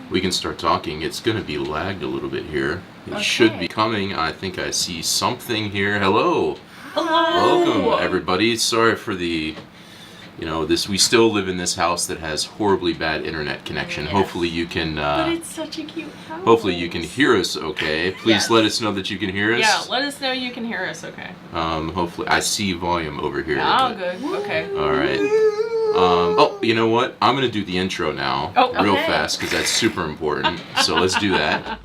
we can start talking. It's going to be lagged a little bit here. It should be coming. I think I see something here. Hello. Hello. Welcome, everybody. Sorry for the, we still live in this house that has horribly bad internet connection. Yes. Hopefully you can, but it's such a cute house. hopefully you can hear us okay. Please let us know that you can hear us. Yeah, let us know you can hear us okay. Hopefully, I see volume over here. Oh, good. Okay. All right. You know what? I'm going to do the intro now real fast because that's super important. So let's do that.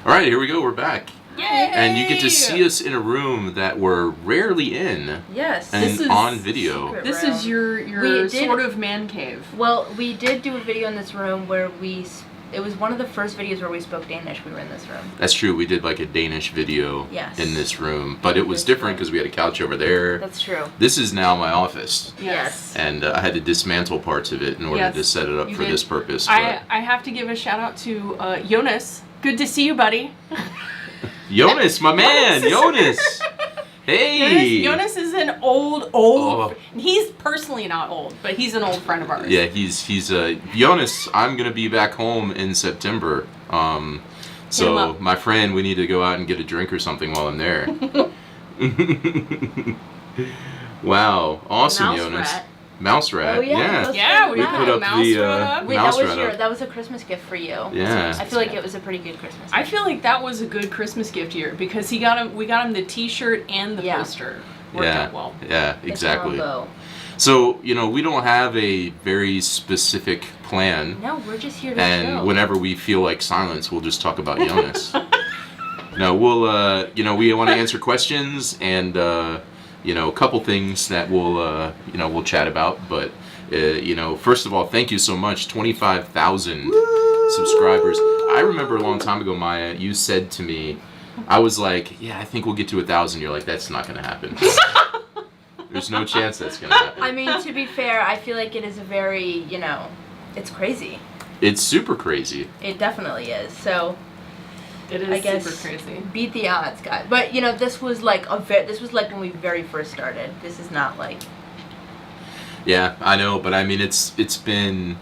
All right, here we go. We're back. Yay! And you get to see us in a room that we're rarely in. Yes. And This is on video. This is your sort of man cave. Well, we did do a video in this room where it was one of the first videos where we spoke Danish. We were in this room. That's true. We did like a Danish video in this room. But it was different because we had a couch over there. That's true. This is now my office. Yes. And I had to dismantle parts of it in order to set it up for this purpose. But I have to give a shout out to Jonas. Good to see you, buddy. Jonas, my man, Jonas. Hey. Jonas is an old. He's personally not old, but he's an old friend of ours. Yeah, he's Jonas. I'm gonna be back home in September. So my friend, we need to go out and get a drink or something while I'm there. Wow, awesome, Jonas. Mouse rat. Oh, yeah. Yeah, we put up mouse the rat up. Wait, mouse rat up. that was a Christmas gift for you. Yeah. I feel like it was a pretty good Christmas gift. I feel like that was a good Christmas gift here because we got him the T-shirt and the poster. Worked out well. Yeah, exactly. It's a combo. So, we don't have a very specific plan. No, we're just here to And whenever we feel like silence, we'll just talk about Jonas. No, we'll, we want to answer questions and, a couple things that we'll chat about. But, first of all, thank you so much. 25,000 subscribers. I remember a long time ago, Maya, you said to me, I was like, yeah, I think we'll get to 1,000. You're like, that's not going to happen. There's no chance that's going to happen. I mean, to be fair, I feel like it is a very, it's crazy. It's super crazy. It definitely is. So it is I guess super crazy. Beat the odds, guys. But this was like when we very first started. This is not like. Yeah, I know, but I mean, it's been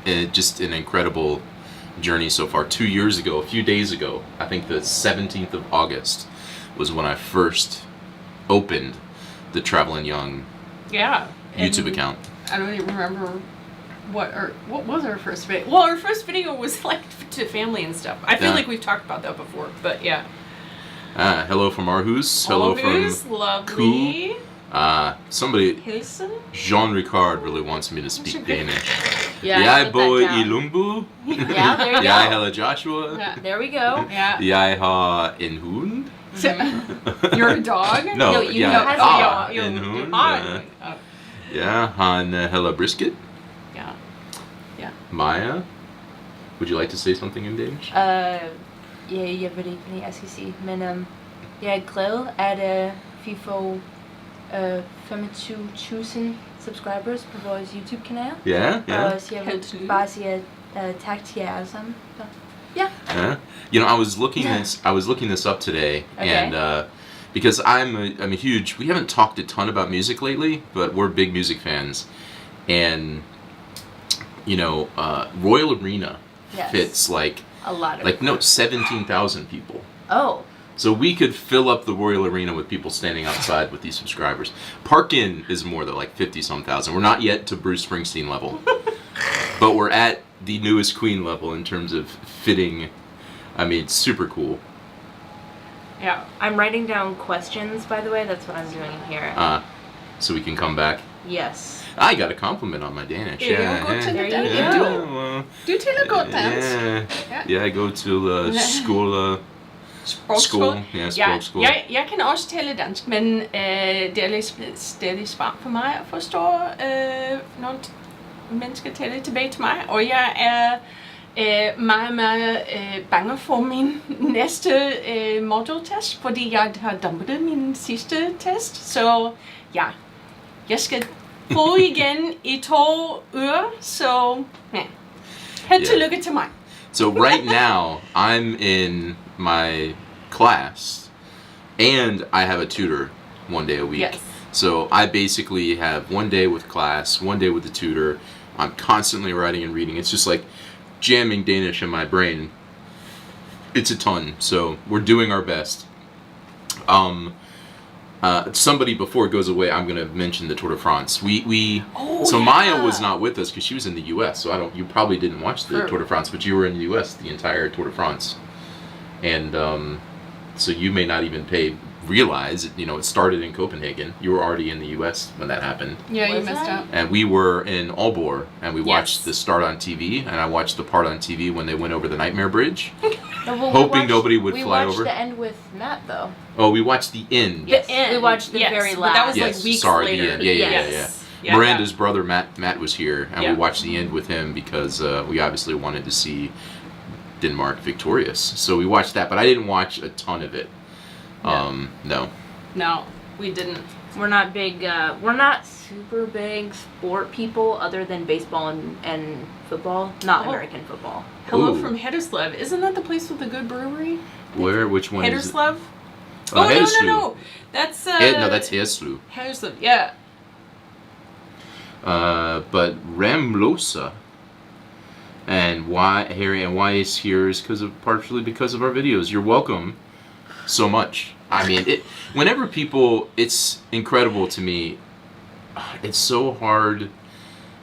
just an incredible journey so far. 2 years ago, a few days ago, I think the 17th of August was when I first opened the Travelin Young YouTube account. I don't even remember what was our first video. Well, our first video was like to family and stuff. I feel like we've talked about that before, but yeah. Hello from Aarhus. Hello from lovely. Somebody, Hilsen? Jean Ricard really wants me to speak Danish. Yeah, Jeg bor I Lungbu. Yeah, there you go. Jeg hedder Joshua. Yeah, there we go. Yeah. Jeg har en hund. You're a dog? No, you jeg har en hund. Yeah. Han heller brisket. Yeah. Yeah. Maya, would you like to say something in Danish? Ja, jeg ved ikke, hvad jeg skal sige, men jeg er glad, at vi får 25.000 subscribers på vores YouTube-kanal. Yeah. Og så jeg vil bare sige tak til jer alle sammen. Yeah. I was looking this up today, and because I'm a huge. We haven't talked a ton about music lately, but we're big music fans, and Royal Arena fits like a lot of 17,000 people. Oh. So we could fill up the Royal Arena with people standing outside with these subscribers. Park-In is more than like 50-some thousand. We're not yet to Bruce Springsteen level, but we're at the newest Queen level in terms of fitting. I mean, it's super cool. Yeah, I'm writing down questions, by the way. That's what I'm doing here. So we can come back. Yes. I got a compliment on my Danish. There you go. Du til at gå dans. Yeah, I go to school. Sprogskole. Ja, sprogskole. Jeg kan også tale dansk, men det er lidt svært for mig at forstå, når mennesker taler tilbage til mig. Og jeg er meget bange for min næste module-test, fordi jeg har dumpet min sidste test. Så ja, jeg skal prøve igen i 2 uger, så held tillykke til mig. So right now, I'm in my class, and I have a tutor 1 day a week. Yes. So I basically have 1 day with class, 1 day with the tutor. I'm constantly writing and reading. It's just like jamming Danish in my brain. It's a ton. So we're doing our best. Somebody, before it goes away, I'm going to mention the Tour de France. Maya was not with us because she was in the U.S. So you probably didn't watch the Tour de France, but you were in the U.S. the entire Tour de France, and so you may not even realize it started in Copenhagen. You were already in the U.S. when that happened. Yeah, you missed out. And we were in Aalborg, and we watched the start on TV, and I watched the part on TV when they went over the Nightmare Bridge, hoping nobody would fly over. We watched the end with Matt, though. Oh, we watched the end. Yes, we watched the very last. But that was Yes, weeks sorry, later. the end. Yeah. Yeah, Miranda's brother Matt was here, and Yeah. we watched the end with him because we obviously wanted to see Denmark victorious. So we watched that, but I didn't watch a ton of it. No. No, we didn't. We're not big. We're not super big sport people, other than baseball and football. Not American football. Hello Ooh. from Hedderslev. Isn't that the place with the good brewery? Which one is it? Hedderslev? Hedderslev. No. That's No, that's Hedderslev. Hedderslev. Yeah. But Ramlosa and why is here is partially because of our videos. You're welcome so much. I mean, whenever people, it's incredible to me. It's so hard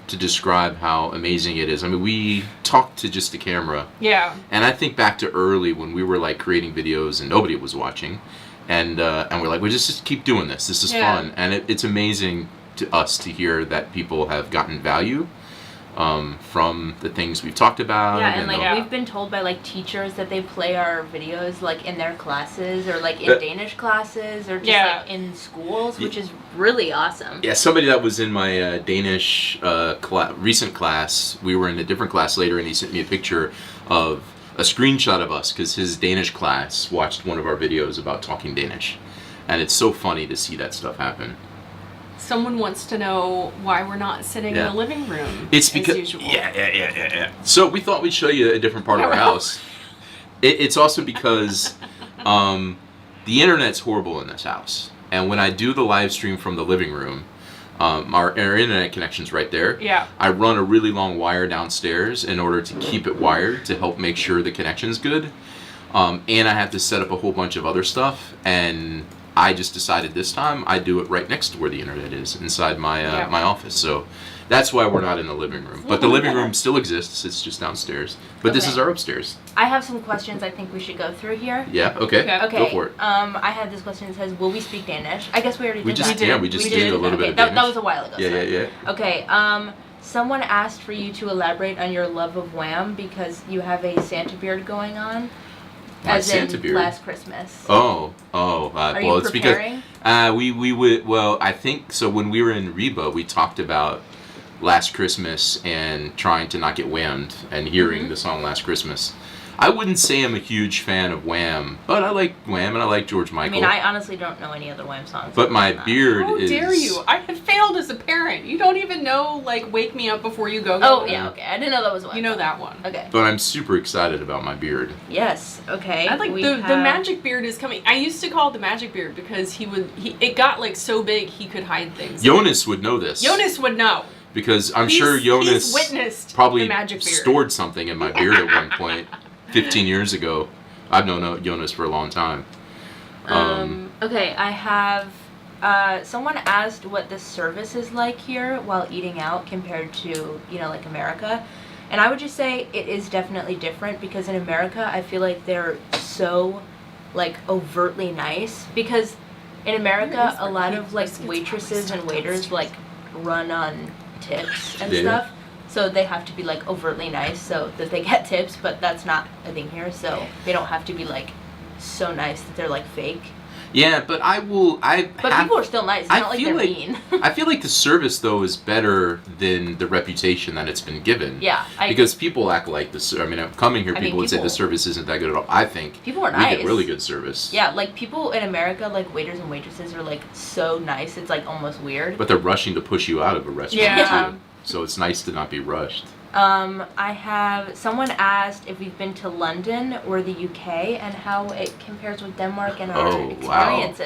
to describe how amazing it is. I mean, we talk to just the camera. Yeah. And I think back to early when we were like creating videos and nobody was watching, and we're like, we just keep doing this. This is fun, and it's amazing to us to hear that people have gotten value from the things we've talked about. Yeah, and we've been told by like teachers that they play our videos like in their classes or like in Danish classes or just like in schools, which is really awesome. Yeah, somebody that was in my Danish recent class, we were in a different class later, and he sent me a picture of a screenshot of us because his Danish class watched one of our videos about talking Danish, and it's so funny to see that stuff happen. Someone wants to know why we're not sitting in the living room. It's because as usual. Yeah. So we thought we'd show you a different part of our house. It's also because the internet's horrible in this house, and when I do the live stream from the living room, our internet connection's right there. Yeah. I run a really long wire downstairs in order to keep it wired to help make sure the connection's good, and I have to set up a whole bunch of other stuff, and I just decided this time I'd do it right next to where the internet is, inside my my office. So that's why we're not in the living room. But the living room still exists. It's just downstairs. But this is our upstairs. I have some questions I think we should go through here. Yeah, okay. Okay. Go for it. I had this question that says, will we speak Danish? I guess we already did that. Yeah, we just did a little bit of Danish. That was a while ago. Yeah. Okay, someone asked for you to elaborate on your love of Wham because you have a Santa beard going on. My as Santa in beard. last Christmas. Are Are you it's preparing? Because we would. Well, I think so. When we were in Reba, we talked about Last Christmas and trying to not get whammed and hearing the song Last Christmas. I wouldn't say I'm a huge fan of Wham, but I like Wham and I like George Michael. I mean, I honestly don't know any other Wham songs. But my beard How is... dare you? I have failed as a parent. You don't even know, like, Wake Me Up Before You Go. Oh, yeah, okay. I didn't know that was one. You know that one. Okay. But I'm super excited about my beard. Yes, okay. I like the magic beard is coming. I used to call it the magic beard because it got like so big he could hide things. Jonas would know this. Jonas would know. Because I'm sure Jonas he's witnessed probably the magic beard. stored something in my beard at one point 15 years ago. I've known Jonas for a long time. Okay, I have someone asked what the service is like here while eating out compared to, like America. And I would just say it is definitely different because in America I feel like they're so like overtly nice because in America a lot of like waitresses and waiters like run on tips and stuff. So they have to be like overtly nice so that they get tips, but that's not a thing here. So they don't have to be like so nice that they're like fake. Yeah, but people are still nice. It's not like they're mean. I feel like the service though is better than the reputation that it's been given. Yeah, because people act like this. I mean, coming here, people would say the service isn't that good at all. I think people are nice. We get really good service. Yeah, like people in America, like waiters and waitresses are like so nice. It's like almost weird. But they're rushing to push you out of a restaurant yeah. too. So it's nice to not be rushed. I have someone asked if we've been to London or the UK and how it compares with Denmark and our experiences.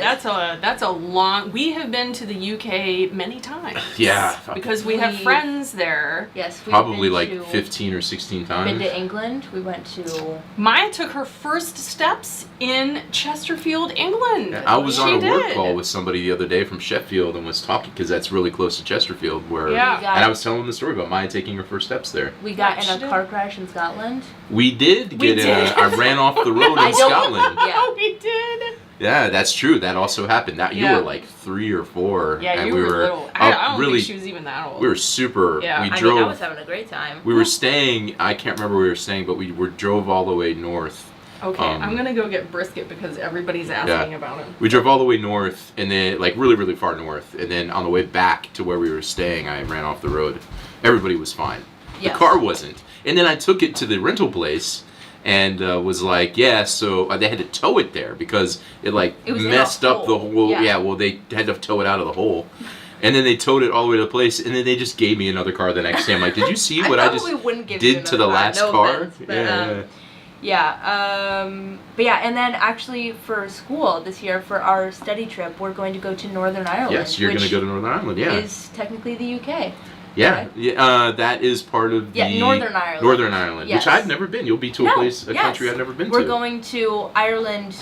That's a long. We have been to the UK many times. Yeah, because we have friends there. Yes, we've probably been like to, 15 or 16 times. Been to England. We went to. Maya took her first steps in Chesterfield, England. I was on a work did. call with somebody the other day from Sheffield and was talking because that's really close to Chesterfield. Where Yeah. and I was telling them the story about Maya taking her first steps there. We got Yeah, in a car crash in Scotland. We did We get. did. I ran off the road I in don't- Scotland. Yeah. Oh, we did. Yeah, that's true. That also happened. That you Yeah. were like 3 or 4. Yeah, and you we were little. I don't really. think she was even that old. We were super. Yeah. We I drove. mean, I was having a great time. We were staying. I can't remember where we were staying, but we drove all the way north. Okay, I'm gonna go get brisket because everybody's asking about it. We drove all the way north, and then like really, really far north, and then on the way back to where we were staying, I ran off the road. Everybody was fine. Yes. The car wasn't. And then I took it to the rental place, and was like, yeah. So they had to tow it there because it like It was in a messed up the hole. whole. Yeah. Yeah. Well, they had to tow it out of the hole. And then they towed it all the way to the place, and then they just gave me another car the next day. I'm like, did you see what I just probably wouldn't give you did to another the last no car? offense, but, but yeah, and then actually for school this year, for our study trip, we're going to go to Northern Ireland. Yes, you're going to which go to Northern Ireland, yeah. is technically the UK. Yeah, correct? yeah, that is part of the Northern Ireland. Northern Ireland, Yes. which I've never been. You'll be to a country I've never been We're to. going to Ireland,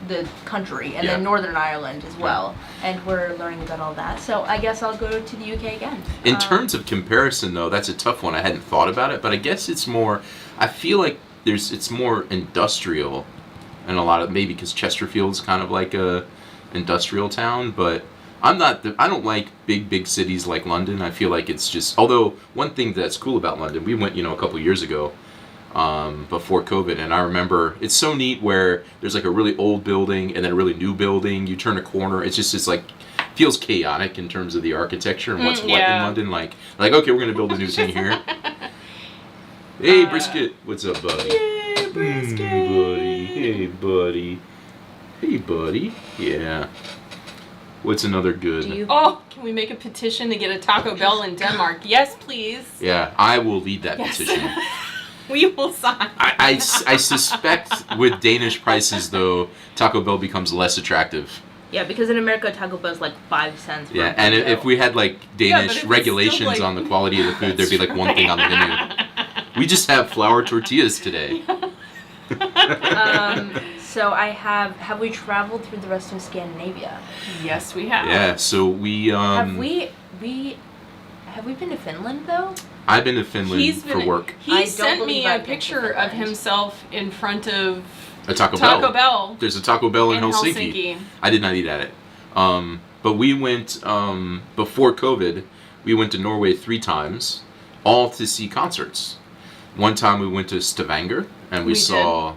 the country, and then Yeah. Northern Ireland as well, and we're learning about all that. So I guess I'll go to the UK again. In terms of comparison, though, that's a tough one. I hadn't thought about it, but I guess it's more. I feel like it's more industrial, and a lot of maybe because Chesterfield's kind of like a industrial town, but. I don't like big cities like London. I feel like it's just. Although one thing that's cool about London, we went a couple years ago, before COVID, and I remember it's so neat where there's like a really old building and then a really new building. You turn a corner, it's like feels chaotic in terms of the architecture and what's what in London. Like okay, we're gonna build a new thing here. Hey, Brisket, what's up, buddy? Yay, brisket. Buddy. Hey, buddy. Hey, buddy. Yeah. What's another good? Oh, can we make a petition to get a Taco Bell in Denmark? Yes, please. Yeah, I will lead that Yes. petition. We will sign. I suspect with Danish prices, though, Taco Bell becomes less attractive. Yeah, because in America, Taco Bell's like 5 cents. Yeah, and if we had like Danish if it's regulations still, like- on the quality of the food, there'd be like one thing on the menu. We just have flour tortillas today. So I have we traveled through the rest of Scandinavia? Yes, we have. Yeah, so we have we been to Finland though? I've been to Finland for work. He I don't sent me believe a I've been to picture of Finland. himself in front of A Taco Bell. There's a Taco Bell in In Helsinki. Helsinki. I did not eat at it. But we went before COVID. We went to Norway 3 times, all to see concerts. One time we went to Stavanger and we saw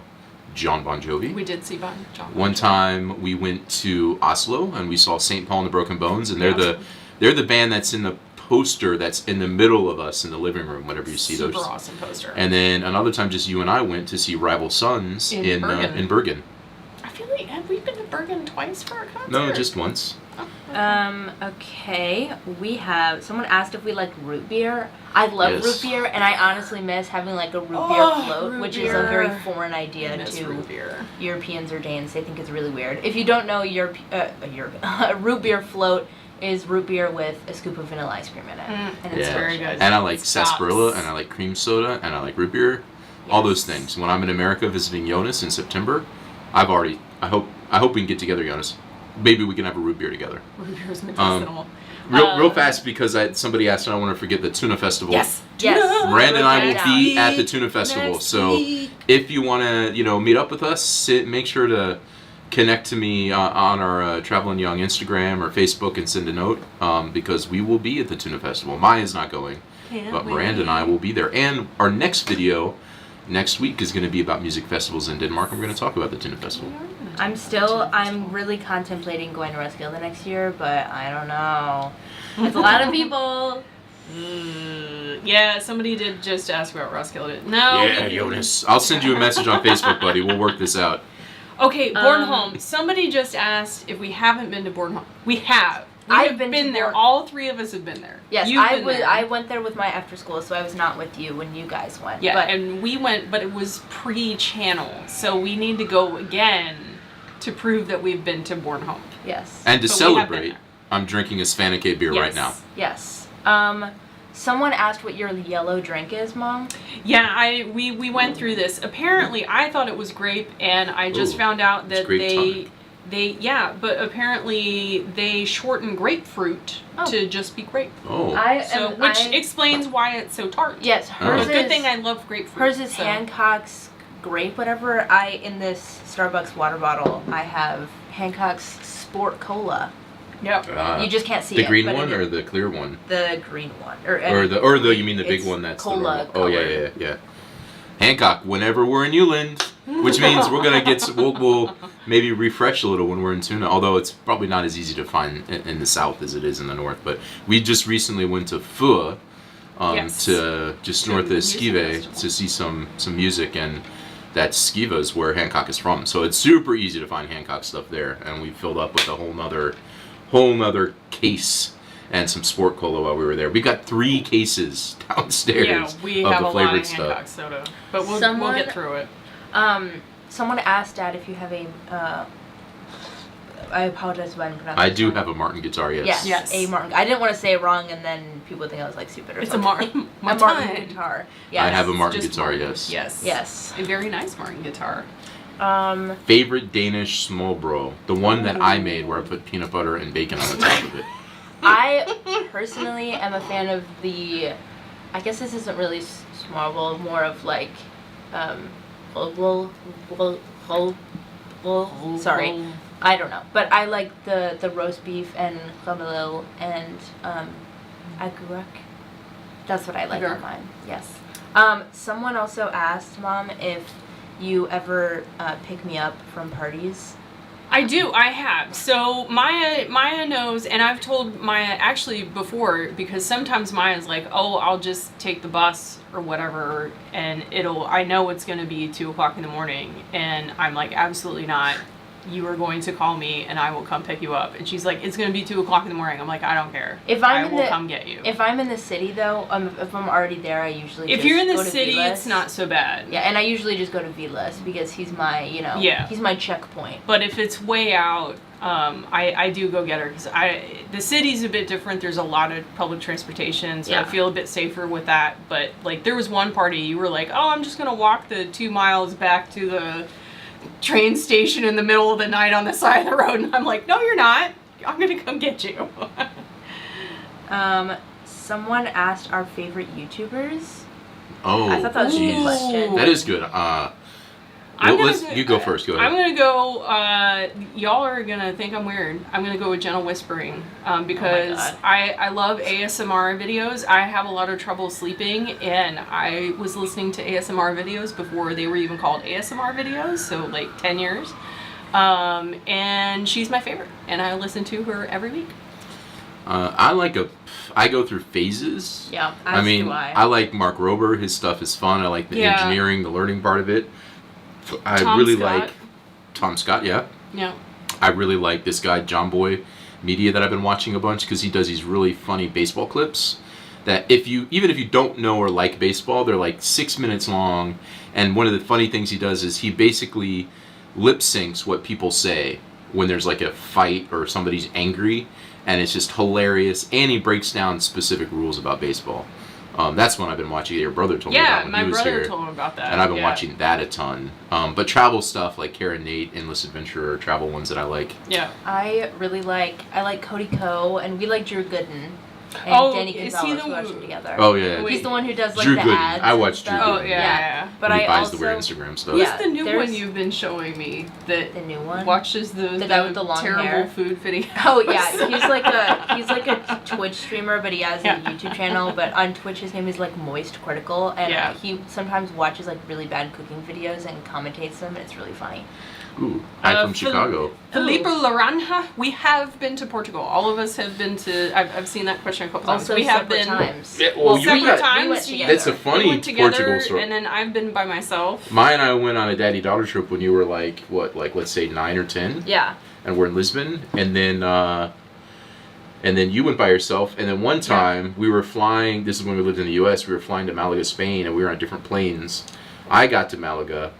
John Bon Jovi. We did see John Bon Jovi. One time we went to Oslo and we saw St. Paul and the Broken Bones, and they're the band that's in the poster that's in the middle of us in the living room whenever you see Super those. awesome poster. And then another time, just you and I went to see Rival Sons In Bergen. in Bergen. I feel like have we been to Bergen twice for a concert? No, just once. Oh, okay. Okay. We have someone asked if we like root beer. I love Yes. root beer, and I honestly miss having like a root beer float, root which is a very beer. foreign idea I miss to root beer. Europeans or Danes. They think it's really weird. If you don't know, a root beer float is root beer with a scoop of vanilla ice cream in it, and it's very delicious. good. And I like Stops. sarsaparilla, and I like cream soda, and I like root beer. All those Yes. things. When I'm in America visiting Jonas in September, I hope we can get together, Jonas. Maybe we can have a root beer together. Root beer is medicinal. Real fast, because somebody asked, and I want to forget the Tuna Festival. Yes. Yes. Brand and I will Next be at the Tuna Festival. Next So week. if you want to, meet up with us, make sure to connect to me on our Travelin Young Instagram or Facebook and send a note, because we will be at the Tuna Festival. Maya's not going, but Miranda and I will be there. And our next video next week is going to be about music festivals in Denmark. And we're going to talk about the Tuna Festival. I'm really contemplating going to Roskilde next year, but I don't know. It's a lot of people. Yeah, somebody did just ask about Roskilde. No. Yeah, Jonas. I'll send you a message on Facebook, buddy. We'll work this out. Okay, Bornholm. Somebody just asked if we haven't been to Bornholm. We have. I've been there. All three of us have been there. Yes, You've been there. I went there with my after school, so I was not with you when you guys went. Yeah, but and we went, but it was pre-channel, so we need to go again to prove that we've been to Bornholm. yes. And to But we have been celebrate, there. I'm drinking a Svanike beer right now. Yes. Someone asked what your yellow drink is, Mom. Yeah, we went through this. Apparently, I thought it was grape, and I just Ooh, found out it's that grape tonic. but apparently they shorten grapefruit to just be grape. Oh. Which explains why it's so tart. Yes, hers Good is. thing I love grapefruit. Hers is so. Hancock's grape, whatever. In this Starbucks water bottle, I have Hancock's Sport Cola. Yep. You just can't see the it. green but one it or is the clear one? the green one, Or the you mean the big it's one that's cola the normal. Oh yeah. colored. Hancock. Whenever we're in Newland, which means we're gonna get we'll maybe refresh a little when we're in Tuna. Although it's probably not as easy to find in the south as it is in the north. But we just recently went to Fur, Yes. to just To north of music Skive festival. to see some music, and that's Skiva's where Hancock is from. So it's super easy to find Hancock stuff there, and we filled up with a whole nother case and some sport cola while we were there. We got 3 cases downstairs Yeah, we of have the a lot flavored of stuff. Hancock soda, but we'll Someone- get through it. Someone asked Dad if you have a. I apologize if I'm pronouncing. I this do wrong. have a Martin guitar, yes. Yes. A Martin. I didn't want to say it wrong, and then people think I was like stupid or It's something. a A Martin guitar. Yes. I have a Martin Just guitar, Martin. yes. Yes. Yes. A very nice Martin guitar. Favorite Danish small bro, the one that I made where I put peanut butter and bacon on the top of it. I personally am a fan of the. I guess this isn't really small bowl, more of like, sorry, I don't know, but I like the roast beef and clamilil and agurk. That's what I like on Agurk. mine. Yes. Someone also asked, Mom, if you ever pick me up from parties. I do. I have. So Maya knows, and I've told Maya actually before, because sometimes Maya's like, "Oh, I'll just take the bus or whatever, and I know it's going to be 2:00 in the morning," and I'm like, "Absolutely not. You are going to call me, and I will come pick you up." And she's like, "It's going to be 2:00 in the morning." I'm like, "I don't care. I will come get you." If I'm in the city though, if I'm already there, I usually. If just you're in go the to city, Vilas. it's not so bad. Yeah, and I usually just go to Vilas because he's my, Yeah. he's my checkpoint. But if it's way out, I do go get her because the city's a bit different. There's a lot of public transportation, so I Yeah. feel a bit safer with that. But like, there was one party you were like, "Oh, I'm just gonna walk the 2 miles back to the train station in the middle of the night on the side of the road," and I'm like, "No, you're not. I'm gonna come get you." Someone asked our favorite YouTubers. Oh, I thought that was a good jeez. question. That is good. You go first. Go ahead. I'm gonna go. Y'all are gonna think I'm weird. I'm gonna go with gentle whispering because God. I love ASMR videos. I have a lot of trouble sleeping, and I was listening to ASMR videos before they were even called ASMR videos. So like 10 years. And she's my favorite, and I listen to her every week. I go through phases. Yeah, I mean, I like Mark Rober. His stuff is fun. I like the Yeah. engineering, the learning part of it. I Tom really Scott. like Tom Scott. Yeah. Yeah. I really like this guy, John Boy Media, that I've been watching a bunch because he does these really funny baseball clips that even if you don't know or like baseball, they're like 6 minutes long. And one of the funny things he does is he basically lip syncs what people say when there's like a fight or somebody's angry, and it's just hilarious. And he breaks down specific rules about baseball. That's one I've been watching. Your brother told me Yeah, about when my he was brother here. told me about that. And I've been yeah. watching that a ton. But travel stuff like Karen Nate, Endless Adventure, are travel ones that I like. Yeah. I like Cody Ko, and we like Drew Gooden and Danny is he Gonzalez. the We watch them together. Oh, yeah. He's the one who does like Drew the Gooden. ads. I and watch Drew stuff. Oh Gooden. yeah. But When he I buys also the weird Instagram stuff. Who's Yeah, the new there's- one you've been showing me that The new one? watches the guy with the long terrible hair? food videos? Oh yeah, he's like a Twitch streamer, but he has a YouTube channel. But on Twitch, his name is like Moist Critical, and Yeah. he sometimes watches like really bad cooking videos and commentates them, and it's really funny. Ooh, I'm from Chicago. Felipe Laranja. We have been to Portugal. All of us have been to. I've seen that question a couple times. Also we have separate been times. Yeah, well, you separate got- times. we went you- together. It's a funny we went together, Portugal story. and then I've been by myself. Maya and I went on a daddy-daughter trip when you were like let's say 9 or 10, Yeah. and we're in Lisbon, and then and then you went by yourself, and then one time we were flying, this is when we lived in the US, we were flying to Malaga, Spain, and we were on different planes. I got to Malaga,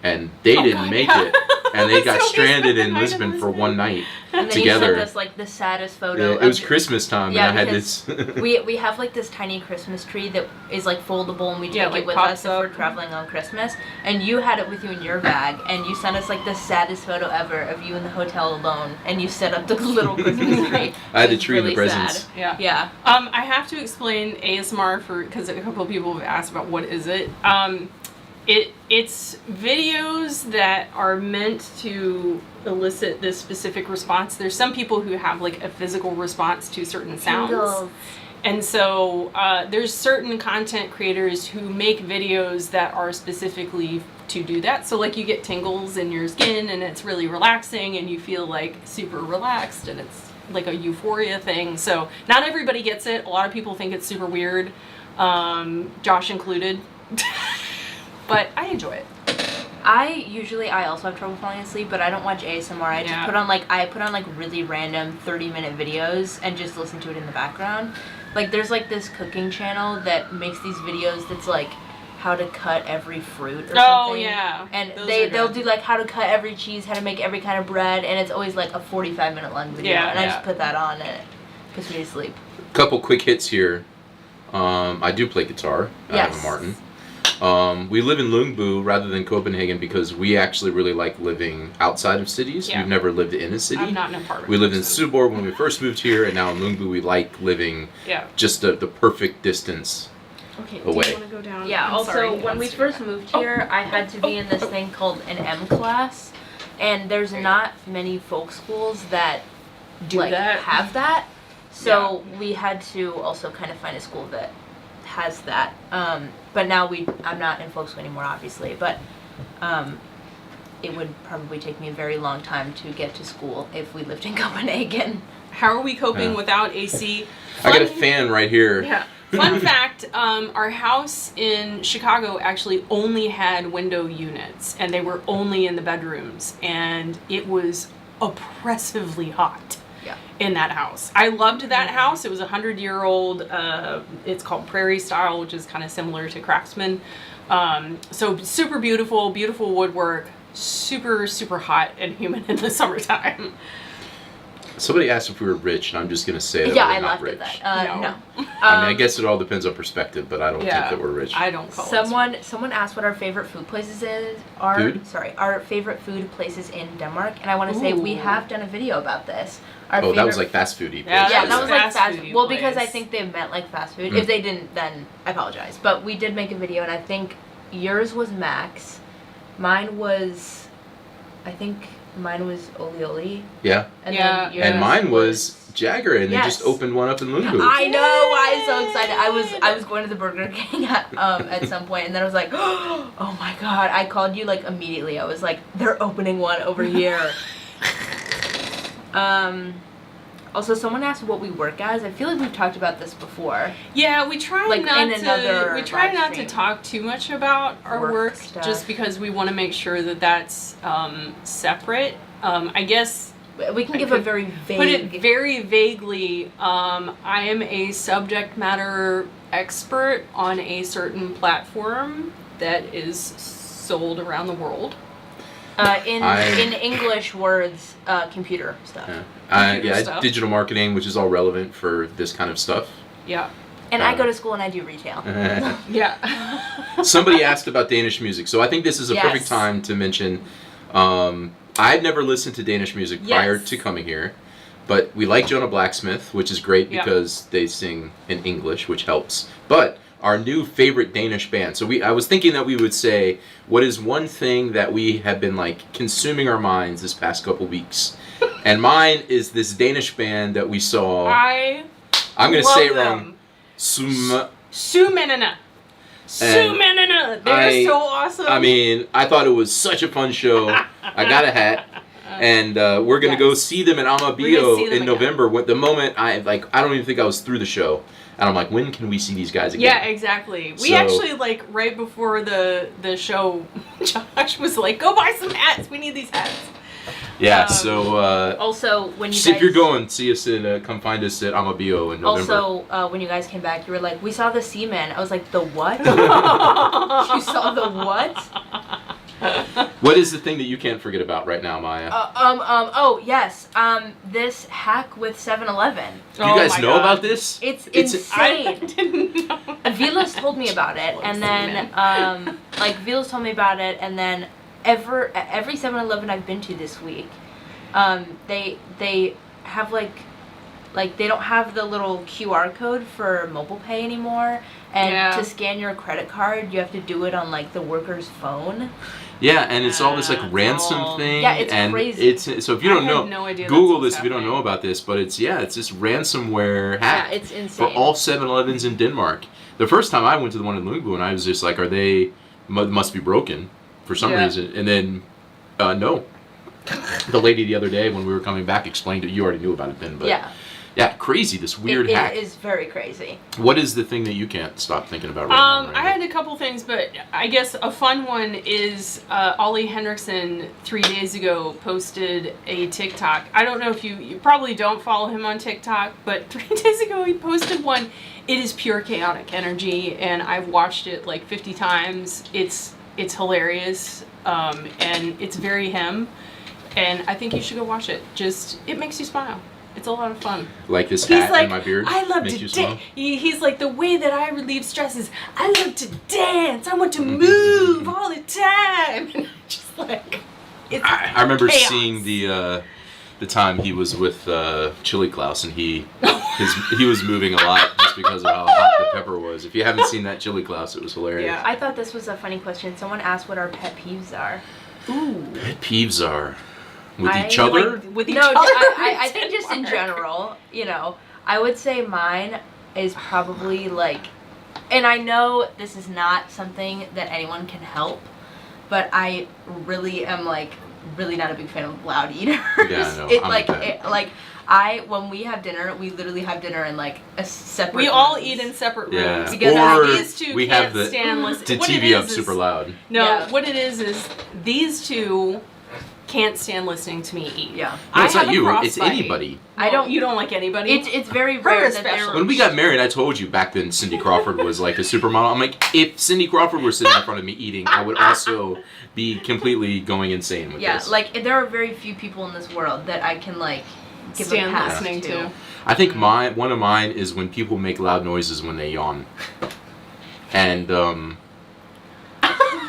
and they didn't make it, and they got So stranded we spent in the night in Lisbon for one night And then together. you sent us like the saddest photo. Yeah, it was Christmas time, Yeah, and I had because this. we have like this tiny Christmas tree that is like foldable, and we take like, it with pops us if we're up. traveling on Christmas. And you had it with you in your bag, and you sent us like the saddest photo ever of you in the hotel alone, and you set up the little Christmas tree. I had It the was tree and the really presents. sad. Yeah. Yeah. I have to explain ASMR because a couple of people have asked about what is it. It's videos that are meant to elicit this specific response. There's some people who have like a physical response to certain sounds. Tingles. And so there's certain content creators who make videos that are specifically to do that. So like you get tingles in your skin and it's really relaxing and you feel like super relaxed and it's like a euphoria thing. So not everybody gets it. A lot of people think it's super weird, Josh included. But I enjoy it. I also have trouble falling asleep, but I don't watch ASMR. I just put on like really random 30-minute videos and just listen to it in the background. Like there's like this cooking channel that makes these videos that's like how to cut every fruit or something. Oh yeah. And Those they'll are do like how to cut every cheese, how to make every kind of bread, and it's always like a 45-minute long video. Yeah, and I yeah. just put that on and it puts me to sleep. Couple quick hits here. I do play guitar. I have a Yes. Martin. We live in Ljungby rather than Copenhagen because we actually really like living outside of cities. Yeah. We've never lived in a city. I'm not in an apartment. We lived in Suborg when we first moved here, and now in Ljungby we like living Yeah. just the perfect distance. Okay. Away. Do you want to go down? Yeah, I'm also, sorry, when we let's do first that. moved here, I had to be in this thing called an M class, and there's not many folk schools that Do that. have that, so we had to also kind of find a school that has that. But now I'm not in folk school anymore, obviously, but it would probably take me a very long time to get to school if we lived in Copenhagen. How are we coping Yeah. without AC? I got a Fun- fan right here. Yeah. Fun fact, our house in Chicago actually only had window units, and they were only in the bedrooms, and it was oppressively hot Yeah. in that house. I loved that house. It was a 100-year-old, it's called Prairie Style, which is kind of similar to Craftsman. So super beautiful, beautiful woodwork, super, super hot and humid in the summertime. Somebody asked if we were rich, and I'm just going to say that Yeah, we're I not laughed rich. at that. No. No. I mean, I guess it all depends on perspective, but I don't think that we're rich. I don't call it. Someone asked what our favorite food places are. Food? Sorry, our favorite food places in Denmark, and I want to say we Ooh. have done a video about this. Our Oh, that favorite- was like fast foodie. Yeah, yeah, that that was was like fast fast. foodie Well, because I place. think they meant like fast food. Mm. If they didn't, then I apologize. But we did make a video, and I think yours was Max. Mine was, I think mine was Oli Oli. Yeah. And Yeah. then yours And mine was Jagger, and they Yes. just opened one up in Ljungby. I know. I'm so excited. I was going to the Burger King at some point, and then I was like, oh my god! I called you like immediately. I was like, they're opening one over here. Also, someone asked what we work as. I feel like we've talked about this before. Yeah, we try Like, not in to. another We try live not to stream. talk too much about our Work work, stuff. just because we want to make sure that that's separate. I guess We can I give a could very vague. put it very vaguely. I am a subject matter expert on a certain platform that is sold around the world. In English words, computer stuff. Yeah, stuff. digital marketing, which is all relevant for this kind of stuff. Yeah. And I go to school and I do retail. Yeah. Somebody asked about Danish music, so I think this is a perfect Yes. time to mention. I'd never listened to Danish music prior Yes. to coming here, but we like Jonah Blacksmith, which is great Yeah. because they sing in English, which helps. But our new favorite Danish band. So I was thinking that we would say, what is one thing that we have been like consuming our minds this past couple weeks? And mine is this Danish band that we saw. I'm going to say it wrong. Sumenina. Sumenina. They're so awesome. I mean, I thought it was such a fun show. I got a hat. And we're going to go see them in We're gonna Amabio see them in again. November. The moment I don't even think I was through the show. And I'm like, when can we see these guys again? Yeah, exactly. We So- actually, like, right before the show, Josh was like, go buy some hats. We need these hats. Yeah, so Also, when you if guys, you're going, see us at come find us at Amabio in November. also when you guys came back, you were like, "We saw the seaman." I was like, "The what?" You saw the what? What is the thing that you can't forget about right now, Maya? Oh yes. This hack with 7-Eleven. Do you guys know about this? It's I insane. didn't know. Vilas told me about it, and then like Vilas told me about it, and then every 7-Eleven I've been to this week, they have like they don't have the little QR code for mobile pay anymore, and to scan your credit card you have to do it on like the worker's phone. Yeah, and it's all this like ransom all- thing. Yeah, it's and crazy. It's so if you don't I know, had no idea Google that's this if you don't happening. know about this. But it's this ransomware hack Yeah, it's for insane. all 7-Elevens in Denmark. The first time I went to the one in Lundby, and I was just like, "Are they must be broken for some Yeah. reason?" And then no, the lady the other day when we were coming back explained it. You already knew about it then, but yeah, crazy. This weird hack. It is very crazy. What is the thing that you can't stop thinking about right now? I had a couple things, but I guess a fun one is Ollie Henriksen 3 days ago posted a TikTok. I don't know if you probably don't follow him on TikTok, but 3 days ago he posted one. It is pure chaotic energy, and I've watched it like 50 times. It's hilarious, and it's very him, and I think you should go watch it. It makes you smile. It's a lot of fun. Like this He's hat like, in my beard I love makes to you smile? He's like, the way that I relieve stress is I love to dance. I want to move all the time. And I'm just like, it's I remember chaos. seeing the time he was with Chili Klaus, and he was moving a lot just because of how hot the pepper was. If you haven't seen that Chili Klaus, it was hilarious. Yeah. I thought this was a funny question. Someone asked what our pet peeves are. Ooh. Pet peeves are with I each other. Like, with each No, other. I think just in general, I would say mine is probably like, and I know this is not something that anyone can help, but I really am like really not a big fan of loud eaters. Yeah, no, when we have dinner, we literally have dinner in like a separate. We all rooms. eat in separate Yeah. rooms Because or these two we can't have the stand listening. to TV up super loud. No, Yeah. what it is these two can't stand listening to me eat. Yeah. No, it's I not have a you. It's frostbite. anybody. I don't- You don't like anybody. It's very Her rare that especially. they're. When we got married, I told you back then Cindy Crawford was like a supermodel. I'm like, if Cindy Crawford were sitting in front of me eating, I would also be completely going insane with Yeah, this. like there are very few people in this world that I can like give stand a pass listening to. I think one of mine is when people make loud noises when they yawn. And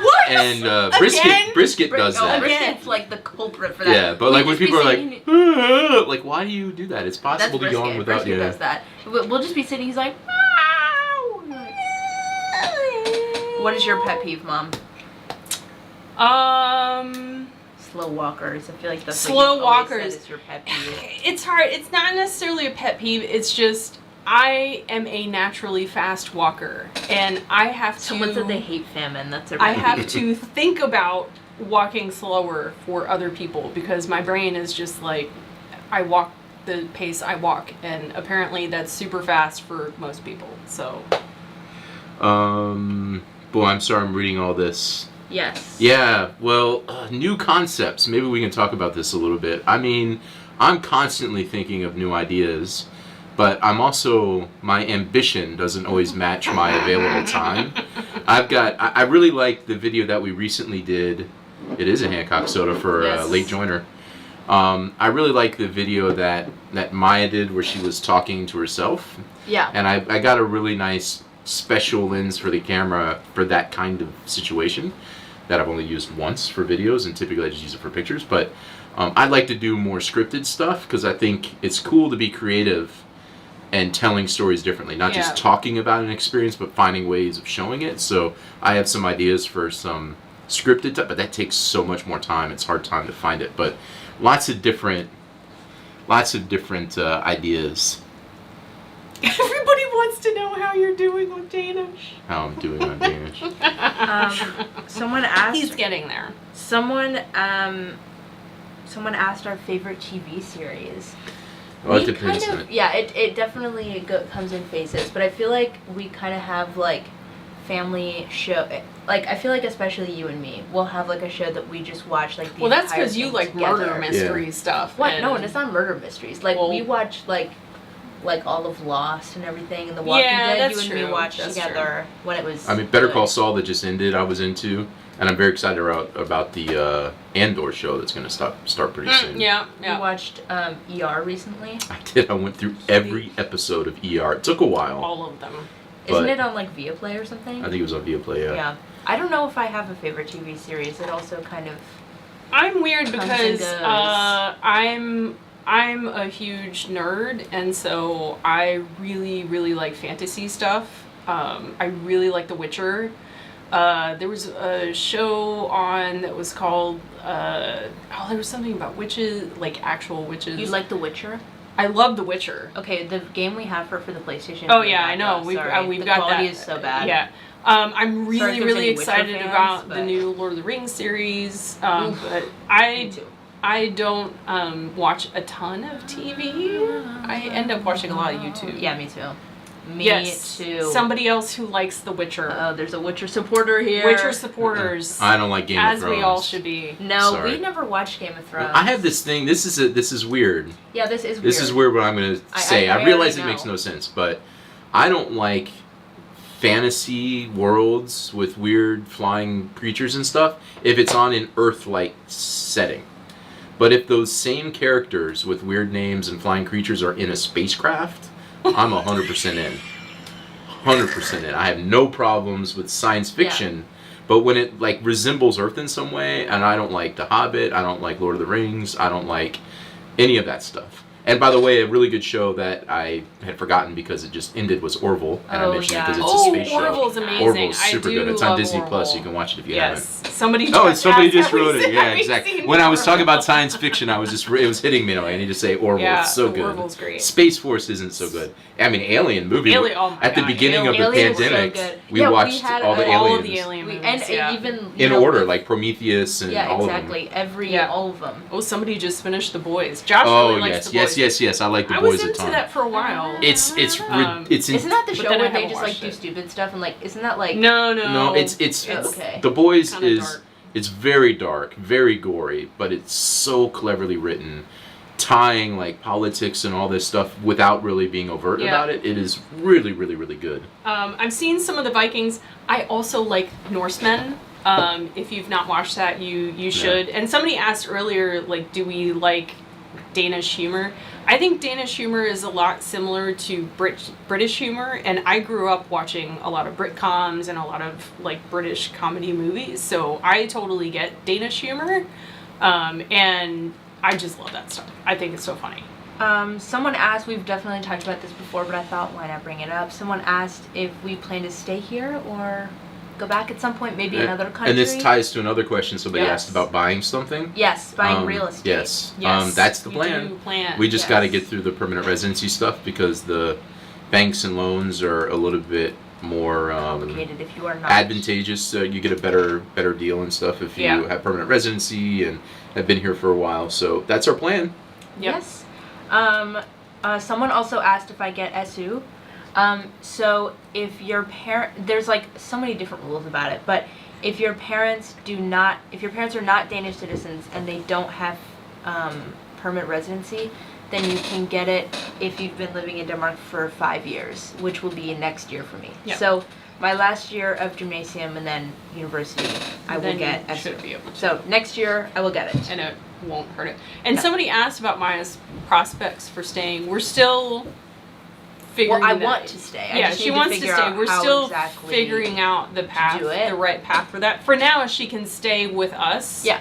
What? and Again? brisket does that. Brisket's like the culprit for that. Yeah, but We like when just be people are sitting- like, why do you do that? It's that's possible to Brisket. yawn without Brisket does that. We'll just be sitting. He's like, "Meow." What is your pet peeve, Mom? Slow walkers. I feel like that's Slow what you've always walkers. said is your pet peeve. It's hard. It's not necessarily a pet peeve. It's just I am a naturally fast walker, and I have to. Someone said they hate famine. That's their I pet have peeve. to think about walking slower for other people because my brain is just like I walk the pace I walk, and apparently that's super fast for most people. So Boy, I'm sorry I'm reading all this. Yes. Yeah, well, new concepts. Maybe we can talk about this a little bit. I mean, I'm constantly thinking of new ideas, but my ambition doesn't always match my available time. I really like the video that we recently did. It is a Hancock soda for a Yes. late joiner. I really like the video that Maya did where she was talking to herself. Yeah. And I got a really nice special lens for the camera for that kind of situation that I've only used once for videos, and typically I just use it for pictures. But I'd like to do more scripted stuff because I think it's cool to be creative and telling stories differently, not just talking about an experience, but finding ways of showing it. So I have some ideas for some scripted stuff, but that takes so much more time. It's hard time to find it, but lots of different ideas. everybody wants to know how you're doing with Danish. How I'm doing on Danish. Someone asked. He's getting there. Someone asked our favorite TV series. Well, it We depends. kind of, yeah, it definitely comes in phases, but I feel like we kind of have like family show. Like, I feel like especially you and me, we'll have like a show that we just watch like the Well, that's entire because you thing like together. murder mystery stuff. What? and- No, and it's not murder mysteries. Like, Well- we watch like all of Lost and everything, and The Walking Yeah, Dead. that's You and me true. watched That's together when it was. I mean, Better good. Call Saul that just ended, I was into, and I'm very excited about the Andor show that's going to start pretty soon. Yeah, We yeah. watched ER recently. I did. I went through every episode of ER. It took a while. All of them. But- Isn't it on like Viaplay or something? I think it was on Viaplay. Yeah. Yeah. I don't know if I have a favorite TV series. It also kind of. I'm weird Comes and because goes. I'm a huge nerd, and so I really, really like fantasy stuff. I really like The Witcher. There was a show on that was called there was something about witches, like actual witches. You like The Witcher? I love The Witcher. Okay, the game we have for the PlayStation. Oh is yeah, bad, I know. though. We've Sorry. we've the got quality that. is so bad. Yeah. I'm Sorry really, if there's really any Witcher excited fans, about the but- new Lord of the Rings series. Oof. But Me too. I don't watch a ton of TV. I end up watching a lot of YouTube. Yeah, me too. Me Yes. too. Somebody else who likes The Witcher. Oh, there's a Witcher supporter here. Witcher supporters. I don't like Game of as Thrones. we all should be. No, Sorry. we never watched Game of Thrones. I have this thing. This is weird. Yeah, this is weird. This is weird. What I'm going to say. I I realize already it makes know. no sense, but I don't like fantasy worlds with weird flying creatures and stuff if it's on an Earth-like setting. But if those same characters with weird names and flying creatures are in a spacecraft, I'm 100% in. 100% in. I have no problems with science fiction, but when it like resembles Earth in some way, and I don't like The Hobbit, I don't like Lord of the Rings, I don't like any of that stuff. And by the way, a really good show that I had forgotten because it just ended was Orville, and I Oh, mentioned yeah. it because it's Oh, a space show. Orville's amazing. Orville's super I do good. It's on love Disney Orville. Plus. You can watch it if you Yes. haven't. Somebody Oh, just somebody asked, just have we wrote it. seen- Yeah, have we exactly. seen When I was talking Orville? about science fiction, I was just it was hitting me. I need to say Orville. Yeah, It's so good. Orville's great. Space Force isn't so good. I mean, Alien movie. Alien- oh my at the God, beginning of the Alien was so pandemic, good. we Yeah, we watched had all the all aliens of the alien movies. and yeah. even you in know, order, like Prometheus and yeah, all exactly. Yeah. All of them. Oh, somebody just finished The Boys. Josh of them. really Oh likes yes, The yes, Boys. yes, yes. I like the I boys was a into ton. that for a while. It's Isn't that the but show then I where they haven't just like watched do it. stupid stuff and like isn't that like No. No, it's okay. The Boys Kinda is dark. it's very dark, very gory, but it's so cleverly written, tying like politics and all this stuff without really being overt Yeah. about it. It is really, really, really good. I've seen some of the Vikings. I also like Norsemen. If you've not watched that, you should. And somebody asked earlier, like, do we like Danish humor? I think Danish humor is a lot similar to British humor, and I grew up watching a lot of Britcoms and a lot of like British comedy movies, so I totally get Danish humor, and I just love that stuff. I think it's so funny. Someone asked, we've definitely talked about this before, but I thought, why not bring it up? Someone asked if we plan to stay here or go back at some point, maybe another country. And this ties to another question somebody Yes. asked about buying something. Yes, buying real estate. Yes, Yes, that's the we plan. do plan. We just Yes. got to get through the permanent residency stuff because the banks and loans are a little bit more Complicated if you are not. advantageous. So you get a better deal and stuff if you Yeah. have permanent residency and have been here for a while. So that's our plan. Yep. Yes. Someone also asked if I get SU. So if your parent, there's like so many different rules about it, but if your parents are not Danish citizens and they don't have permanent residency, then you can get it if you've been living in Denmark for 5 years, which will be next year for me. Yep. So my last year of gymnasium and then university, I will Then get you SU. should be able to. So next year I will get it. And it won't hurt it. And No. somebody asked about Maya's prospects for staying. We're still figuring Well, I that- want to stay. I Yeah, just she need to wants to figure stay. out We're how still exactly figuring out the path, do it. the right path for that. For now, she can stay with us. Yeah.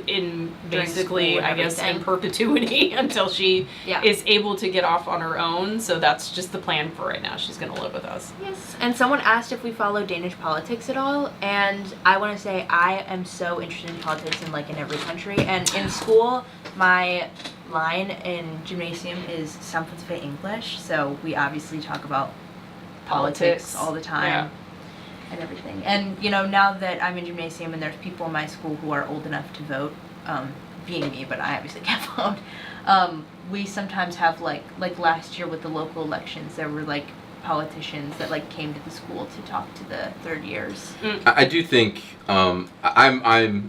In During basically, school and I guess, in everything. perpetuity until she Yeah. is able to get off on her own. So that's just the plan for right now. She's gonna live with us. Yes. And someone asked if we follow Danish politics at all, and I want to say I am so interested in politics in every country. And in school, my line in gymnasium is Samfundsfag English, so we obviously talk about politics all the time. Yeah. And everything. And now that I'm in gymnasium and there's people in my school who are old enough to vote, being me, but I obviously can't vote. We sometimes have like last year with the local elections, there were politicians that like came to the school to talk to the third years. I do think I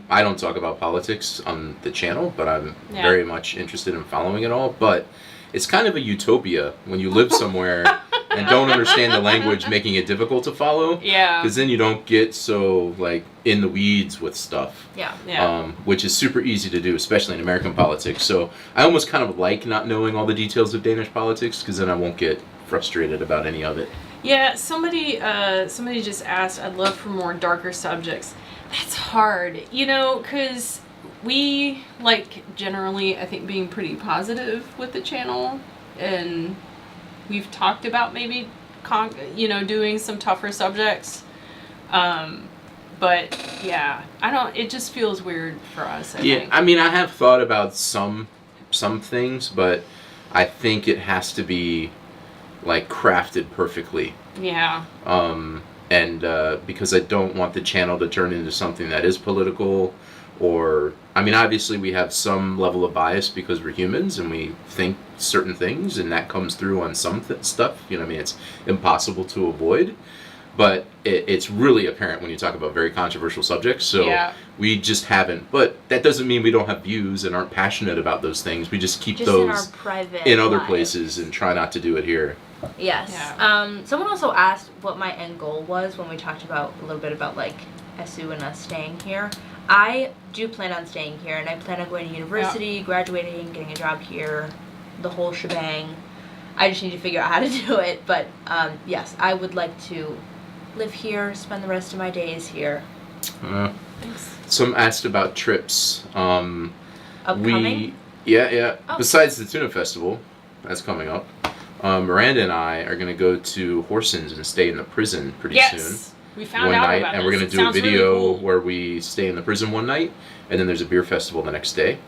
don't talk about politics on the channel, but I'm very much interested in following it all. But it's kind of a utopia when you live somewhere and don't understand the language, making it difficult to follow. Yeah. Because then you don't get so like in the weeds with stuff. Yeah. Which is super easy to do, especially in American politics. So I almost kind of like not knowing all the details of Danish politics, because then I won't get frustrated about any of it. Yeah, somebody just asked, I'd love for more darker subjects. That's hard, you know, because we like generally, I think, being pretty positive with the channel, and we've talked about maybe doing some tougher subjects, but yeah, it just feels weird for us, I think. I mean, I have thought about some things, but I think it has to be like crafted perfectly. Yeah. And because I don't want the channel to turn into something that is political, or I mean, obviously we have some level of bias because we're humans and we think certain things, and that comes through on some stuff. You know, I mean, it's impossible to avoid, but it's really apparent when you talk about very controversial subjects. So we just haven't. But that doesn't mean we don't have views and aren't passionate about those things. We just keep those in our private in other lives. places and try not to do it here. Yes. Yeah. Someone also asked what my end goal was when we talked about a little bit about like SU and us staying here. I do plan on staying here, and I plan on going to university, graduating, getting a job here, the whole shebang. I just need to figure out how to do it. But yes, I would like to live here, spend the rest of my days here. Some asked about trips. Upcoming? Oh. Besides the Tuna Festival, that's coming up. Miranda and I are going to go to Horsens and stay in the prison pretty soon. We found one out night, about and this. we're going to do a Sounds video really cool. where we stay in the prison one night, and then there's a beer festival the next day.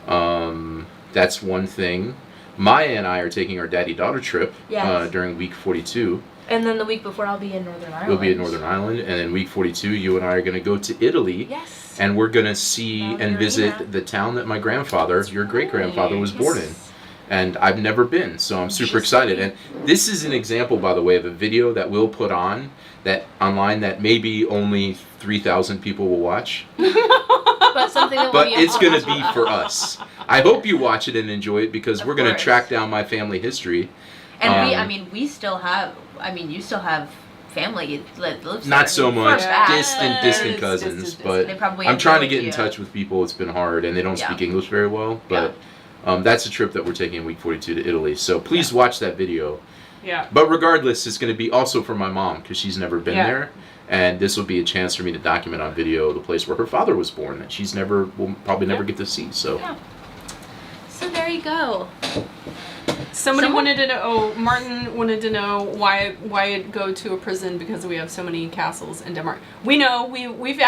That's one thing. Maya and I are taking our daddy-daughter trip during week 42. And then the week before, I'll be in Northern Ireland. We'll be in Northern Ireland, and then week 42, you and I are going to go to Italy. Yes. And we're going to see and visit the town that my grandfather, your great-grandfather, was born in. And I've never been, so I'm super excited. And this is an example, by the way, of a video that we'll put on online that maybe only 3,000 people will watch. But something that But it's going to be for us. I hope you watch it and enjoy it, because we're going to track down my family history. And we still have, you still have family that lives Not there. so much. Yeah. Distant cousins. But They probably I'm trying to enjoy get in you. touch with people. It's been hard, and they don't speak English very well. But that's a trip that we're taking in week 42 to Italy. So please watch that video. Yeah. But regardless, it's going to be also for my mom, because she's never been there. And this will be a chance for me to document on video the place where her father was born that she's will probably never get to see. So. Yeah. So there you go. Somebody wanted to know. Martin wanted to know why go to a prison because we have so many castles in Denmark. We know we've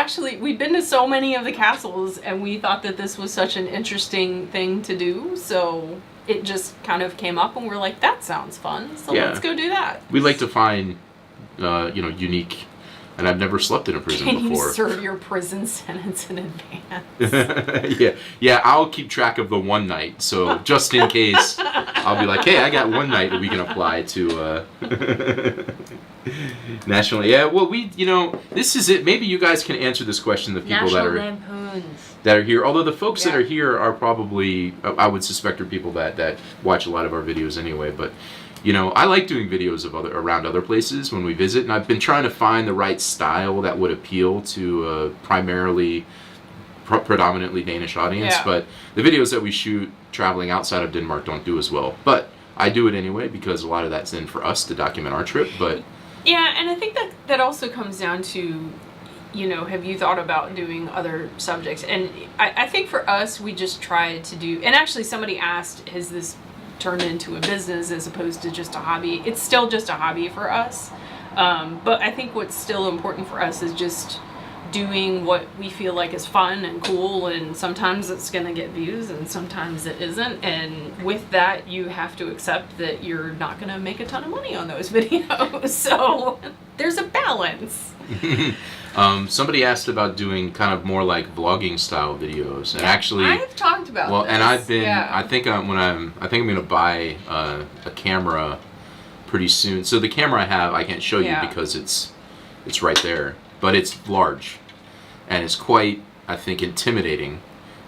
been to so many of the castles, and we thought that this was such an interesting thing to do. So it just kind of came up, and we're like, that sounds fun. So let's go do that. We like to find, unique. And I've never slept in a prison Can before. you serve your prison sentence in advance? Yeah, I'll keep track of the one night. So just in case, I'll be like, hey, I got one night that we can apply to nationally. Yeah, well, this is it. Maybe you guys can answer this question, the people National Lampoons. that are here. Although the folks that are here are probably, I would suspect, are people that watch a lot of our videos anyway. But I like doing videos of around other places when we visit, and I've been trying to find the right style that would appeal to a predominantly Danish audience. Yeah. But the videos that we shoot traveling outside of Denmark don't do as well. But I do it anyway, because a lot of that's in for us to document our trip. But yeah, and I think that also comes down to, have you thought about doing other subjects? And I think for us, we just tried to do, and actually somebody asked, has this turned into a business as opposed to just a hobby? It's still just a hobby for us. But I think what's still important for us is just doing what we feel like is fun and cool, and sometimes it's going to get views and sometimes it isn't. And with that, you have to accept that you're not going to make a ton of money on those videos. So there's a balance. Somebody asked about doing kind of more like vlogging style videos, and actually, I've talked about this. And I've been. I think I'm going to buy a camera pretty soon. So the camera I have, I can't show you because it's right there, but it's large, and it's quite, I think, intimidating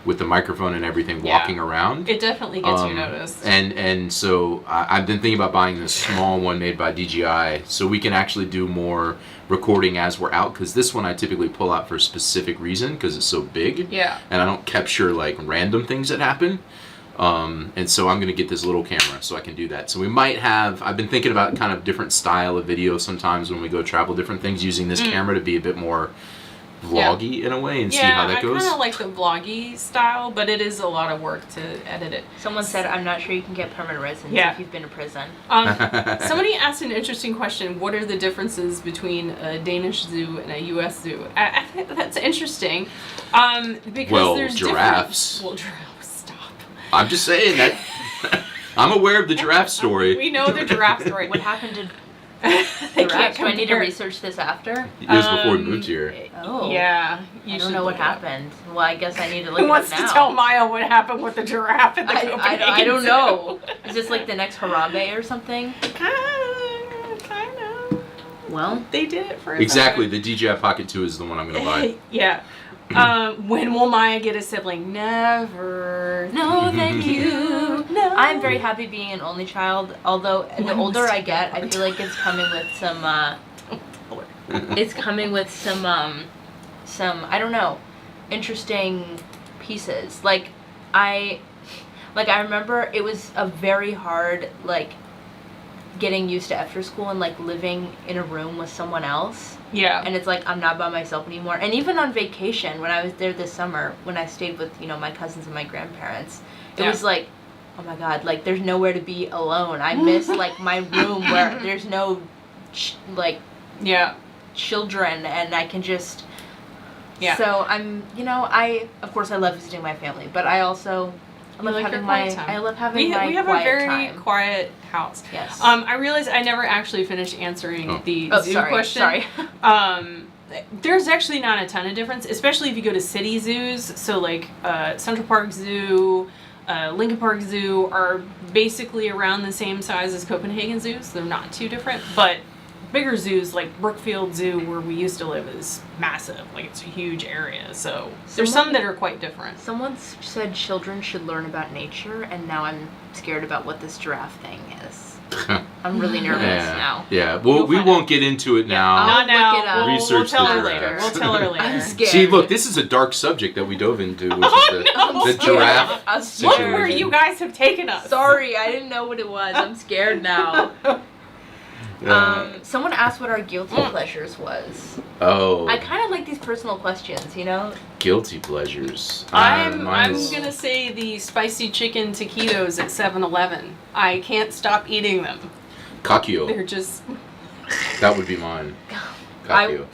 with the microphone and everything walking around. It definitely gets you noticed. And so I've been thinking about buying this small one made by DJI, so we can actually do more recording as we're out, because this one I typically pull out for a specific reason because it's so big. Yeah. And I don't capture like random things that happen. And so I'm going to get this little camera so I can do that. So we might have, I've been thinking about kind of different style of video sometimes when we go travel, different things, using this camera to be a bit more vloggy in a way and see how that goes. I kind of like the vloggy style, but it is a lot of work to edit it. Someone said, I'm not sure you can get permanent residence if you've been to prison. Somebody asked an interesting question. What are the differences between a Danish zoo and a US zoo? I think that's interesting. Because there's giraffes. Giraffes, stop. I'm just saying that. I'm aware of the giraffe story. We know the giraffe story. What happened to They giraffes? Do I need to research this after? It was before we moved here. Oh. Yeah. I don't know what happened. Well, I guess I need to look Who it wants up to now. tell Maya what happened with the giraffe at the Copenhagen I don't Zoo? know. Is this like the next Harambe or something? Kind of. Well, They did it for Exactly. The DJI Pocket 2 is the one I'm going to buy. Yeah. When will Maya get a sibling? Never. no, thank you. No. I'm very happy being an only child. Although the older I get, I feel like it's coming with some. It's coming with some I don't know, interesting pieces. Like I remember it was a very hard getting used to after school and living in a room with someone else. Yeah. And it's I'm not by myself anymore. And even on vacation, when I was there this summer, when I stayed with, my cousins and my grandparents, it was oh my God, there's nowhere to be alone. I miss my room where there's no children and I can just so I'm of course I love visiting my family, but I also love having my we have a very time. quiet house. Yes. I realized I never actually finished answering the zoo question. Sorry. There's actually not a ton of difference, especially if you go to city zoos. So Central Park Zoo, Lincoln Park Zoo are basically around the same size as Copenhagen zoos. They're not too different, but bigger zoos like Brookfield Zoo, where we used to live, is massive. It's a huge area. So there's some that are quite different. Someone said children should learn about nature, and now I'm scared about what this giraffe thing is. I'm really nervous now. Yeah, well, we won't get into it now. Not now. Look it up. Research we'll tell the her later. giraffes. We'll tell her later. I'm scared. See, look, this is a dark subject that we dove into, which is the giraffe I'm Look scared. where you guys have taken us. Sorry, I didn't know what it was. I'm scared now. Someone asked what our guilty pleasures was. Oh. I kind of like these personal questions, Guilty pleasures. I'm Mine is- gonna say the spicy chicken taquitos at 7-Eleven. I can't stop eating them. Kakio. They're just. That would be mine. Kakio.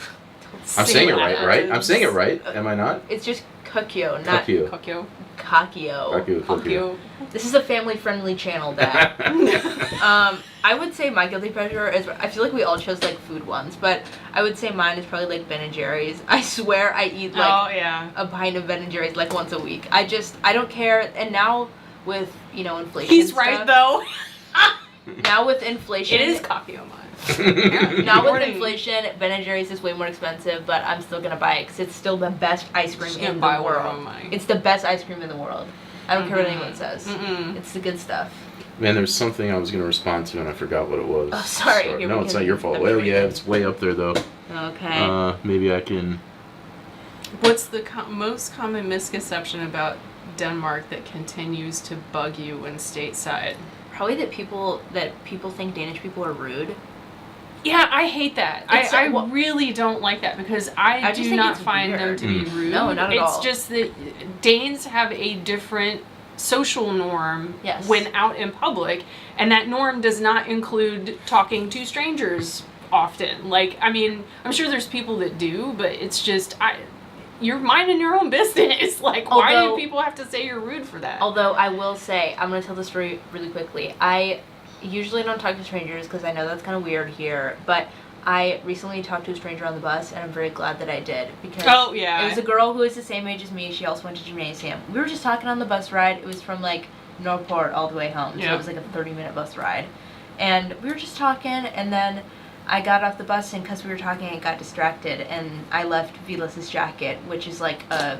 I'm saying it right? I'm saying it right. Am I not? It's just Kakio, not Kakio. Kokyo. Kakio. Kakio. Kokyo. This is a family-friendly channel, Dad. I would say my guilty pleasure is, I feel like we all chose food ones, but I would say mine is probably Ben and Jerry's. I swear I eat a pint of Ben and Jerry's once a week. I don't care. And now with inflation, He's stuff, right though. Now with inflation, It is Kokyo mine. Now with Morning. inflation, Ben and Jerry's is way more expensive, but I'm still gonna buy it because it's still the best ice cream Just in gonna the buy one world. of mine. It's the best ice cream in the world. I don't care what anyone says. Mm-mm. It's the good stuff. Man, there's something I was going to respond to and I forgot what it was. Oh, sorry. Here, No, we it's can- not your fault. I'm Well, sure yeah, we it's way up there though. Okay. Maybe I can. What's the most common misconception about Denmark that continues to bug you when stateside? Probably that people think Danish people are rude. Yeah, I hate that. It's I well- really don't like that because I just do think not it's find them weird. to be rude. No, not at all. It's just that Danes have a different social norm Yes. when out in public, and that norm does not include talking to strangers often. I'm sure there's people that do, but it's just you're minding your own business. Why do people have to say you're rude for that? Although I will say, I'm going to tell the story really quickly. I usually don't talk to strangers because I know that's kind of weird here, but I recently talked to a stranger on the bus, and I'm very glad that I did because it was a girl who was the same age as me. She also went to gymnasium. We were just talking on the bus ride. It was from Northport all the way home, so it was a 30-minute bus ride. And we were just talking, and then I got off the bus, and because we were talking, I got distracted, and I left Vilas's jacket, which is like a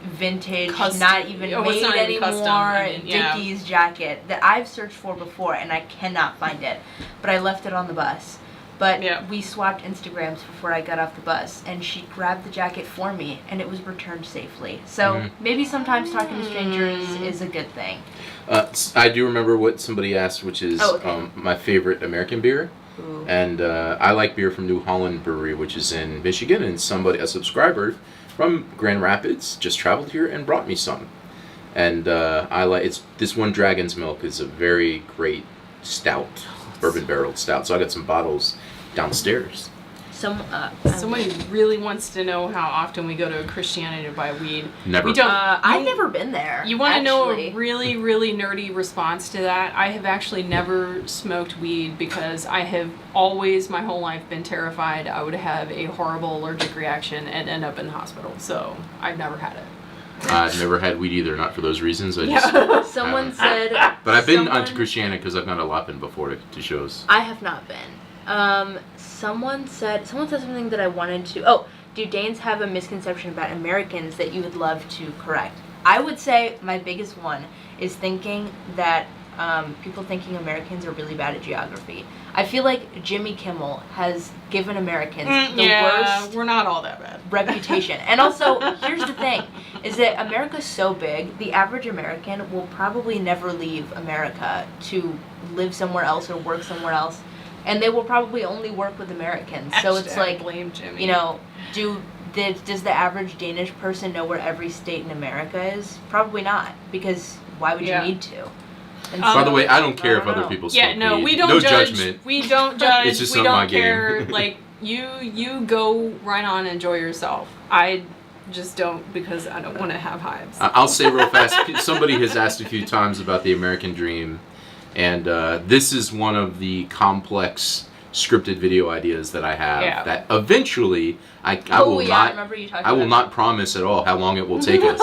vintage, not even made not even anymore, custom. I mean, yeah. Dickies jacket that I've searched for before, and I cannot find it. But I left it on the bus. But we swapped Instagrams before I got off the bus, and she grabbed the jacket for me, and it was returned safely. So maybe sometimes talking to strangers is a good thing. I do remember what somebody asked, which is my favorite American beer. Ooh. And I like beer from New Holland Brewery, which is in Michigan, and a subscriber from Grand Rapids just traveled here and brought me some. And this one Dragon's Milk is a very great stout, bourbon barreled stout. So I got some bottles downstairs. Somebody really wants to know how often we go to Christianity to buy weed. Never. We don't. I've never been there. You want to know a really, really nerdy response to that? I have actually never smoked weed because I have always, my whole life, been terrified I would have a horrible allergic reaction and end up in the hospital. So I've never had it. I've never had weed either, not for those reasons. Someone said. But I've been onto Christianity because I've gone to Lappin before to shows. I have not been. Someone said something that I wanted to. Oh, do Danes have a misconception about Americans that you would love to correct? I would say my biggest one is thinking that people thinking Americans are really bad at geography. I feel like Jimmy Kimmel has given Americans the worst. We're not all that bad. Reputation. And also, here's the thing, is that America's so big, the average American will probably never leave America to live somewhere else or work somewhere else. And they will probably only work with Americans. So it's like, blame Jimmy. You know, does the average Danish person know where every state in America is? Probably not, because why would you need to? And by the way, I don't care if other people smoke weed. We don't no judge. Judgment. We don't judge. It's just we not my don't care. game. Like you go right on, enjoy yourself. I just don't, because I don't want to have hives. I'll say real fast. Somebody has asked a few times about the American Dream. And this is one of the complex scripted video ideas that I have that eventually I will not promise at all how long it will take us.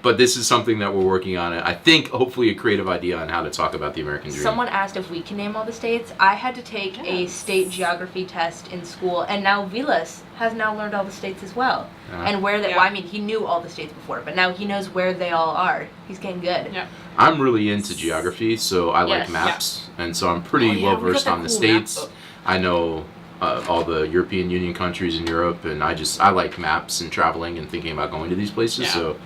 But this is something that we're working on. I think hopefully a creative idea on how to talk about the American Dream. Someone asked if we can name all the states. I had to take a state geography test in school, and now Vilas has now learned all the states as well. And where they, well, I mean, he knew all the states before, but now he knows where they all are. He's getting good. Yeah. I'm really into geography, so I like maps, and so I'm pretty well versed on the states. I know all the European Union countries in Europe, and I like maps and traveling and thinking about going to these places. So.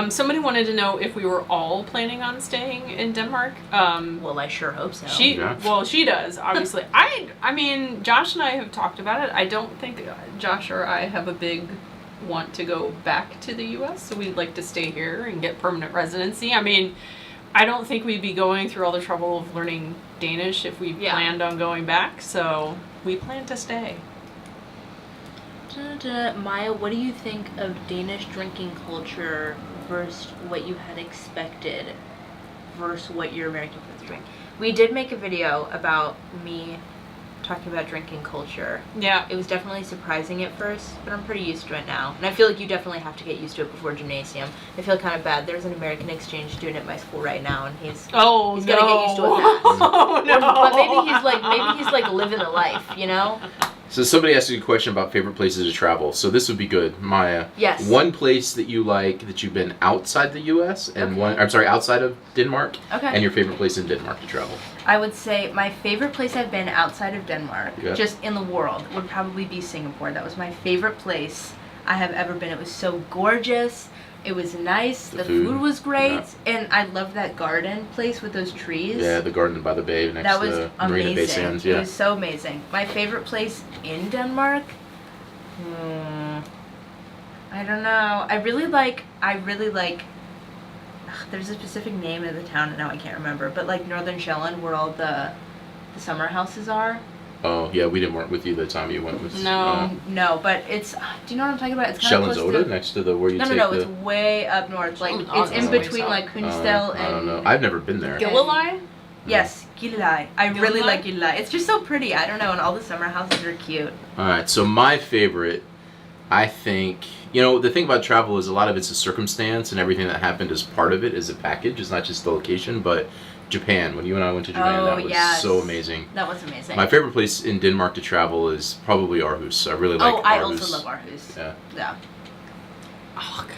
Somebody wanted to know if we were all planning on staying in Denmark. Well, I sure hope so. She does, obviously. I mean, Josh and I have talked about it. I don't think Josh or I have a big want to go back to the U.S., so we'd like to stay here and get permanent residency. I mean, I don't think we'd be going through all the trouble of learning Danish if we planned on going back, so we plan to stay. Maya, what do you think of Danish drinking culture versus what you had expected versus what your American friends drink? We did make a video about me talking about drinking culture. Yeah. It was definitely surprising at first, but I'm pretty used to it now. And I feel like you definitely have to get used to it before gymnasium. I feel kind of bad. There's an American exchange student at my school right now, and he's gotta get used to it fast. Oh, no. But maybe he's like living the life, you know? So somebody asked you a question about favorite places to travel. So this would be good, Maya. Yes. One place that you like that you've been outside the U.S. and outside of Denmark. Okay. And your favorite place in Denmark to travel. I would say my favorite place I've been outside of Denmark, just in the world, would probably be Singapore. That was my favorite place I have ever been. It was so gorgeous. It was nice. The food was great, and I loved that garden place with those trees. Yeah, the garden by the bay next to the Marina Bay Sands. Yeah, it was so amazing. My favorite place in Denmark. I don't know. I really like. There's a specific name of the town, and now I can't remember. But like Northern Sjælland, where all the summer houses are. Oh yeah, we didn't work with you the time you went with. No, but it's. Do you know what I'm talking about? It's kind of close to next to the where you take No, it's way up north. Like it's in between like Kunstel and. I don't know. I've never been there. Gilleleje? Yes, Gilleleje. I really like Gilleleje. It's just so pretty. I don't know, and all the summer houses are cute. All right, so my favorite, I think, the thing about travel is a lot of it's a circumstance, and everything that happened as part of it is a package. It's not just the location, but Japan. When you and I went to Japan, that was so amazing. That was amazing. My favorite place in Denmark to travel is probably Aarhus. I really like Aarhus. I also love Aarhus. Yeah. Oh, God.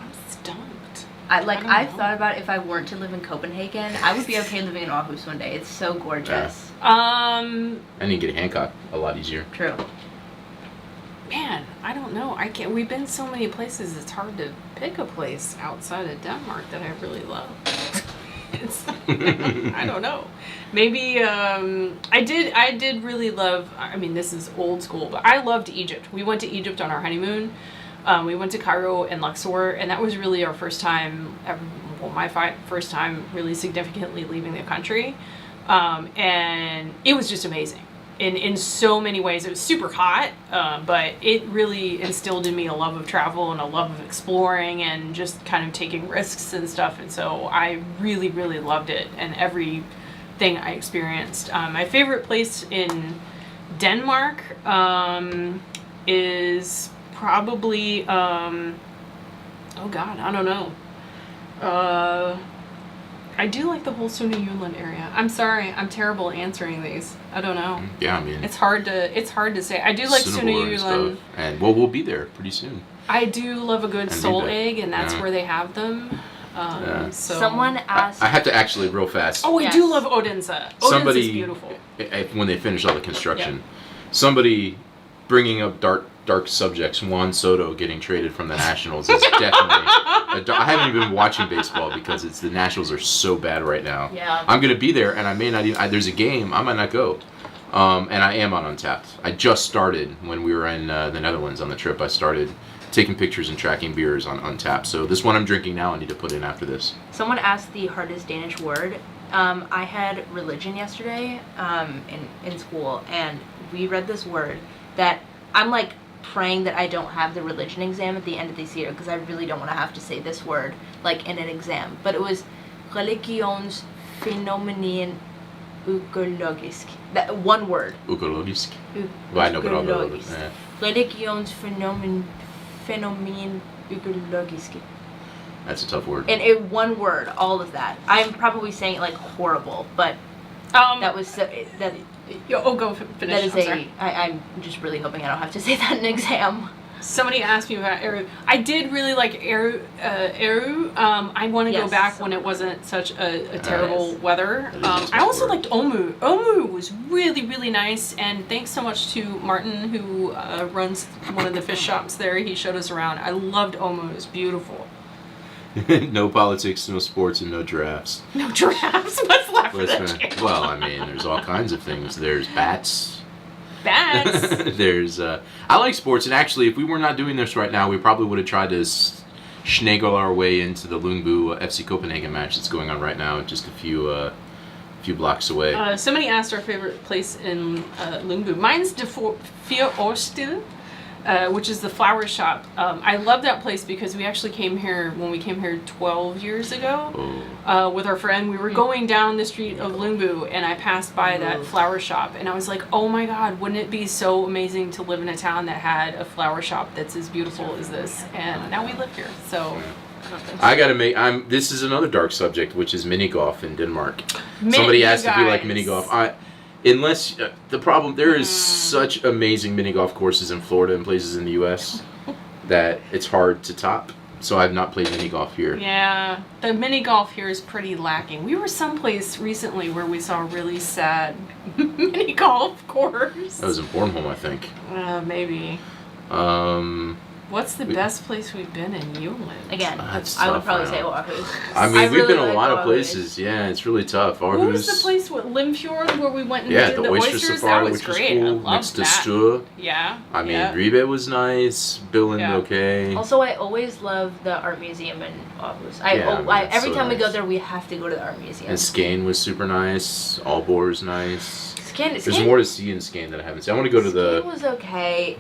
I'm stumped. I've thought about if I weren't to live in Copenhagen, I would be okay living in Aarhus one day. It's so gorgeous. And you get Hancock a lot easier. True. Man, I don't know. I can't. We've been so many places. It's hard to pick a place outside of Denmark that I really love. I don't know. Maybe I did really love. I mean, this is old school, but I loved Egypt. We went to Egypt on our honeymoon. We went to Cairo and Luxor, and that was really our first time ever. Well, my first time really significantly leaving the country, and it was just amazing. In so many ways. It was super hot, but it really instilled in me a love of travel and a love of exploring and just kind of taking risks and stuff. And so I really, really loved it and everything I experienced. My favorite place in Denmark is probably, oh God, I don't know. I do like the whole Sunne-Jylland area. I'm sorry, I'm terrible at answering these. I don't know. Yeah, I mean, it's hard to say. I do like Sunne-Jylland, and we'll be there pretty soon. I do love a good soul egg, and that's where they have them. So someone asked. I have to actually real fast. Oh, I do love Odense. Odense is beautiful. When they finish all the construction, somebody bringing up dark subjects. Juan Soto getting traded from the Nationals is definitely. I haven't even been watching baseball because the Nationals are so bad right now. Yeah. I'm gonna be there, and I may not even. There's a game. I might not go. And I am on Untapped. I just started when we were in the Netherlands on the trip. I started taking pictures and tracking beers on Untapped. So this one I'm drinking now, I need to put in after this. Someone asked the hardest Danish word. I had religion yesterday in school, and we read this word that I'm like praying that I don't have the religion exam at the end of this year because I really don't want to have to say this word like in an exam. But it was religionsfenomen økologisk. That one word. Økologisk. I know, but I'll go with it. Religionsfenomen økologisk. That's a tough word. And in one word, all of that. I'm probably saying it like horrible, but that was so, that. Go finish. That is I'm just really hoping I don't have to say that in an exam. Somebody asked me about Eru. I did really like Eru. I want to go back when it wasn't such a terrible weather. I also liked Omu. Omu was really, really nice, and thanks so much to Martin, who runs one of the fish shops there. He showed us around. I loved Omu. It was beautiful. No politics, no sports, and no giraffes. No giraffes? What's left for that? Well, I mean, there's all kinds of things. There's bats. Bats? There's, I like sports, and actually, if we were not doing this right now, we probably would have tried to snaggle our way into the Lyngby FC Copenhagen match that's going on right now, just a few blocks away. Somebody asked our favorite place in Lyngby. Mine's De Vier Årstil. Which is the flower shop. I love that place because we actually came here when we came here 12 years ago with our friend. We were going down the street of Lyngby and I passed by that flower shop and I was like, oh my God, wouldn't it be so amazing to live in a town that had a flower shop that's as beautiful as this? And now we live here, so. I gotta make. This is another dark subject, which is mini golf in Denmark. Somebody asked if you like mini golf. Unless the problem, there is such amazing mini golf courses in Florida and places in the U.S. that it's hard to top. So I've not played mini golf here. Yeah, the mini golf here is pretty lacking. We were someplace recently where we saw a really sad mini golf course. That was in Bornholm, I think. Maybe. What's the best place we've been in Jylland? Again, I would probably say Aarhus. I mean, we've been a lot of places. Yeah, it's really tough. Aarhus. What was the place with Limfjord where we went and did the oyster safari, that was which great. was cool. I loved Next to that. Sture. Yeah. I mean, Ribe was nice. Billund, okay. Also, I always love the art museum in Aarhus. Every time we go there, we have to go to the art museum. And Skane was super nice. Aalborg is nice. Skane. There's more to see in Skane that I haven't seen. I want to go to the. Skane was okay.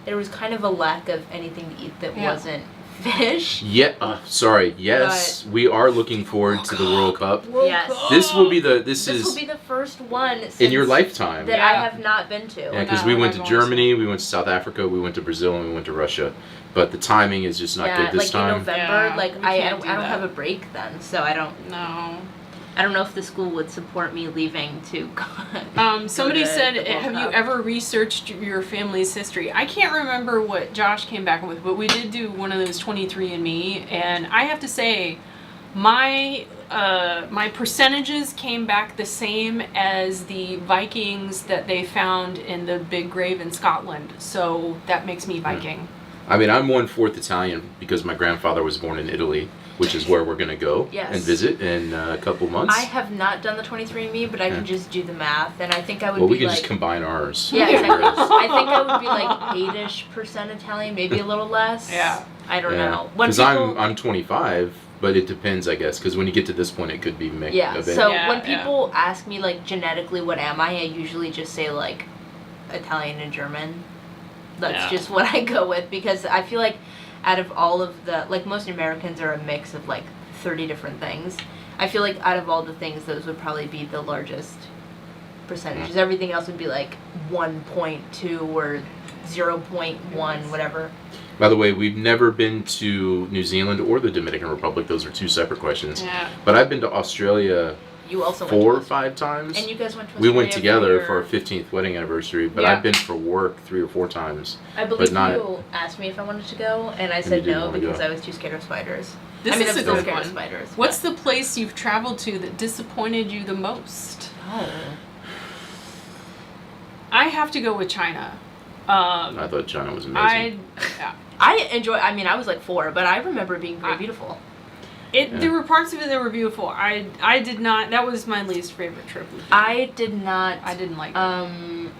There was kind of a lack of anything to eat that wasn't fish. Yeah, sorry. Yes, we are looking forward to the World Cup. Yes. This will be the This will be the first one in your lifetime that I have not been to. Yeah, because we went to Germany, we went to South Africa, we went to Brazil, and we went to Russia. But the timing is just not good this time. In November, I don't have a break then, so I don't. No. I don't know if the school would support me leaving to Somebody go to said, the World have you Cup. ever researched your family's history? I can't remember what Josh came back with, but we did do one of those 23andMe, and I have to say, my percentages came back the same as the Vikings that they found in the big grave in Scotland, so that makes me Viking. I mean, I'm 1/4 Italian because my grandfather was born in Italy, which is where we're going to go Yes. and visit in a couple months. I have not done the 23andMe, but I can just do the math, and I think I would Well, be we can like... just combine ours. Yeah, exactly. I think I would be like 8-ish% Italian, maybe a little less. Yeah. I don't know. When Because people, I'm 25, but it depends, I guess. Because when you get to this point, it could be mixed yeah. a bit. So Yeah, when yeah. people ask me like genetically what am I usually just say like Italian and German. That's Yeah. just what I go with because I feel like out of all of the like most Americans are a mix of like 30 different things. I feel like out of all the things, those would probably be the largest percentages. Everything else would be like 1.2 or 0.1, whatever. By the way, we've never been to New Zealand or the Dominican Republic. Those are two separate questions. Yeah. But I've been to Australia You also 4 or went to 5 times. And you guys went to We went Australia together your- for our 15th wedding anniversary, but Yeah. I've been for work 3 or 4 times. I believe not- you asked me if I wanted to go, and I you said didn't no wanna because go. I was too scared of spiders. This I mean, is I'm a still good scared of one. spiders. What's the place you've traveled to that disappointed you the most? Oh. I have to go with China. I thought China was amazing. I enjoy. I mean, I was like 4, but I remember it being very beautiful. There were parts of it that were beautiful. I did not. That was my least favorite trip. I did not. I didn't like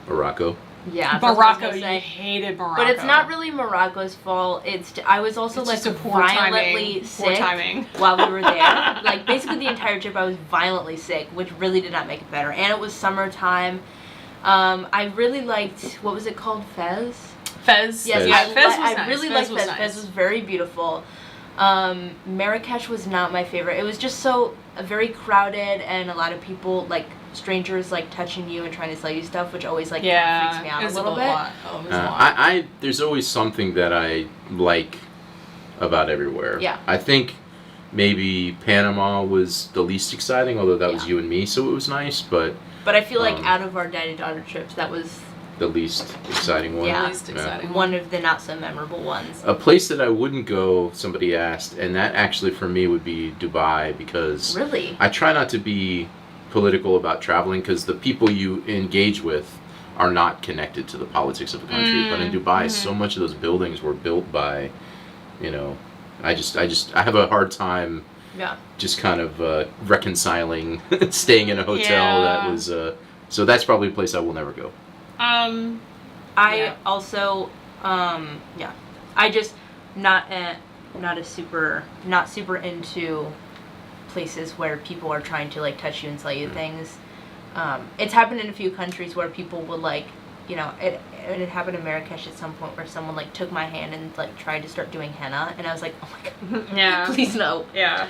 Morocco. Yeah, that's what I was Morocco. gonna You say. hated Morocco, But it's not really Morocco's fault. I was also It's like just a poor violently timing. sick Poor timing. while we were there. Like basically the entire trip, I was violently sick, which really did not make it better. And it was summertime. I really liked what was it called, Fez? Fez. Yes, Fez. Yeah, Fez was I nice. really Fez liked was Fez. nice. Fez was very beautiful. Marrakesh was not my favorite. It was just so very crowded and a lot of people like strangers like touching you and trying to sell you stuff, which always like Yeah, freaks me out it was a little bit. lot. Oh, it was a lot. I there's always something that I like about everywhere. Yeah. I think maybe Panama was the least exciting, although that was Yeah. you and me, so it was nice, but But I feel like out of our daddy-daughter trips, that was the least exciting one. Yeah. Least exciting one of the not so memorable ones. A place that I wouldn't go, somebody asked, and that actually for me would be Dubai, because Really? I try not to be political about traveling because the people you engage with are not connected to the politics of the country. But in Dubai, so much of those buildings were built by, I have a hard time Yeah. just kind of reconciling staying in a hotel Yeah. that was, so that's probably a place I will never go. I also, yeah. I just not super into places where people are trying to like touch you and sell you things. It's happened in a few countries where people will like, it happened in Marrakesh at some point where someone like took my hand and like tried to start doing henna, and I was like, oh my god, Yeah. please no. Yeah.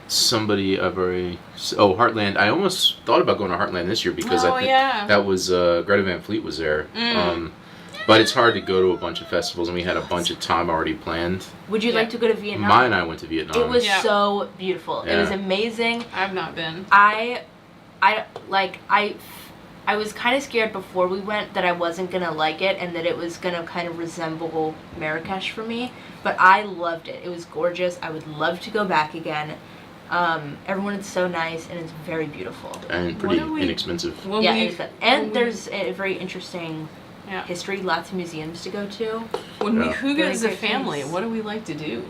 Somebody Heartland. I almost thought about going to Heartland this year because I think that was Greta Van Fleet was there. But it's hard to go to a bunch of festivals, and we had a bunch of time already planned. Would you like to go to Vietnam? Maya and I went to Vietnam. It was Yeah. so beautiful. It was amazing. I've not been. I was kind of scared before we went that I wasn't gonna like it and that it was gonna kind of resemble Marrakesh for me, but I loved it. It was gorgeous. I would love to go back again. Everyone is so nice and it's very beautiful. and pretty What do we- inexpensive. And there's a very interesting Yeah. history, lots of museums to go to. When we Yeah. hygge Very as a great family, things. what do we like to do?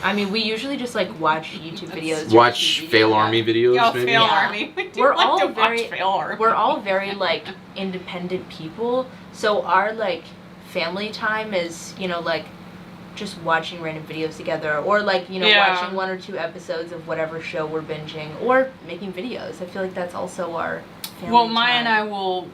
I mean, we usually just like watch YouTube videos. or Watch TV Fail videos. Army videos, Yeah, maybe? Fail Yeah. Army. We do We're like all to watch very- Fail Army. We're all very like independent people, so our like family time is like just watching random videos together, or like Yeah. watching 1 or 2 episodes of whatever show we're binging, or making videos. I feel like that's also our family Well, Maya time. and I will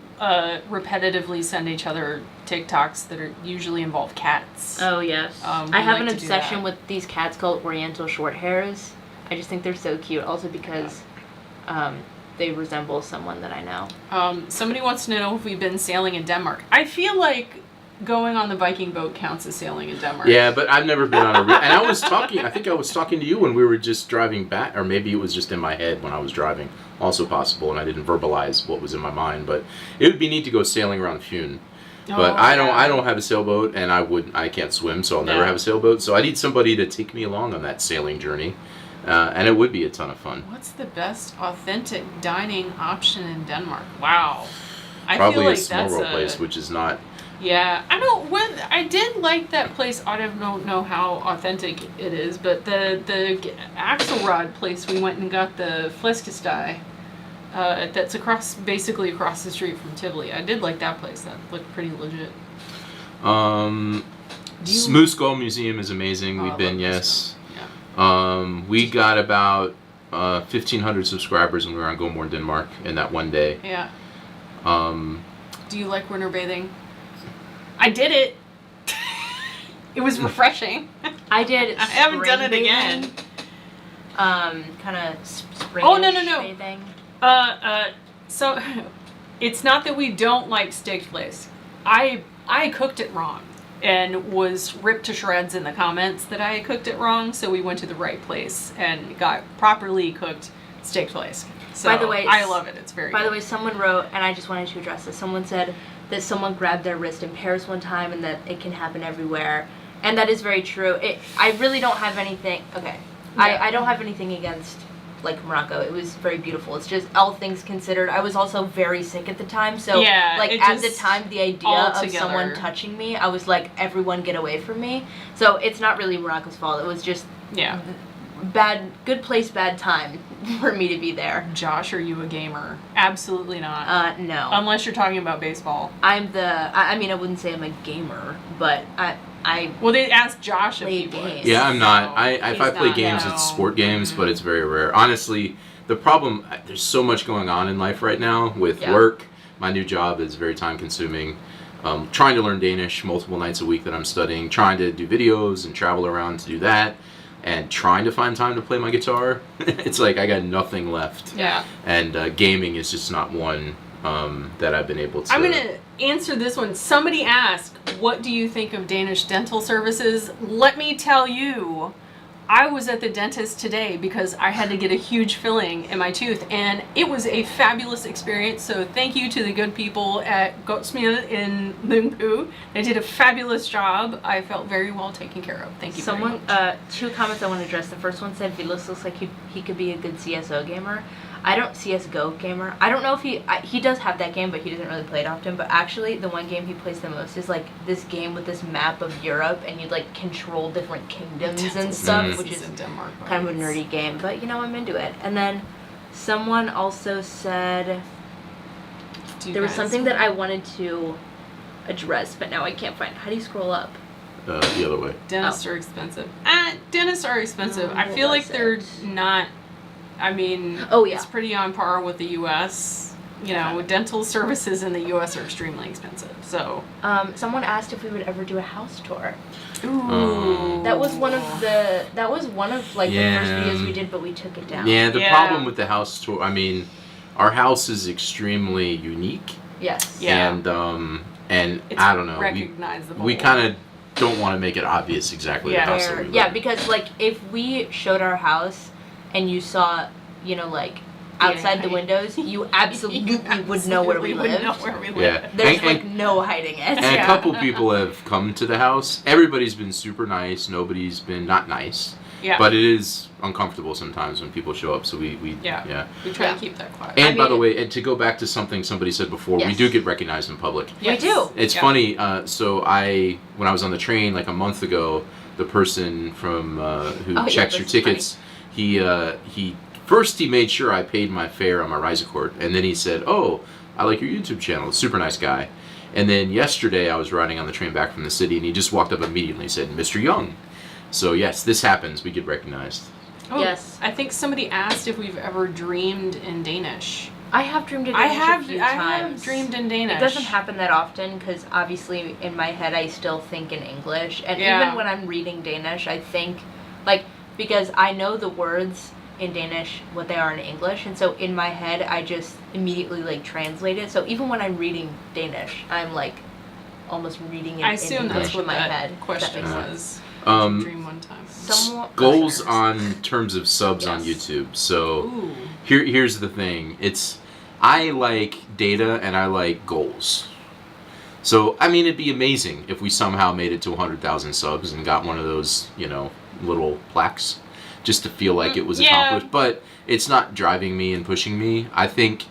repetitively send each other TikToks that usually involve cats. Oh yes, we I have like an to do obsession that. with these cats called Oriental Shorthairs. I just think they're so cute. Also because they resemble someone that I know. Somebody wants to know if we've been sailing in Denmark. I feel like going on the Viking boat counts as sailing in Denmark. Yeah, but I've never been on a... and I was talking... I think I was talking to you when we were just driving back, or maybe it was just in my head when I was driving. Also possible, and I didn't verbalize what was in my mind. But it would be neat to go sailing around Fune. But I don't have a sailboat, and I can't swim, so I'll never have a sailboat. So I need somebody to take me along on that sailing journey, and it would be a ton of fun. What's the best authentic dining option in Denmark? Wow, Probably I feel like a small roll place, which is not. Yeah, I don't. When I did like that place, I don't know how authentic it is, but the Axelrod place we went and got the Flæskesteg. That's basically across the street from Tivoli. I did like that place. That looked pretty legit. Smooth Skull Museum is amazing. We've been, yes. Yeah. We got about 1,500 subscribers when we were on Gomorn, Denmark, in that one day. Yeah. Do you like winter bathing? I did it. It was refreshing. I did. I haven't done it again. Kind of spring. Oh no. Bathing. So it's not that we don't like steak place. I cooked it wrong and was ripped to shreds in the comments that I cooked it wrong. So we went to the right place and got properly cooked steak place. So by the way, I love it. It's very By good. the way, someone wrote, and I just wanted to address this. Someone said that someone grabbed their wrist in Paris one time and that it can happen everywhere. And that is very true. I really don't have anything. Okay. Yeah. I don't have anything against like Morocco. It was very beautiful. It's just all things considered. I was also very sick at the time, so Yeah, it at the just time the idea all of together. someone touching me, I was like, everyone get away from me. So it's not really Morocco's fault. It was just Yeah. good place, bad time for me to be there. Josh, are you a gamer? Absolutely not. No. Unless you're talking about baseball. I mean, I wouldn't say I'm a gamer, but Well, they asked Josh if Play he games. was. Yeah, I'm not. So If he's I play not, games, no. it's sport games, but it's very rare. Honestly, the problem, there's so much going on in life right now with work. My new job is very time consuming. Trying to learn Danish multiple nights a week that I'm studying, trying to do videos and travel around to do that, and trying to find time to play my guitar. It's like I got nothing left. Yeah. And gaming is just not one that I've been able to. I'm going to answer this one. Somebody asked, what do you think of Danish dental services? Let me tell you, I was at the dentist today because I had to get a huge filling in my tooth, and it was a fabulous experience. So thank you to the good people at Gotsmil in Lyngby. They did a fabulous job. I felt very well taken care of. Thank you very much. Two comments I want to address. The first one said, Vilos looks like he could be a good CSO gamer. I don't CSGO gamer. I don't know if he does have that game, but he doesn't really play it often. But actually, the one game he plays the most is like this game with this map of Europe, and you like control different kingdoms and stuff, which is in Denmark, kind of a nerdy game. But you know, I'm into it. And then someone also said there was something that I wanted to address, but now I can't find. How do you scroll up? The other way. Dentists are expensive. Dentists are expensive. I what feel like was they're it? not. I mean, it's pretty on par with the U.S. You know, dental services in the U.S. are extremely expensive. So, someone asked if we would ever do a house tour. ooh, That was one of like the first videos we did, but we took it down. Yeah, the problem with the house tour, I mean, our house is extremely unique. Yes. Yeah. And it's I don't know, recognizable. we kind of don't want to make it obvious exactly the house that we live in. Yeah, because like if we showed our house and you saw, you know, like outside the windows, you absolutely would know where we lived. Yeah. There's like no hiding it. And a couple people have come to the house. Everybody's been super nice. Nobody's been not nice. Yeah. But it is uncomfortable sometimes when people show up. So we We try to keep that quiet. And by the way, and to go back to something somebody said before, we Yes. do get recognized in public. We do. It's funny. So when I was on the train like a month ago, the person from who checks your tickets, he first he made sure I paid my fare on my Reisecord, and then he said, "Oh, I like your YouTube channel." Super nice guy. And then yesterday I was riding on the train back from the city, and he just walked up immediately and said, "Mr. Young." So yes, this happens. We get recognized. Oh, Yes. I think somebody asked if we've ever dreamed in Danish. I have dreamed in Danish a few I times. have dreamed in Danish. It doesn't happen that often because obviously in my head I still think in English, and Yeah. even when I'm reading Danish, I think like because I know the words in Danish what they are in English, and so in my head I just immediately like translate it. So even when I'm reading Danish, I'm like almost reading it I in assume English that's what in my that head. question If that makes was. sense. Dream one time. Goals on terms of subs on Yes. YouTube. So Ooh. here's the thing. I like data and I like goals. So I mean, it'd be amazing if we somehow made it to 100,000 subs and got one of those, little plaques, just to feel like it was accomplished. But it's not driving me and pushing me. I think,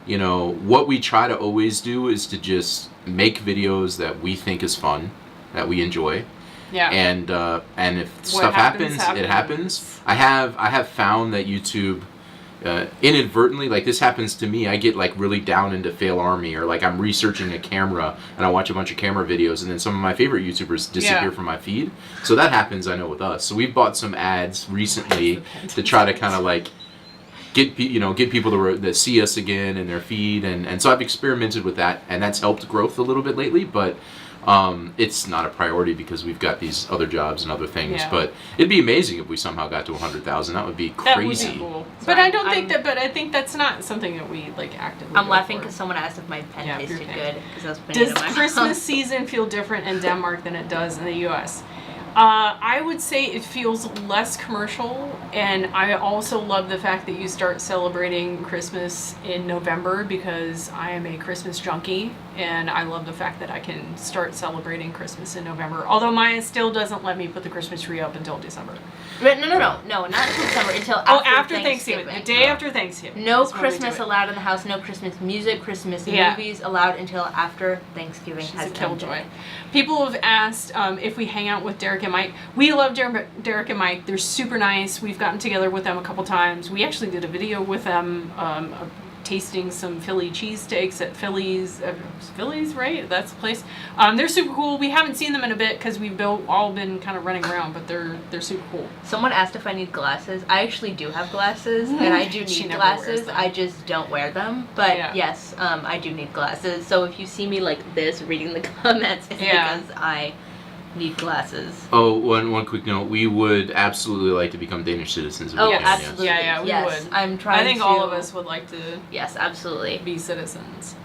what we try to always do is to just make videos that we think is fun, that we enjoy. Yeah. And if stuff happens, it happens. I have found that YouTube inadvertently, like this happens to me, I get like really down into Fail Army, or like I'm researching a camera and I watch a bunch of camera videos and then some of my favorite YouTubers disappear from my feed. So that happens, I know, with us. So we've bought some ads recently to try to kind of like get people to see us again in their feed, and so I've experimented with that, and that's helped growth a little bit lately, but it's not a priority because we've got these other jobs and other things. Yeah. But it'd be amazing if we somehow got to 100,000. That would be crazy. That would be cool. But I don't think that. But I think that's not something that we like actively. I'm laughing because someone asked if my pen tasted good because I was putting Does it in my Christmas mouth. season feel different in Denmark than it does in the U.S.? I would say it feels less commercial, and I also love the fact that you start celebrating Christmas in November because I am a Christmas junkie, and I love the fact that I can start celebrating Christmas in November. Although Maya still doesn't let me put the Christmas tree up until December. But no, not until December, until after Thanksgiving. The day after Thanksgiving. No is when we do Christmas it. allowed in the house, no Christmas music, Christmas Yeah. movies allowed until after Thanksgiving She's has a killjoy. ended. People have asked if we hang out with Derek and Mike. We love Derek and Mike. They're super nice. We've gotten together with them a couple times. We actually did a video with them tasting some Philly cheesesteaks at Philly's. Philly's, right? That's the place. They're super cool. We haven't seen them in a bit because we've all been kind of running around, but they're super cool. Someone asked if I need glasses. I actually do have glasses, and I do She need never wears glasses. them. I just don't wear them. But Yeah. yes, I do need glasses. So if you see me like this reading the comments, it's Yeah. because I need glasses. Oh, one quick note. We would absolutely like to become Danish citizens. If Oh, we can, absolutely. Yeah, we yes. would. I'm trying I think to... all of us would like to Yes, absolutely. be citizens.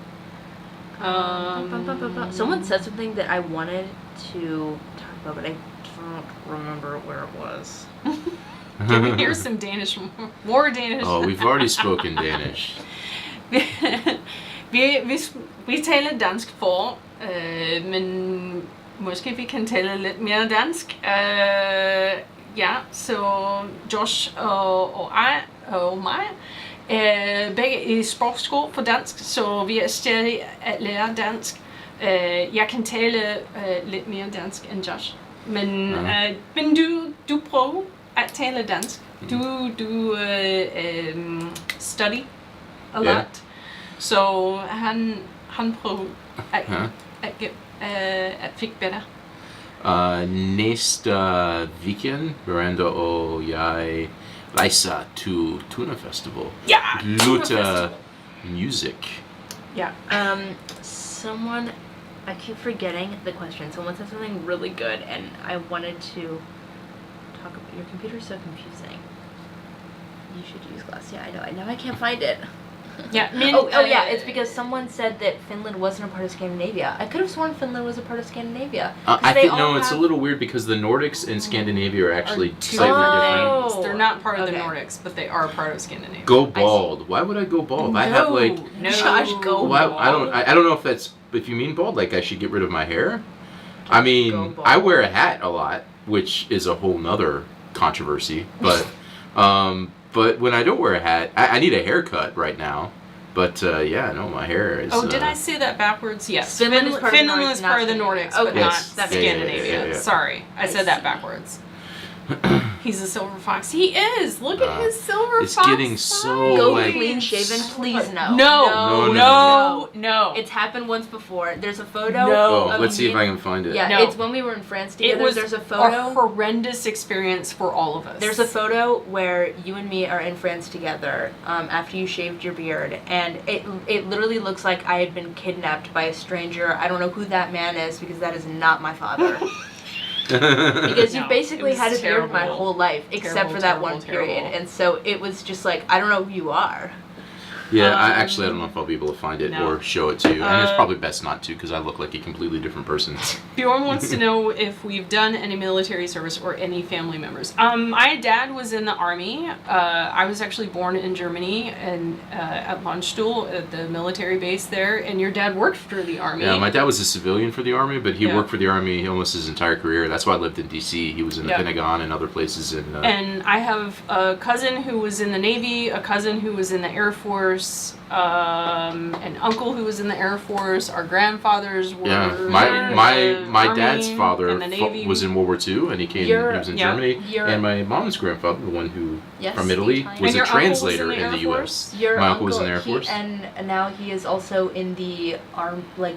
Someone said something that I wanted to talk about, but I don't remember where it was. Can we hear some Danish? More Danish? Oh, we've already spoken Danish. vi taler dansk for, men måske vi kan tale lidt mere dansk. Ja, så Josh og mig begge i sprogskole for dansk, så vi er stadig at lære dansk. Jeg kan tale lidt mere dansk end Josh, men du prøver at tale dansk. Du study a lot. Yeah. Så han prøver at fik bedre. Næste weekend, Miranda og jeg rejser til Tuna Festival. Ja, Lytter music. Yeah. Someone, I keep forgetting the question. Someone said something really good, and I wanted to talk about your computer's so confusing. You should use glass. Yeah, I know. I can't find it. Yeah. Yeah, it's because someone said that Finland wasn't a part of Scandinavia. I could have sworn Finland was a part of Scandinavia. 'Cause I they think all no, it's a have- little weird because the Nordics and Scandinavia are actually two slightly different different. things. They're not part of the Okay. Nordics, but they are part of Scandinavia. Go bald. Why would I go bald? I have like. no. Josh, go Why, bald. I don't know if that's if you mean bald, like I should get rid of my hair. I mean, Go bald. I wear a hat a lot, which is a whole nother controversy. But but when I don't wear a hat, I need a haircut right now. But yeah, no, my hair is. Oh, did I say that backwards? Yes. Finland is part of the Finland Nordics, is part of the not Nordics, Scandinavia. but Okay, not Yes. that makes sense. Scandinavia. Yeah. Sorry, I said that backwards. He's a silver fox. He is. Look at his silver it's fox. getting so, Go like- clean shaven, please. No. No. It's happened once before. There's a photo. No. Oh, of let's see if me- I can find it. Yeah, No. it's when we were in France It together. was There's a a photo. horrendous experience for all of us. There's a photo where you and me are in France together after you shaved your beard, and it literally looks like I had been kidnapped by a stranger. I don't know who that man is because that is not my father. Because No, you basically it was had a beard my terrible. whole life, except Terrible, for that terrible, one period. terrible. And so it was just like, I don't know who you are. Yeah, I don't know if I'll be able to find it No. or show it to you. And it's probably best not to, because I look like a completely different person. Bjorn wants to know if we've done any military service or any family members. My dad was in the Army. I was actually born in Germany and at Landstuhl at the military base there. And your dad worked for the Army. Yeah, my dad was a civilian for the Army, but he Yeah. worked for the Army almost his entire career. That's why I lived in D.C. He was in the Yeah. Pentagon and other places. And I have a cousin who was in the Navy, a cousin who was in the Air Force, an uncle who was in the Air Force. Our grandfathers were. Yeah, in my the dad's Army father and the Navy. was in World War II, and he was in Germany. And my mom's grandfather, the one who Yes, from Italy, Italian. was And a your uncle was translator in the in the Air U.S. Force? Your My uncle uncle was in the Air Force. and now he is also in the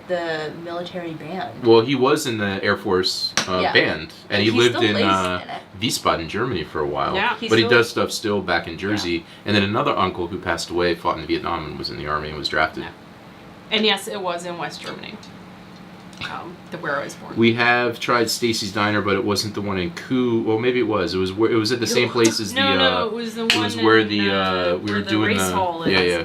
the military band. Well, he was in the Air Force Yeah. band, and he He lived still in plays in it. Wiesbaden, Germany for a while. Yeah. He But he still- does stuff still back in Jersey. And then another uncle who passed away fought in Vietnam and was in the Army and was drafted. Yeah. And yes, it was in West Germany. Where I was born. We have tried Stacy's Diner, but it wasn't the one in Koo. Well, maybe it was. It was at the same place as No, the. no, it was the one. was where in, the, we where were the doing race the- hall is. yeah, yeah.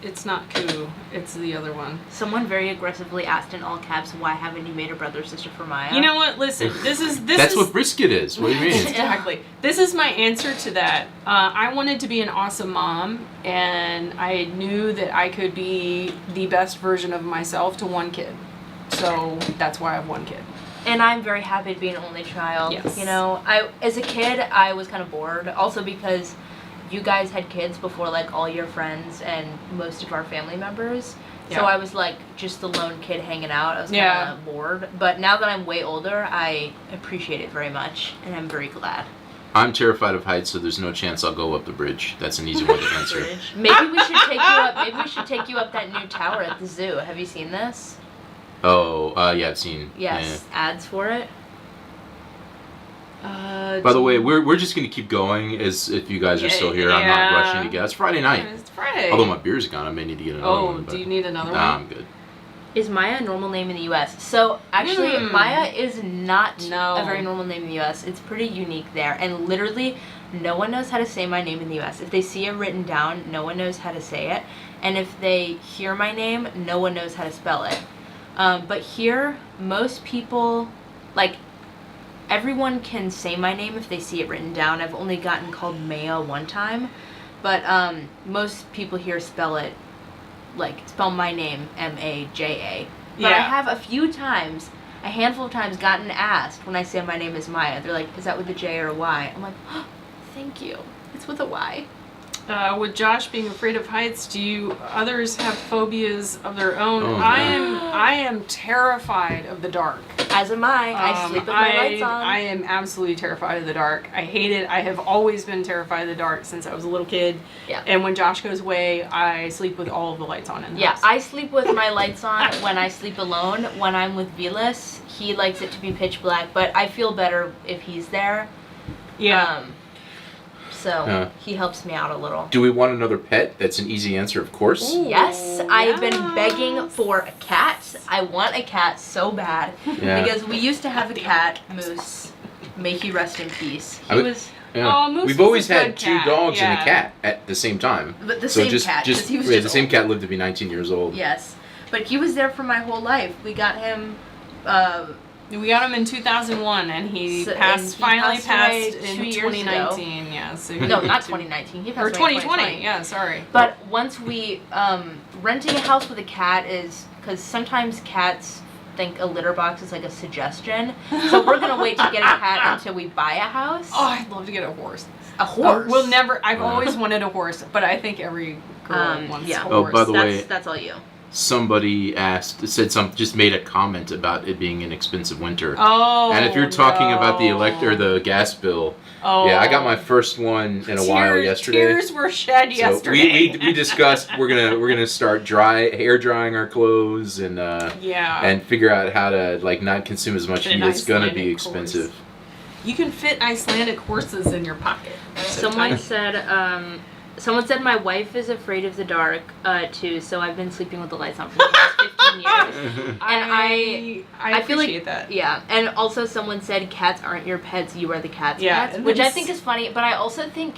It's not Koo. It's the other one. Someone very aggressively asked in all caps, "Why haven't you made a brother or sister for Maya?" You know what? Listen, this That's is what brisket is. What do you mean? exactly. This is my answer to that. I wanted to be an awesome mom, and I knew that I could be the best version of myself to one kid. So that's why I have one kid. And I'm very happy to be an only child. Yes. You know, as a kid, I was kind of bored. Also because you guys had kids before, like, all your friends and most of our family members. Yeah. So I was, like, just the lone kid hanging out. I was kind Yeah. of bored. But now that I'm way older, I appreciate it very much. And I'm very glad. I'm terrified of heights, so there's no chance I'll go up the bridge. That's an easy one to answer. Maybe we should take you up. Maybe we should take you up that new tower at the zoo. Have you seen this? Oh, yeah, I've seen. Yes. Ads for it. By the way, we're just gonna keep going as if you guys are still here. I'm not rushing to get. It's Friday night. It's Friday. Although my beer's gone, I may need to get another one. Oh, But do you need another nah, one? I'm good. Is Maya a normal name in the U.S.? So, actually, Maya is not a very normal name in the U.S. It's pretty unique there. And literally, no one knows how to say my name in the U.S. If they see it written down, no one knows how to say it. And if they hear my name, no one knows how to spell it. But here, most people, like, everyone can say my name if they see it written down. I've only gotten called Maya one time. But most people here spell my name M-A-J-A. But I Yeah. have a handful of times gotten asked when I say my name is Maya. They're like, is that with a J or a Y? I'm like, oh, thank you. It's with a Y. With Josh being afraid of heights, do others have phobias of their own? Oh, I am terrified of the dark. As am I. I sleep with my lights on. I am absolutely terrified of the dark. I hate it. I have always been terrified of the dark since I was a little kid. Yeah. And when Josh goes away, I sleep with all of the lights on in the house. I sleep with my lights on when I sleep alone. When I'm with Vilas, he likes it to be pitch black, but I feel better if he's there. Yeah. So he helps me out a little. Do we want another pet? That's an easy answer, of course. Ooh. Yes, I've been yes. begging for a cat. I want a cat so bad. Yeah. Because we used to have a cat, Moose. May he rest in peace. He I would- was Yeah. Oh, Moose We've was always a good had two cat. dogs and Yeah. a cat at the same time. but the So same just, cat. just he was yeah, just the same old. cat lived to be 19 years old. Yes. But he was there for my whole life. We got him We got him in 2001, and he So- passed. and he Finally passed passed away in 2 years ago. 2019. Yeah. So no, not 2019. He passed Or away in 2020. Yeah. Sorry. But once we renting a house with a cat is because sometimes cats think a litter box is like a suggestion. So we're gonna wait to get a cat until we buy a house. Oh, I'd love to get a horse. A horse. We'll never. I've always wanted a horse, but I think every girl wants yeah. a Oh, horse. by the way- That's all you. Somebody just made a comment about it being an expensive winter. Oh. And if you're talking about the no. the gas bill, Oh. yeah, I got my first one in a while yesterday. Tears were shed So yesterday. we discussed we're gonna start hair drying our clothes and yeah. and figure out how to like not consume as much Fit heat. an It's gonna be Icelandic expensive. horse. You can fit Icelandic horses in your pocket. Someone said my wife is afraid of the dark too, so I've been sleeping with the lights on for the past 15 years. I feel like appreciate that. Yeah, and also someone said cats aren't your pets, you are the cat's Yeah, pets, and which I that's- think is funny, but I also think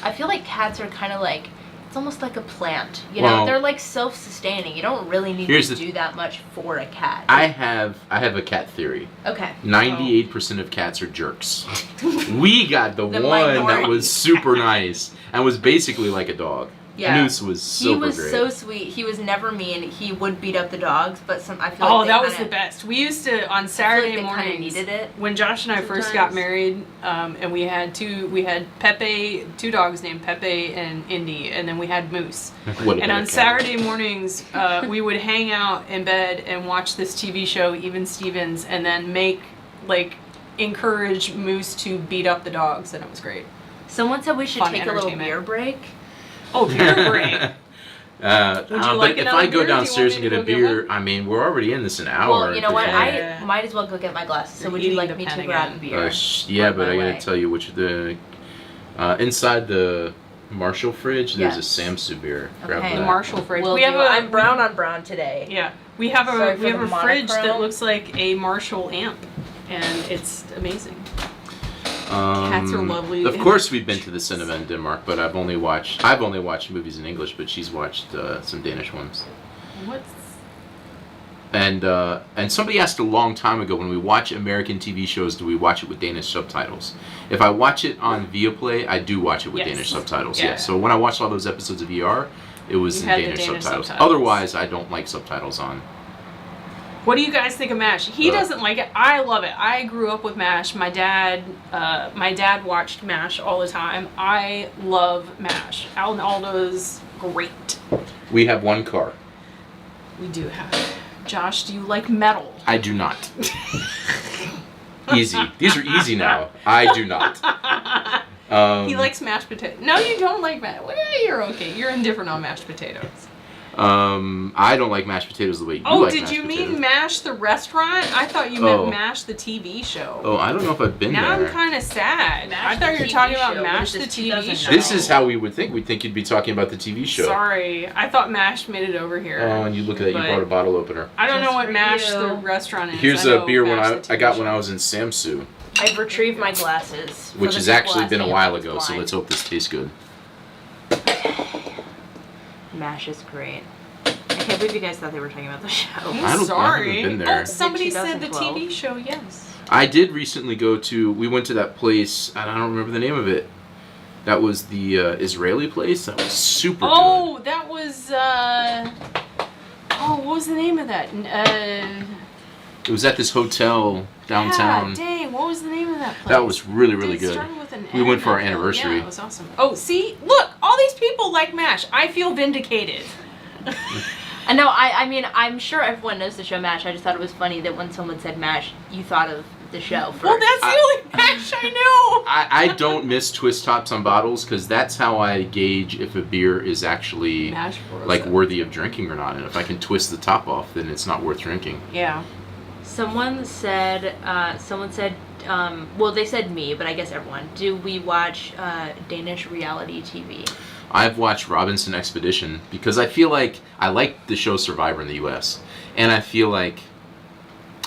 I feel like cats are kind of like It's almost like a plant. You Well, know, they're like self-sustaining. You don't really need here's to the- do that much for a cat. I have a cat theory. Okay. 98% of cats are jerks. We got the one that minority. was super nice and was basically like a dog. Yeah. Noose was super He was great. so sweet. He was never mean. He would beat up the dogs, but I feel like Oh, they that was kinda- the best. We used to, on I Saturday feel like they kinda mornings, needed it. when Josh and I first sometimes. got married, and we had Pepe, 2 dogs named Pepe and Indy, and then we had Moose. Would have And been on a cat. Saturday mornings, we would hang out in bed and watch this TV show, Even Stevens, and then encourage Moose to beat up the dogs, and it was great. Someone said we should Fun take a little entertainment. beer break. Oh, beer break. Would you but like if another I beer? go Do you downstairs want and me get to a go get beer, one? I mean, we're already in this an hour. Well, you know what? Yeah. I might as well go get my glasses. So You're would you eating like the me to pen grab again. beer? Yeah, On but my I way. gotta tell you which the inside the Marshall fridge. There's a Yes. Samsu beer. Grab Okay. that. The Marshall fridge. Will we have do. I'm brown on brown today. Yeah, we have Sorry a for the fridge that monochrome. looks like a Marshall amp, and it's amazing. Cats are lovely. Of course, we've been to the cinema in Denmark, but I've only watched movies in English, but she's watched some Danish ones. What's And somebody asked a long time ago, when we watch American TV shows, do we watch it with Danish subtitles? If I watch it on Viaplay, I do watch it with Yes. Danish subtitles. Yeah. Yeah. So when I watched all those episodes of ER, it was You in had the Danish, Danish subtitles. subtitles. Otherwise, I don't like subtitles on. What do you guys think of MASH? He doesn't like it. I love it. I grew up with MASH. My dad watched MASH all the time. I love MASH. Alan Aldo's great. We have one car. We do have it. Josh, do you like metal? I do not. Easy. These are easy now. I do not. He likes mashed potatoes. No, you don't like mashed. Well, you're okay. You're indifferent on mashed potatoes. I don't like mashed potatoes the way you Oh, like did mashed you potatoes. mean MASH the restaurant? I thought you meant Oh. MASH the TV show. Oh, I don't know if I've been Now there. I'm kind of sad. MASH I thought the you were TV talking about show. MASH What the is this, TV 2009? show. This is how we would think. We'd think you'd be talking about the TV show. Sorry, I thought MASH made it over here. Oh, and you look at that. You But brought a bottle opener. I don't know Just what for MASH you. the restaurant is. Here's I a know beer MASH the I TV got show. when I was in Samsu, I've retrieved my glasses. for which the has actually people been a asking while if ago. it's So blind. let's hope this tastes good. MASH is great. I can't believe you guys thought they were talking about the show. I'm sorry. I haven't been there. Oh, somebody Is it said the 2012? TV show. Yes. I did recently we went to that place, and I don't remember the name of it. That was the Israeli place. That was super Oh, that was. Oh, what was the name of that? good. It was at this hotel downtown. Yeah, dang, what was the name of that place? That was really, really It good. started with an We N, went for our I feel. anniversary. Yeah, it was awesome. Oh, see, look, all these people like MASH. I feel vindicated. I know, I mean, I'm sure everyone knows the show MASH. I just thought it was funny that when someone said MASH, you thought of the show first. Well, that's the only MASH I know. I don't miss twist tops on bottles because that's how I gauge if a beer is actually MASH Bros. like worthy of drinking or not. And if I can twist the top off, then it's not worth drinking. Yeah. Someone said, well, they said me, but I guess everyone. Do we watch Danish reality TV? I've watched Robinson Expedition because I feel like I like the show Survivor in the U.S. and I feel like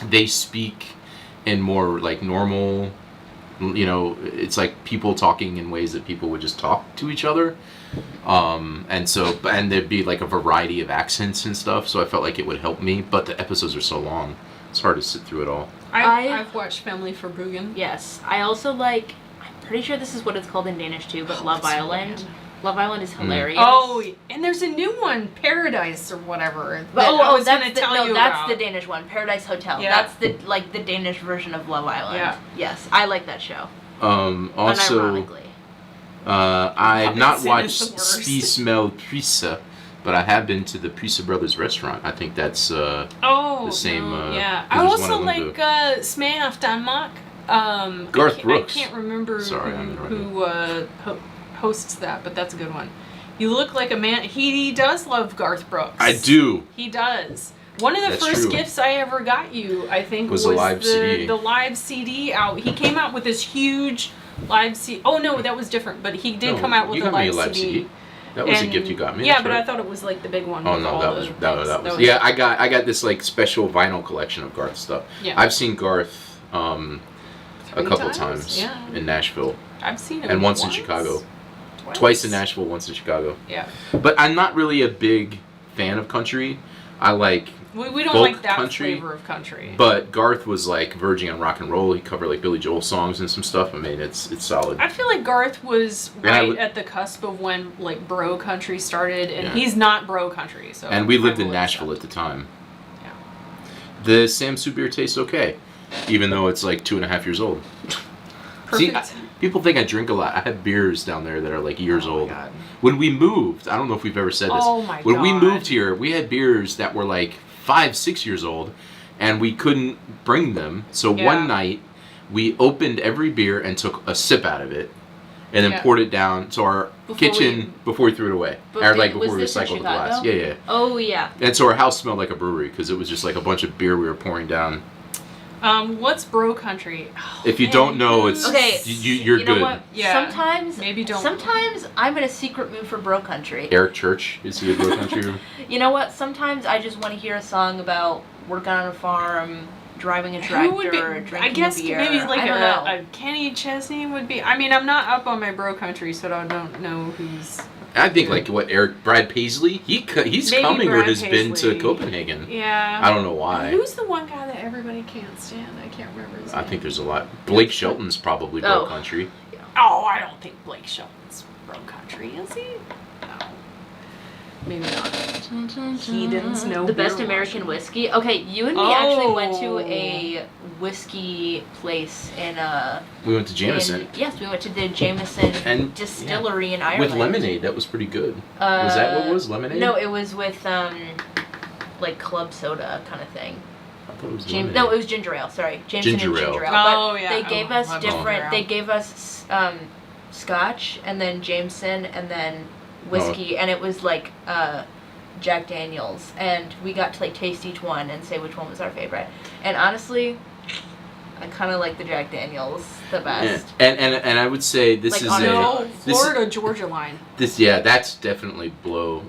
they speak in more like normal, it's like people talking in ways that people would just talk to each other. And there'd be like a variety of accents and stuff, so I felt like it would help me, but the episodes are so long. It's hard to sit through it all. I've watched Family Verbruggen. Yes. I also like, I'm pretty sure this is what it's called in Danish too, but Love that's Island. bad. Love Island is hilarious. Oh, and there's a new one, Paradise or whatever. But, That I was that's gonna the, tell no, you that's about. the Danish one, Paradise Hotel. Yeah. That's the Danish version of Love Island. Yeah. Yes, I like that show. Also, Unironically. I've not Robinson watched is the worst. Spießmel Prise, but I have been to the Prise Brothers restaurant. I think that's Oh, the same, no, yeah. 'cause I there's one also of them like Smag af Danmark. Garth Brooks. I can't remember Sorry, I'm interrupting. who hosts that, but that's a good one. You look like a man. He does love Garth Brooks. I do. He does. One of the That's first true. gifts I ever got you, I think, Was a live CD. the live CD out. He came out with this huge live CD. Oh no, that was different. But he did No, come out with you a got me live, a live CD. CD. That was a And- gift you got me. Yeah, that's but right. I thought it was like the big one. Oh with no, all that the was things. yeah. I got this like special vinyl collection of Garth stuff. Yeah. I've seen Garth a 3 couple times Yeah, in Nashville I've seen him and once in Chicago. Twice in Nashville, once in Chicago. Yeah. But I'm not really a big fan of country. I like We don't folk like that country, flavor of country. But Garth was like verging on rock and roll. He covered like Billy Joel songs and some stuff. I mean, it's solid. I feel like Garth was at the cusp of when like bro country started, and Yeah. he's not bro country. So And we lived I in will Nashville accept. at the time. Yeah. The Samsu beer tastes okay, even though it's like 2.5 years old. See, Perfect. people think I drink a lot. I have beers down there that are like years Oh my old. God. When we moved, I don't know if we've ever said this. Oh my when we God. moved here, we had beers that were like 5-6 years old, and we couldn't bring them. So Yeah. one night, we opened every beer and took a sip out of it, and then Yeah. poured it down to our kitchen before we threw it away, or like was before we this in recycled the glass. Chicago? Yeah. Oh yeah. And so our house smelled like a brewery because it was just like a bunch of beer we were pouring down. What's bro country? Oh, If you man. don't know, it's Okay. you're You good. know what? Yeah. Sometimes Maybe don't. Sometimes I'm in a secret mood for bro country. Eric Church, is he a bro country? You know what? Sometimes I just want to hear a song about working on a farm, driving a tractor, Who would be? drinking I guess a beer. maybe like I don't know. a Kenny Chesney would be. I mean, I'm not up on my bro country, so I don't know who's. I think like what Brad Paisley, he's Maybe coming or Brad has been to Paisley. Copenhagen. Yeah. I don't know why. Who's the one guy that everybody can't stand? I can't remember his name. I think there's a lot. Blake Shelton's probably bro Oh. country. Oh, I don't think Blake Shelton's bro country, is he? No. Maybe not. Heathens, no The best beer American washing. whiskey. Okay, you and me actually went to Oh. a whiskey place in We went to Jameson yes, we went to the Jameson And- distillery in Ireland. with lemonade. That was pretty good. Was that what it was? Lemonade? No, it was with like club soda kind of thing. I thought it was James, lemonade. no, it was ginger ale. Sorry, Jameson Ginger and ale. ginger ale. Oh, But yeah. they gave Oh, us love different. ginger ale. They gave us scotch and then Jameson and then whiskey, and it was like Jack Daniels, and we got to like taste each one and say which one was our favorite. And honestly, I kind of like the Jack Daniels the Yeah. best. And I would say this Like is on a No, this- Florida Georgia line. that's definitely bro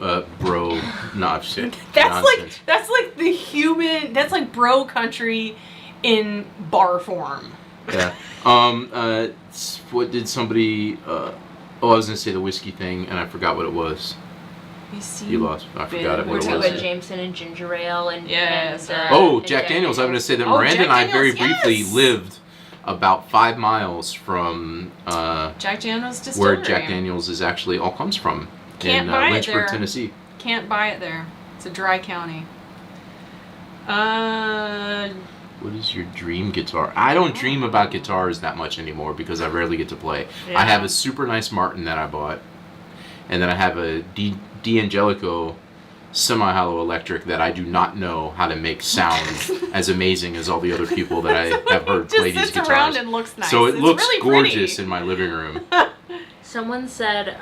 not shit. That's nonsense. like the human. That's like bro country in bar form. Yeah. What did somebody? I was gonna say the whiskey thing, and I forgot what it was. You lost. I forgot it. We're What it talking was. about Jameson and ginger ale and Yes, and, right. Oh, and Jack Daniels. I'm gonna say that Oh, Miranda Jack and I very Daniels, briefly yes. lived about 5 miles from Jack Daniels distillery. where Jack Daniels is actually all comes from Can't in buy it Lynchburg, there. Tennessee. Can't buy it there. It's a dry county. What is your dream guitar? I don't dream about guitars that much anymore because I rarely get to play. Yeah. I have a super nice Martin that I bought, and then I have a D'Angelico semi-hollow electric that I do not know how to make sound as amazing as all the other people that I have heard Just play these sits guitars. around and looks nice. So it It's looks really gorgeous pretty. in my living room. Someone said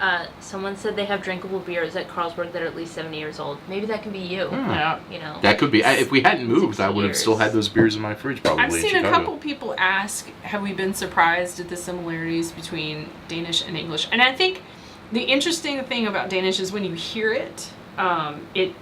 they have drinkable beers at Carlsberg that are at least 70 years old. Maybe that can be you. Yeah. You know. That could be. If we hadn't moved, 60 I would have years. still had those beers in my fridge probably I've in seen a Chicago. couple people ask, have we been surprised at the similarities between Danish and English? And I think the interesting thing about Danish is when you hear it, it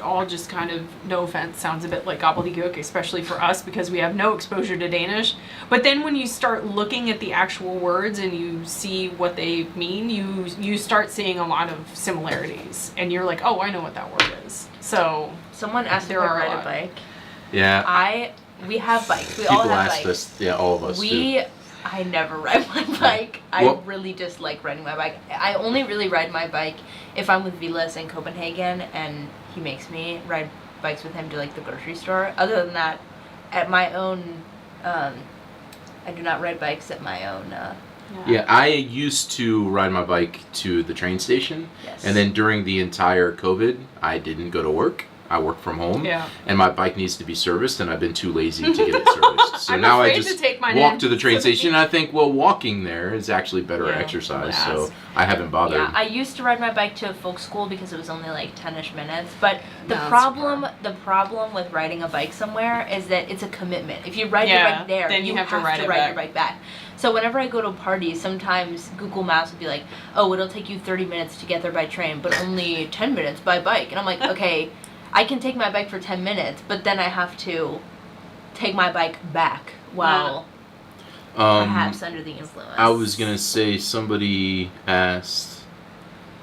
all just kind of, no offense, sounds a bit like gobbledygook, especially for us because we have no exposure to Danish. But then when you start looking at the actual words and you see what they mean, you start seeing a lot of similarities. And you're like, oh, I know what that word is. So Someone asked There if are I a ride a lot. bike. Yeah. We have bikes. We all People have asked bikes. us. Yeah, all of us do. I never ride my bike. Well- I really dislike riding my bike. I only really ride my bike if I'm with Vilas in Copenhagen and he makes me ride bikes with him to like the grocery store. Other than that, at my own, I do not ride bikes at my own. Yeah, I used to ride my bike to the train station, Yes. and then during the entire COVID, I didn't go to work. I work from home, Yeah. and my bike needs to be serviced, and I've been too lazy to get it serviced. So I'm now I afraid to just take mine walk in. to the train station, and I think, well, walking there is actually better Yeah, exercise, yes. so I haven't bothered. Yeah, I used to ride my bike to folk school because it was only like 10ish minutes. But the No, it's problem with riding a bike somewhere is that it's a commitment. If you ride your Yeah, bike there, then you you have to ride it your back. bike back. So whenever I go to parties, sometimes Google Maps will be like, "Oh, it'll take you 30 minutes to get there by train, but only 10 minutes by bike." And I'm like, "Okay, I can take my bike for 10 minutes, but then I have to take my bike back while perhaps under the influence." I was gonna say somebody asked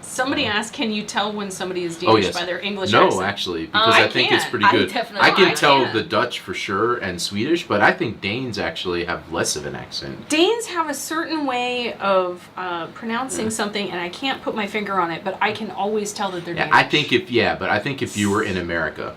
Somebody asked, can you tell when somebody is Danish by their English no, accent? actually, because I I think can't. it's pretty good. I can tell can. the Dutch for sure and Swedish, but I think Danes actually have less of an accent. Danes have a certain way of pronouncing something, and I can't put my finger on it, but I can always tell that they're Danish. I think if you were in America,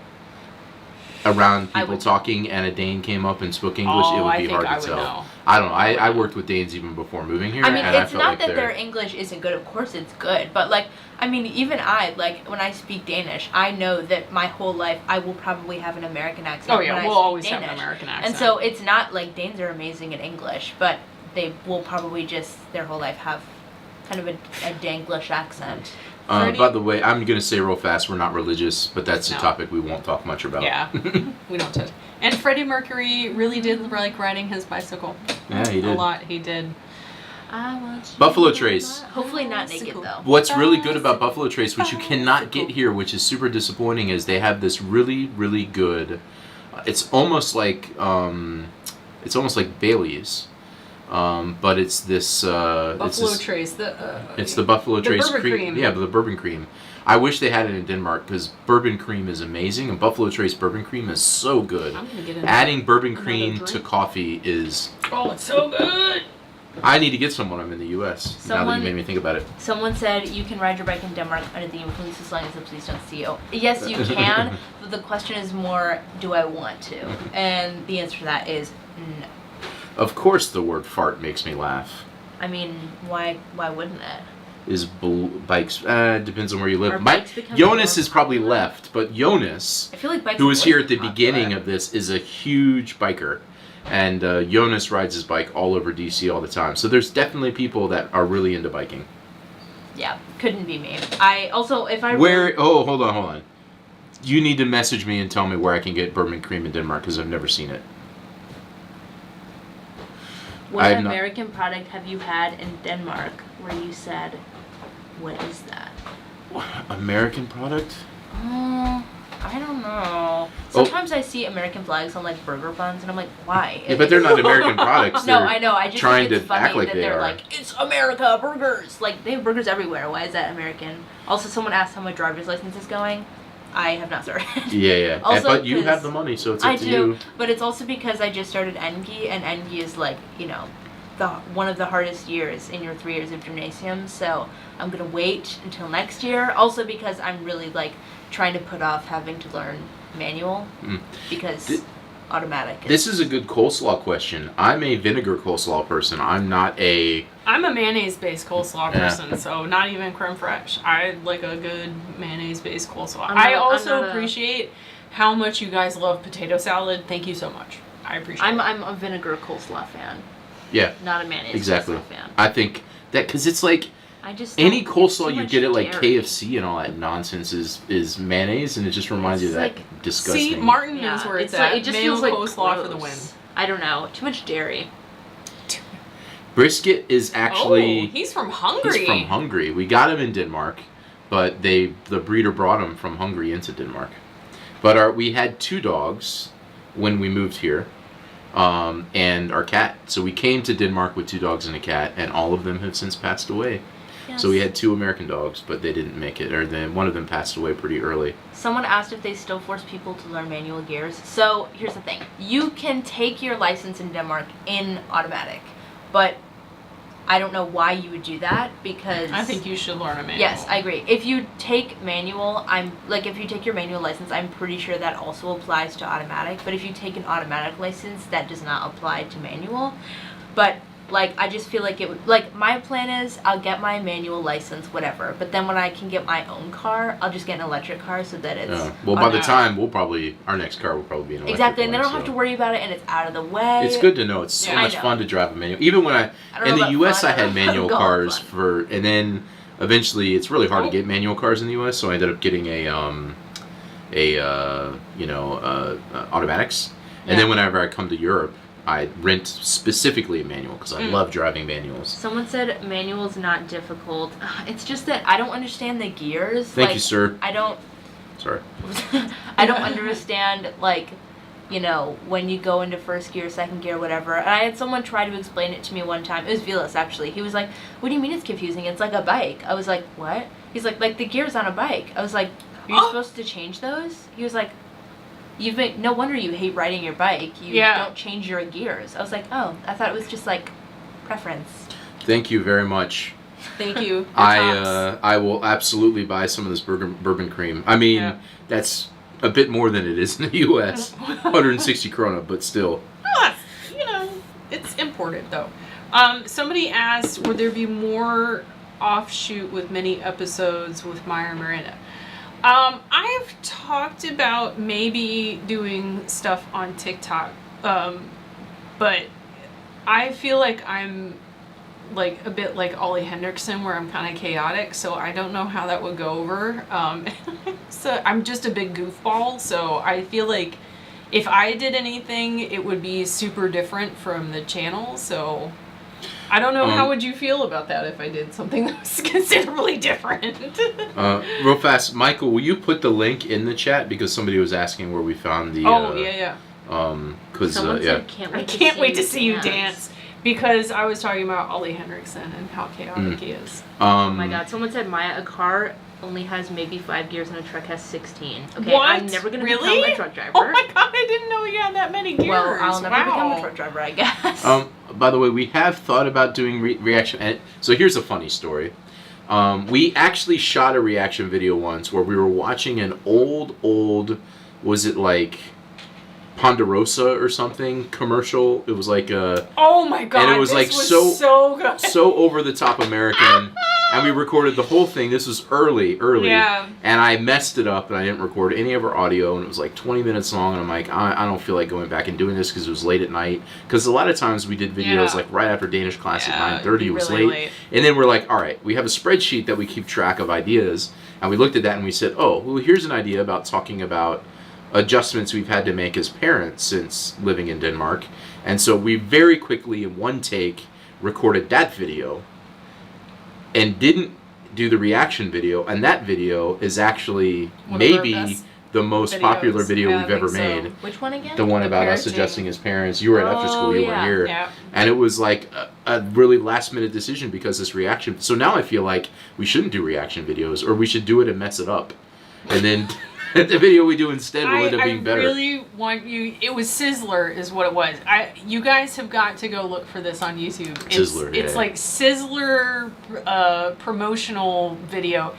around people talking and a Dane came up and spoke English, it would be hard to tell. Know. I don't know. I worked with Danes even before moving here. I mean, and it's I felt not like that their English isn't good. Of course it's good. But, like, I mean, even when I speak Danish, I know that my whole life I will probably have an American accent. Oh, yeah, we'll always have an American accent. And so it's not like Danes are amazing in English, but they will probably just their whole life have kind of a Danglish accent. By the way, I'm going to say real fast, we're not religious, but that's a topic we won't talk much about. Yeah, we don't touch. And Freddie Mercury really did like riding his bicycle. Yeah, he did. A lot, he did. Buffalo Trace. Hopefully not naked, though. What's really good about Buffalo Trace, which you cannot get here, which is super disappointing, is they have this really, really good, it's almost like Bailey's. But it's this Buffalo Trace. It's the Buffalo Trace cream. Yeah, the bourbon cream. I wish they had it in Denmark because bourbon cream is amazing, and Buffalo Trace bourbon cream is so good. I'm gonna get Adding bourbon cream to coffee is. Oh, it's so good. I need to get some when I'm in the U.S. Now that you made me think about it. Someone said you can ride your bike in Denmark under the influence of slang, so please don't see you. Yes, you can, but the question is more, do I want to? And the answer to that is no. Of course, the word fart makes me laugh. I mean, why wouldn't it? Is bikes? Depends on where you live. Jonas Jonas is probably left, but Jonas, I feel like bikes who was here at the popular. beginning of this, is a huge biker. And Jonas rides his bike all over DC all the time. So there's definitely people that are really into biking. Yeah, couldn't be me. I also, if I Oh, hold on. You need to message me and tell me where I can get bourbon cream in Denmark because I've never seen it. What American product have you had in Denmark where you said, what is that? American product? I don't know. Sometimes I see American flags on like burger buns and I'm like, why? Yeah, but they're not American products. No, I know. I just trying think it's to funny act like that they they're are. like, it's America, burgers! Like, they have burgers everywhere. Why is that American? Also, someone asked how my driver's license is going. I have not started. Yeah. Also, but you have the money, so it's up to you. But it's also because I just started NG, and NG is like, you know, one of the hardest years in your 3 years of gymnasium, so I'm gonna wait until next year. Also because I'm really like trying to put off having to learn manual because automatic. This is a good coleslaw question. I'm a vinegar coleslaw person. I'm a mayonnaise-based coleslaw person, so not even creme fraiche. I like a good mayonnaise-based coleslaw. I also appreciate how much you guys love potato salad. Thank you so much. I appreciate it. I'm a vinegar coleslaw fan. Yeah. Not a mayonnaise exactly. coleslaw fan. I think that because it's like any coleslaw you get at like KFC and all that nonsense is mayonnaise, and it just reminds you of that disgusting. See, Martin is where it's at. It just Mayo feels like coleslaw gross. for the win. I don't know. Too much dairy. Brisket is actually. Oh, he's from Hungary. He's from Hungary. We got him in Denmark, but the breeder brought him from Hungary into Denmark. But we had 2 dogs when we moved here. And our cat. So we came to Denmark with 2 dogs and a cat, and all of them have since passed away. Yes. So we had 2 American dogs, but they didn't make it, or one of them passed away pretty early. Someone asked if they still force people to learn manual gears. So here's the thing. You can take your license in Denmark in automatic, but I don't know why you would do that because I think you should learn a manual. Yes, I agree. If you take manual, if you take your manual license, I'm pretty sure that also applies to automatic. But if you take an automatic license, that does not apply to manual. But like, I just feel like it would, like, my plan is I'll get my manual license, whatever. But then when I can get my own car, I'll just get an electric car so that it's well, by the time our next car will probably be an electric exactly, and one, then I don't have to worry about it, and it's out of the way. It's good to know. It's so much fun to drive a manual. Even when in the U.S. I had manual cars and then eventually it's really hard to get manual cars in the U.S. So I ended up getting automatics, and then whenever I come to Europe, I rent specifically a manual because I love driving manuals. Someone said manual's not difficult. It's just that I don't understand the gears. Thank you, sir. I don't. Sorry. I don't understand like you know, when you go into first gear, second gear, whatever. And I had someone try to explain it to me one time. It was Velas, actually. He was like, what do you mean it's confusing? It's like a bike. I was like, what? He's like the gears on a bike. I was like, are you supposed to change those? He was like, no wonder you hate riding your bike. You don't change your gears. I was like, oh, I thought it was just like preference. Thank you very much. Thank you. I will absolutely buy some of this bourbon cream. I mean, that's a bit more than it is in the U.S. 160 krona, but still. Well, you know, it's imported though. Somebody asked, would there be more offshoot with mini episodes with Maya and Miranda? I've talked about maybe doing stuff on TikTok, but I feel like I'm like a bit like Ollie Hendrickson, where I'm kind of chaotic, so I don't know how that would go over. So I'm just a big goofball, so I feel like if I did anything, it would be super different from the channel, so I don't know, how would you feel about that if I did something that was considerably different? Real fast, Michael, will you put the link in the chat, because somebody was asking where we found the because I can't wait to see you dance. Because I was talking about Ollie Hendrickson and how chaotic he is. Oh my god, someone said, Maya, a car only has maybe 5 gears and a truck has 16. Okay, what? I'm never going to become a truck driver. Oh my god, I didn't know you had that many gears. Well, I'll never become a truck driver, I guess. By the way, we have thought about doing reaction. And so here's a funny story. We actually shot a reaction video once where we were watching an old, was it like Ponderosa or something commercial? It was like a... Oh my god, and it was this like was so good. So over the top American. And we recorded the whole thing. This was early. Yeah. And I messed it up, and I didn't record any of our audio, and it was like 20 minutes long, and I'm like, I don't feel like going back and doing this because it was late at night. Because a lot of times we did videos like right after Danish class at 9:30. It was really late. And then we're like, all right, we have a spreadsheet that we keep track of ideas. And we looked at that, and we said, oh, well, here's an idea about talking about adjustments we've had to make as parents since living in Denmark. And so we very quickly, in one take, recorded that video and didn't do the reaction video, and that video is actually maybe the most popular video we've ever made. Which one again? The one about us adjusting as parents. You were at after school, you were here. Yeah. And it was like a really last minute decision because this reaction. So now I feel like we shouldn't do reaction videos, or we should do it and mess it up. And then the video we do instead will end up being better. I really want you... It was Sizzler is what it was. You guys have got to go look for this on YouTube. It's like Sizzler promotional video.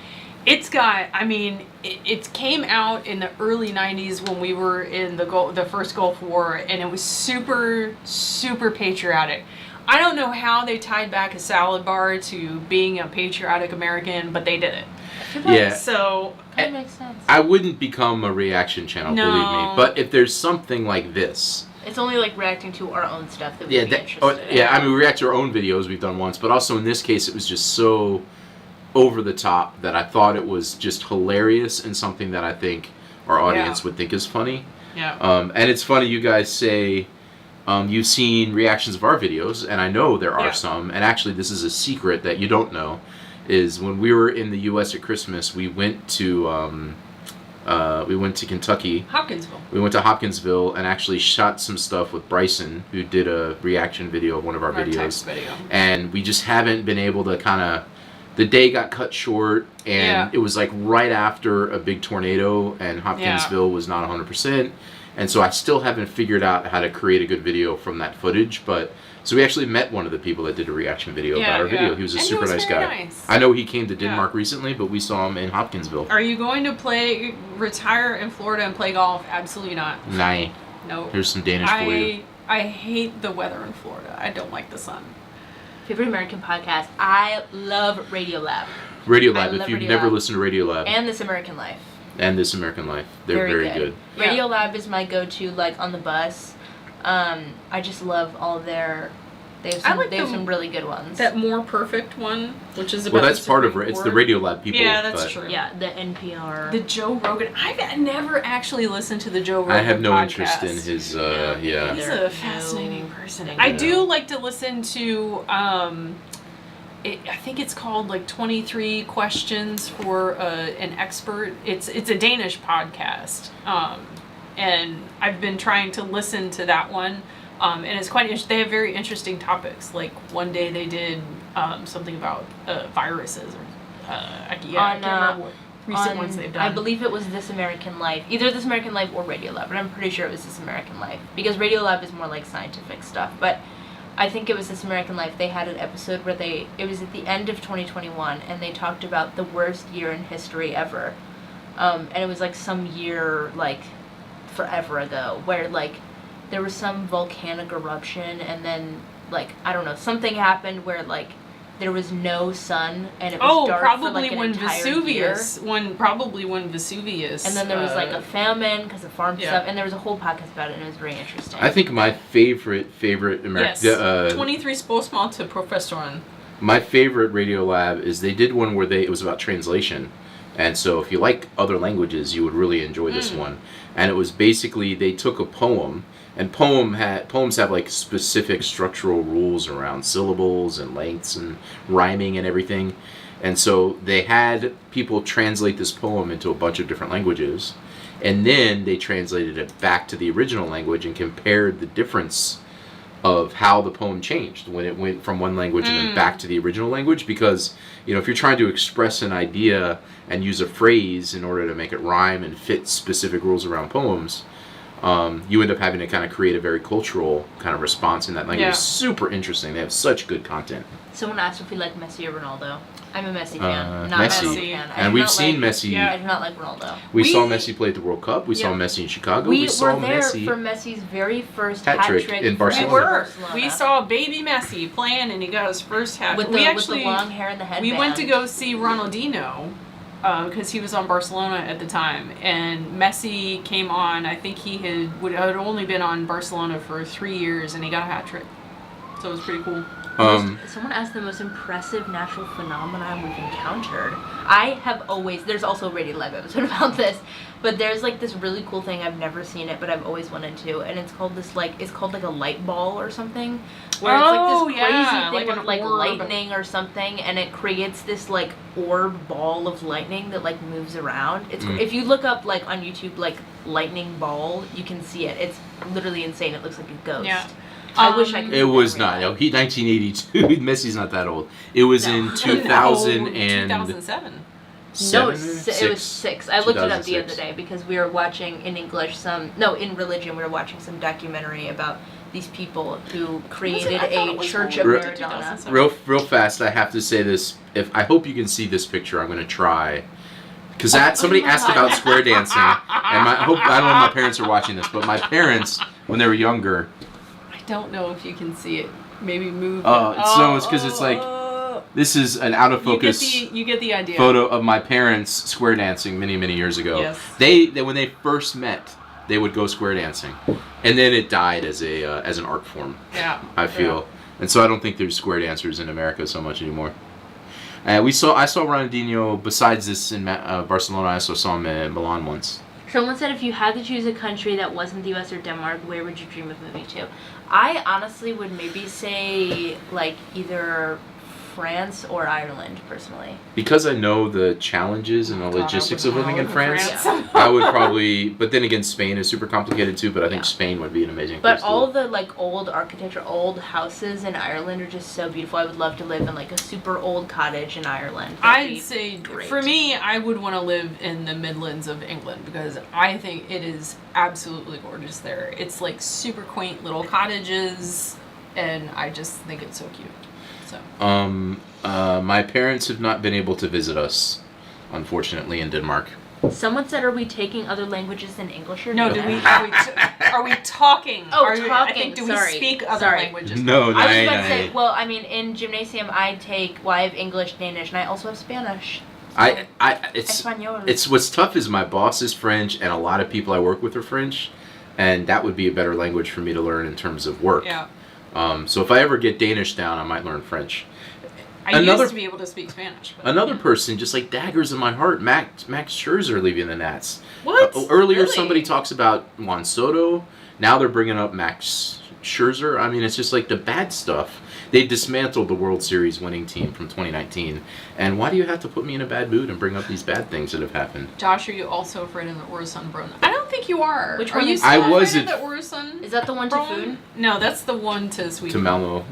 It's got... I mean, it came out in the early 90s when we were in the first Gulf War, and it was super, super patriotic. I don't know how they tied back a salad bar to being a patriotic American, but they did it. Yeah. So... That makes sense. I wouldn't become a reaction channel, believe me. But if there's something like this... It's only like reacting to our own stuff that we'd be interested in. Yeah, I mean, we react to our own videos we've done once, but also in this case it was just so over the top that I thought it was just hilarious and something that I think our audience would think is funny. Yeah. And it's funny, you guys say you've seen reactions of our videos, and I know there are some, and actually this is a secret that you don't know, is when we were in the U.S. at Christmas, we went to Kentucky. Hopkinsville. We went to Hopkinsville and actually shot some stuff with Bryson, who did a reaction video of one of our videos. Text video. And we just haven't been able to kind of... The day got cut short, and it was like right after a big tornado, and Hopkinsville was not 100%. And so I still haven't figured out how to create a good video from that footage, but... So we actually met one of the people that did a reaction video about our video. He was a super nice guy. Nice. I know he came to Denmark recently, but we saw him in Hopkinsville. Are you going to retire in Florida and play golf? Absolutely not. Nah. No. Here's some Danish for you. I hate the weather in Florida. I don't like the sun. Favorite American podcast? I love Radiolab. Radiolab, if you've never listened to Radiolab. And This American Life. And This American Life. They're very good. Radiolab is my go-to, like, on the bus. I just love all their... They have some really good ones. That More Perfect one, which is about that's part of it. It's the Radiolab people. Yeah, that's true. Yeah, the NPR. The Joe Rogan. I've never actually listened to the Joe Rogan podcast. I have no interest in his, He's a fascinating person. I do like to listen to, I think it's called like 23 Questions for an Expert. It's a Danish podcast. and I've been trying to listen to that one. And it's quite interesting. They have very interesting topics. Like one day they did something about viruses. I can't remember what recent ones they've done. I believe it was This American Life. Either This American Life or Radiolab, but I'm pretty sure it was This American Life. Because Radiolab is more like scientific stuff. But I think it was This American Life. They had an episode where it was at the end of 2021, and they talked about the worst year in history ever. And it was like some year, like, forever ago, where, like, there was some volcanic eruption, and then, like, I don't know, something happened where, like, there was no sun, and it was dark probably for, like, an when entire Vesuvius, year. And then there was, like, a famine because of farm stuff, and there was a whole podcast about it, and it was very interesting. I think my favorite American... Yes, 23 spørgsmål to professoren. My favorite Radiolab is they did one where it was about translation. And so if you like other languages, you would really enjoy this one. And it was basically, they took a poem, and poems have like specific structural rules around syllables and lengths and rhyming and everything. And so they had people translate this poem into a bunch of different languages, and then they translated it back to the original language and compared the difference of how the poem changed when it went from one language and then back to the original language. Because, you know, if you're trying to express an idea and use a phrase in order to make it rhyme and fit specific rules around poems, you end up having to kind of create a very cultural kind of response in that language. Yeah. It's super interesting. They have such good content. Someone asked if we like Messi or Ronaldo. I'm a Messi fan, not Messi. a Ronaldo fan. And we've seen Messi. Yeah. I do not like Ronaldo. We saw Messi play at the World Cup. We saw Messi in Chicago. We saw were there Messi for Messi's very first hat trick in Barcelona. We were. We saw baby Messi playing, and he got his first hat. With the long hair and the headband. We went to go see Ronaldinho because he was on Barcelona at the time, and Messi came on. I think he had only been on Barcelona for 3 years, and he got a hat trick. So it was pretty cool. Someone asked the most impressive natural phenomenon we've encountered. I have always, there's also a Radiolab episode about this, but there's like this really cool thing, I've never seen it, but I've always wanted to, and it's called like a light ball or something, where it's like this crazy thing with like lightning or something, and it creates this like orb ball of lightning that like moves around. It's if you look up like on YouTube like lightning ball, you can see it. It's literally insane. It looks like a ghost. Yeah. I wish I could. It was not. No, 1982. Messi's not that old. It was in 2000 and 2007. No, it was 6. I looked it up the other day because we were watching in English in religion we were watching some documentary about these people who created a church of Maradona. Real fast, I have to say this. I hope you can see this picture. I'm going to try. Because somebody asked about square dancing, and I don't know if my parents are watching this, but my parents, when they were younger, Don't know if you can see it. Maybe move. It's because it's like this is an out of focus. You get the idea. Photo of my parents square dancing many years ago. Yes. They when they first met, they would go square dancing, and then it died as an art form. Yeah. I feel, and so I don't think there's square dancers in America so much anymore. I saw Ronaldinho. Besides this in Barcelona, I also saw him in Milan once. Someone said if you had to choose a country that wasn't the US or Denmark, where would you dream of moving to? I honestly would maybe say like either France or Ireland, personally. Because I know the challenges and the logistics of living in France, Yeah. I would probably. But then again, Spain is super complicated too. But I think Spain would be an amazing place. But all the like old architecture, old houses in Ireland are just so beautiful. I would love to live in like a super old cottage in Ireland. I'd say great. For me, I would want to live in the Midlands of England because I think it is absolutely gorgeous there. It's like super quaint little cottages, and I just think it's so cute. So. My parents have not been able to visit us, unfortunately, in Denmark. Someone said, "Are we taking other languages than English or no? Are we talking? Oh, talking. I think, do we speak other languages? No, I was about to say. Well, I mean, in gymnasium, I have English, Danish, and I also have Spanish. So It's what's tough is my boss is French, and a lot of people I work with are French, and that would be a better language for me to learn in terms of work. Yeah. So if I ever get Danish down, I might learn French. I used to be able to speak Spanish. But another person, just like daggers in my heart, Max Scherzer leaving the Nats. What? Earlier, Really? somebody talks about Juan Soto. Now they're bringing up Max Scherzer. I mean, it's just like the bad stuff. They dismantled the World Series winning team from 2019. And why do you have to put me in a bad mood and bring up these bad things that have happened? Josh, are you also afraid of the Öresund? I don't think you are. Which are one you is still I was afraid at- of the Orson? Is that the one to Rome? Foon? No, that's the one to Sweden. To Malmo.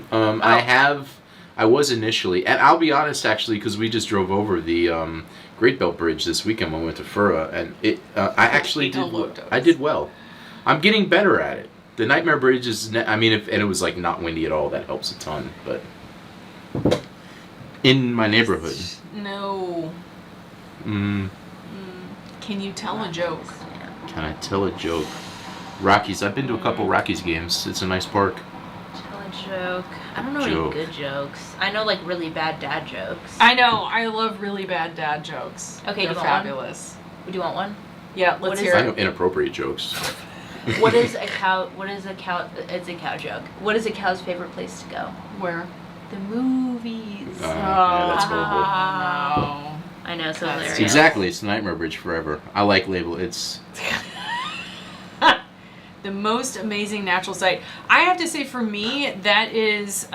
I was initially, and I'll be honest actually, because we just drove over the Great Belt Bridge this weekend when we went to Fura, and I actually did well. I'm getting better at it. The Nightmare Bridge is, and it was like not windy at all. That helps a ton. But in my neighborhood, No. mm, Can you tell a joke? can I tell a joke? Rockies. I've been to a couple Rockies games. It's a nice park. Tell a joke. I don't know Joke. any good jokes. I know like really bad dad jokes. I know. I love really bad dad jokes. Okay, they're you want one? fabulous. Would you want one? Yeah, What let's is hear I it. know inappropriate jokes. What is a cow? What is a cow? It's a cow joke. What is a cow's favorite place to go? Where? The movies. Yeah, that's horrible. No. I know, so That's hilarious. Exactly, it's the Nightmare Bridge forever. I like label. It's The most amazing natural sight. I have to say, for me, that is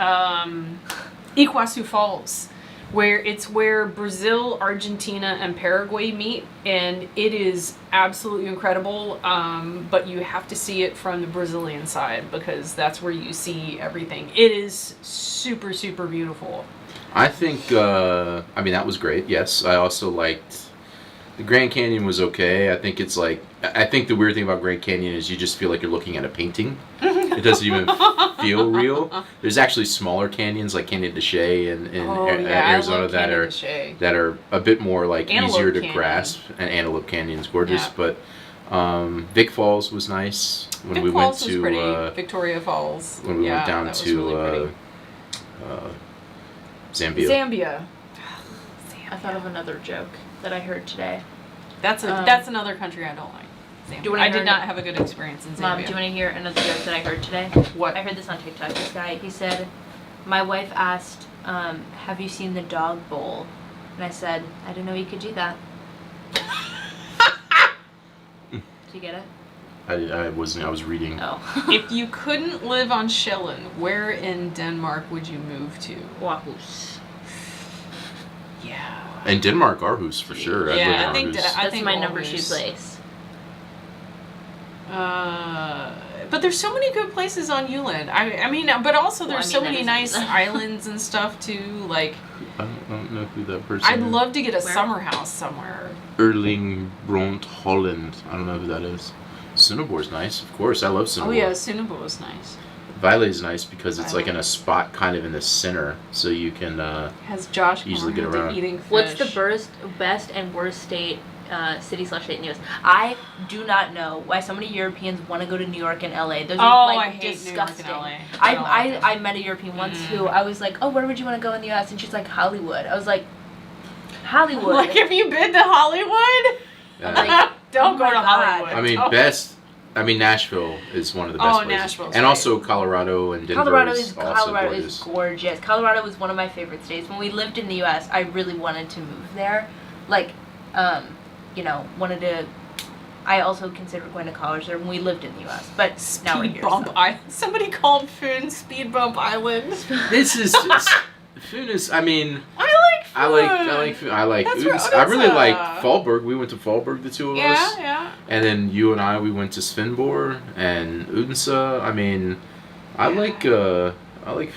Iguazu Falls, where Brazil, Argentina, and Paraguay meet, and it is absolutely incredible. But you have to see it from the Brazilian side because that's where you see everything. It is super, super beautiful. I think, that was great, yes. I also liked, the Grand Canyon was okay. I think the weird thing about Grand Canyon is you just feel like you're looking at a painting. It doesn't even feel real. There's actually smaller canyons like Canyon de Chelly in Arizona I love that Canyon are de Chelly. that are a bit more like Antelope easier to Canyon. grasp. And Antelope Canyon's gorgeous, Yeah. but Vic Falls was nice when Vic we Falls went to was pretty. Victoria Falls. when we went down that was to really Zambia. Zambia. I thought of another joke that I heard today. That's another country I don't like. Zambia. Do you wanna I hear did not have a good experience in Zambia. Mom, do you want to hear another joke that I heard today? What? I heard this on TikTok. This guy, he said, my wife asked, have you seen the dog bowl? And I said, I didn't know you could do that. Did you get it? I was reading. Oh. If you couldn't live on Sjælland, where in Denmark would you move to? Aarhus. Yeah. In Denmark, Aarhus for sure. I'd Yeah, live in I think Aarhus. that- I That's think my number 2 Aarhus. place. But there's so many good places on Jutland. I mean, but also there's so that many is- nice islands and stuff too. Like, I don't know who that person I'd is. love to get a Where? summer house somewhere. Erling Bront Holland. I don't know who that is. Sunneborg's nice, of course. I love Sunneborg. Oh yeah, Sunneborg is nice. Vejle's nice because it's like Vejle. in a spot kind of in the center, so you can. Has Josh Easily get gone into around. eating fish? What's the best and worst state, city/state in the U.S.? I do not know why so many Europeans want to go to New York and L.A. Those Oh, are like I hate disgusting. New York and LA. I don't like I met a European once who I was like, oh, where would you want to go in the U.S.? And she's like, Hollywood. I was like, Hollywood. Like, have you been to Hollywood? Yeah. Like, Don't oh go my to God. Hollywood. I mean, Don't. Nashville is one of the best Oh, places. Nashville's and great. also Colorado and Denver Colorado is is also gorgeous. Colorado was one of my favorite states. When we lived in the U.S., I really wanted to move there. Like, wanted to. I also considered going to college there when we lived in the U.S. But now we're Speed here. Bump so. Island. Somebody called Foon Speed Bump Island. This is just, Foon is. I mean, I like Foon. I like Foon. I like. That's where Odense. I really Odense. like Fallberg. We went to Fallberg, the two of us. Yeah. And then you and I, we went to Svendborg and Odense. I mean, I like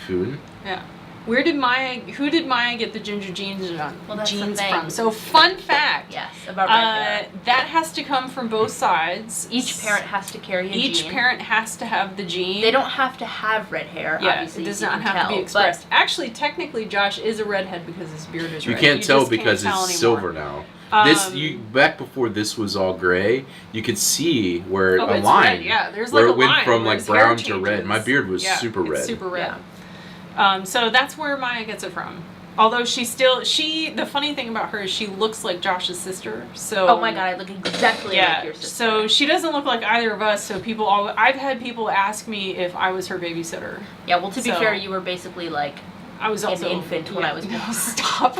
Foon. Yeah. Who did Maya get the ginger jeans Well, that's the jeans thing. from? So fun fact. Yes, about red hair. That has to come from both sides. Each parent has to carry a Each gene. parent has to have the gene. They don't have to have red hair. Yeah, obviously, it does you not can have tell, to be but expressed. Actually, technically, Josh is a redhead because his beard is You red. can't tell just because can't tell it's anymore. silver now. Um, Back before this was all gray, you could see where Oh, a it's line. red. Yeah, there's where like it a went line from where like his hair brown to red. changes. My beard was Yeah, super red. It's super red. Yeah. So that's where Maya gets it from. Although the funny thing about her is she looks like Josh's sister. So Oh my god, I look exactly like your sister. So she doesn't look like either of us. So I've had people ask me if I was her babysitter. Yeah, well, to be So- fair, you were basically like I was also an infant when I was born. Stop.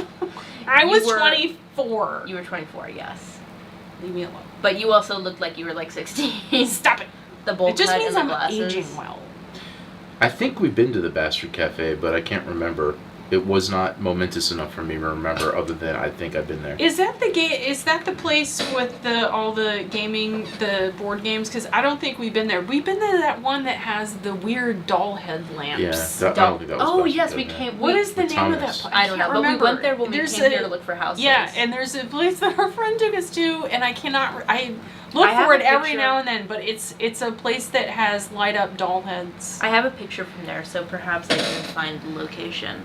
I You was were- 24. you were 24, yes, Leave me alone. but you also looked like you were like 16. Stop it. The bowl It just cut means and the I'm glasses. aging well. I think we've been to the Bastard Cafe, but I can't remember. it was not momentous enough for me to remember. Other than I think I've been there. Is that Is that the place with all the gaming, the board games? Because I don't think we've been there. We've been to that one that has the weird doll head lamps. Yeah, I don't think that was. Oh yes, we came. What is the name of that Thomas. place? I don't know, but we went there when we came here to look for houses. Yeah, and there's a place that our friend took us to, and I cannot. I I look have for a it every picture. now and then, but it's a place that has light up doll heads. I have a picture from there, so perhaps I can find the location.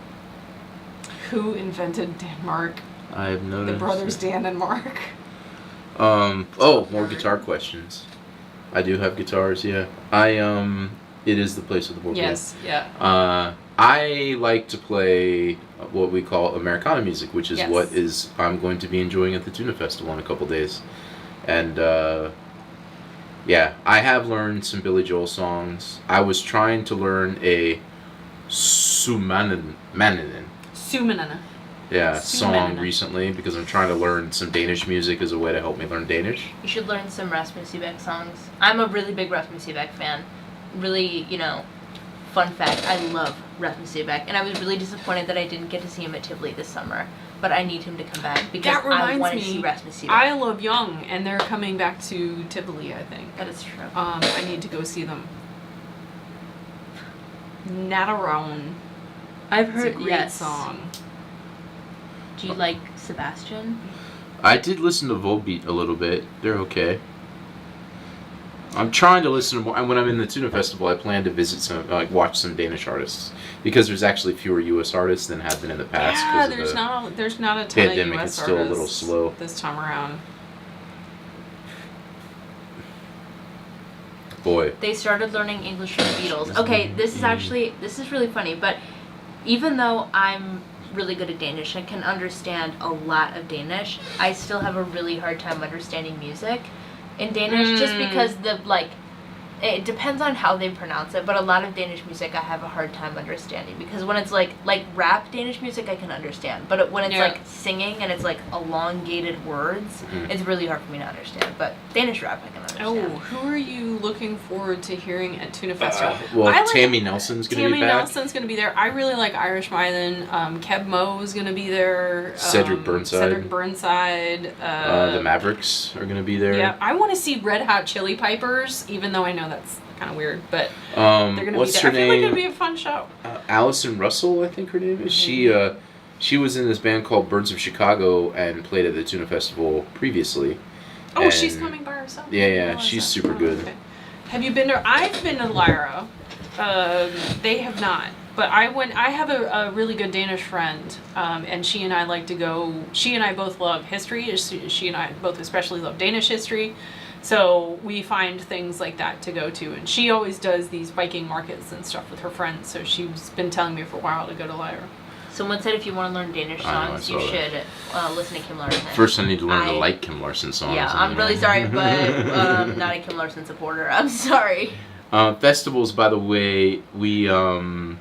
Who invented Denmark? I have no. The brothers Dan and Mark. Oh, more guitar questions. I do have guitars. Yeah. It is the place with the board Yes. game. Yeah. I like to play what we call Americana music, which is Yes. what I'm going to be enjoying at the Tuna Festival in a couple days. And yeah, I have learned some Billy Joel songs. I was trying to learn a Sumanen, song Sumanen. recently because I'm trying to learn some Danish music as a way to help me learn Danish. You should learn some Rasmus Seebach songs. I'm a really big Rasmus Seebach fan. Really, fun fact, I love Rasmus Seebach, and I was really disappointed that I didn't get to see him at Tivoli this summer. But I need him to come back because That I reminds want to me, see Rasmus Seebach. I love Young, and they're coming back to Tivoli, I think. That is true. I need to go see them. Nataron. I've It's a heard great song. Do you like Sebastian? I did listen to Volbeat a little bit. They're okay. I'm trying to listen to more. And when I'm in the Tuna Festival, I plan to visit watch some Danish artists because there's actually fewer U.S. artists than have been in the past. Yeah, of there's not a ton of pandemic. US It's still a little artists slow. this time around. Boy. They started learning English from the Beatles. Okay, this is really funny, but even though I'm really good at Danish, I can understand a lot of Danish, I still have a really hard time understanding music in Danish just because it depends on how they pronounce it, but a lot of Danish music I have a hard time understanding because when it's like rap Danish music I can understand, but when it's like singing and it's like elongated words, it's really hard for me to understand. But Danish rap I can understand. Oh, who are you looking forward to hearing at Tuna Festival? Tammy Nelson's going to be back. Tammy Nelson's going to be there. I really like Irish Mylan. Kev Moe's going to be there. Cedric Burnside. The Mavericks are going to be there. Yeah, I want to see Red Hot Chili Pipers, even though I know that's kind of weird, but they're going to be there. What's her I feel like name? it'll be a fun show. Allison Russell, I think her name is. She was in this band called Birds of Chicago and played at the Tuna Festival previously. Oh, And she's coming by herself. Yeah, she's super good. Okay. Have you been there? I've been to Lyra. They have not. But I have a really good Danish friend, and she and I like to go. She and I both love history. She and I both especially love Danish history. So we find things like that to go to. And she always does these Viking markets and stuff with her friends. So she's been telling me for a while to go to Lyra. Someone said if you want to learn Danish songs, you should listen to Kim Larsen. First, I need to learn to like Kim Larsen songs. Yeah, I'm really sorry, but I'm not a Kim Larsen supporter. I'm sorry. Festivals, by the way, we went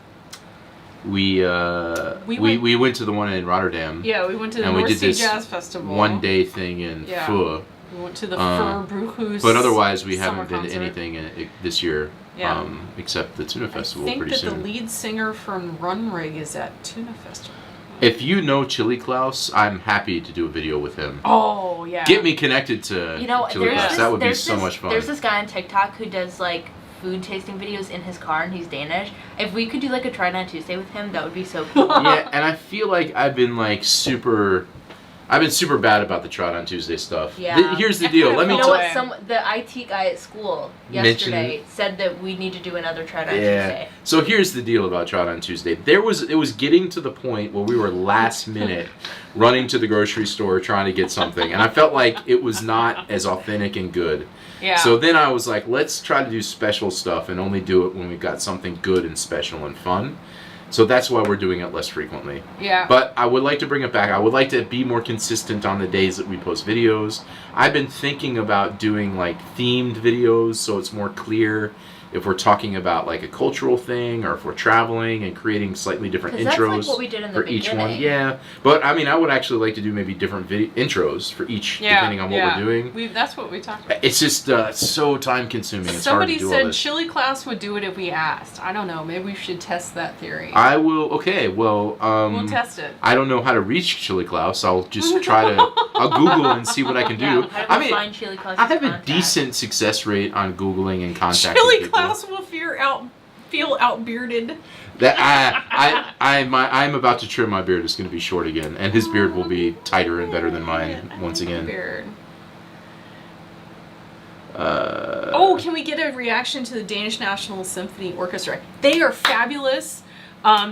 to the one in Rotterdam. Yeah, we went to the and North we did Sea this Jazz Festival. one day thing in Fur. We went to the Fur Bruchhuis. But otherwise, we summer haven't been to concert. anything this year. Yeah. Except the Tuna Festival I think pretty that soon. the lead singer from Runrig is at Tuna Festival. If you know Chili Klaus, I'm happy to do a video with him. Oh, yeah. Get me connected to Chili Klaus. That would be so much fun. There's this guy on TikTok who does food tasting videos in his car, and he's Danish. If we could do a Try Not Tuesday with him, that would be so cool. Yeah, and I feel like I've been super bad about the Trot on Tuesday stuff. Yeah. Here's the deal. Let me You tell know what? The IT guy at school yesterday said that we need to do another Try Not Tuesday. So here's the deal about Trot on Tuesday. It was getting to the point where we were last minute running to the grocery store trying to get something, and I felt like it was not as authentic and good. Yeah. So then I was like, let's try to do special stuff and only do it when we've got something good and special and fun. So that's why we're doing it less frequently. Yeah. But I would like to bring it back. I would like to be more consistent on the days that we post videos. I've been thinking about doing themed videos so it's more clear if we're talking about like a cultural thing, or if we're traveling and creating slightly different 'Cause that's intros like what we did in the for each one. beginning. Yeah, but I mean, I would actually like to do maybe different intros for each, depending on what we're doing. That's what we talked about. It's just so time consuming. It's Somebody hard to do all said this. Chili Claus would do it if we asked. I don't know. Maybe we should test that theory. I will. Okay, well, we'll test it. I don't know how to reach Chili Klaus. I'll just try to. I'll Google and see what I can do. Yeah, how do we I mean, find Chili Claus's I have a contact? decent success rate on Googling and contacting Chili people. Claus will feel outbearded. That I'm about to trim my beard. It's going to be short again, and his beard will be tighter and better than mine once again. Beard. Can we get a reaction to the Danish National Symphony Orchestra? They are fabulous.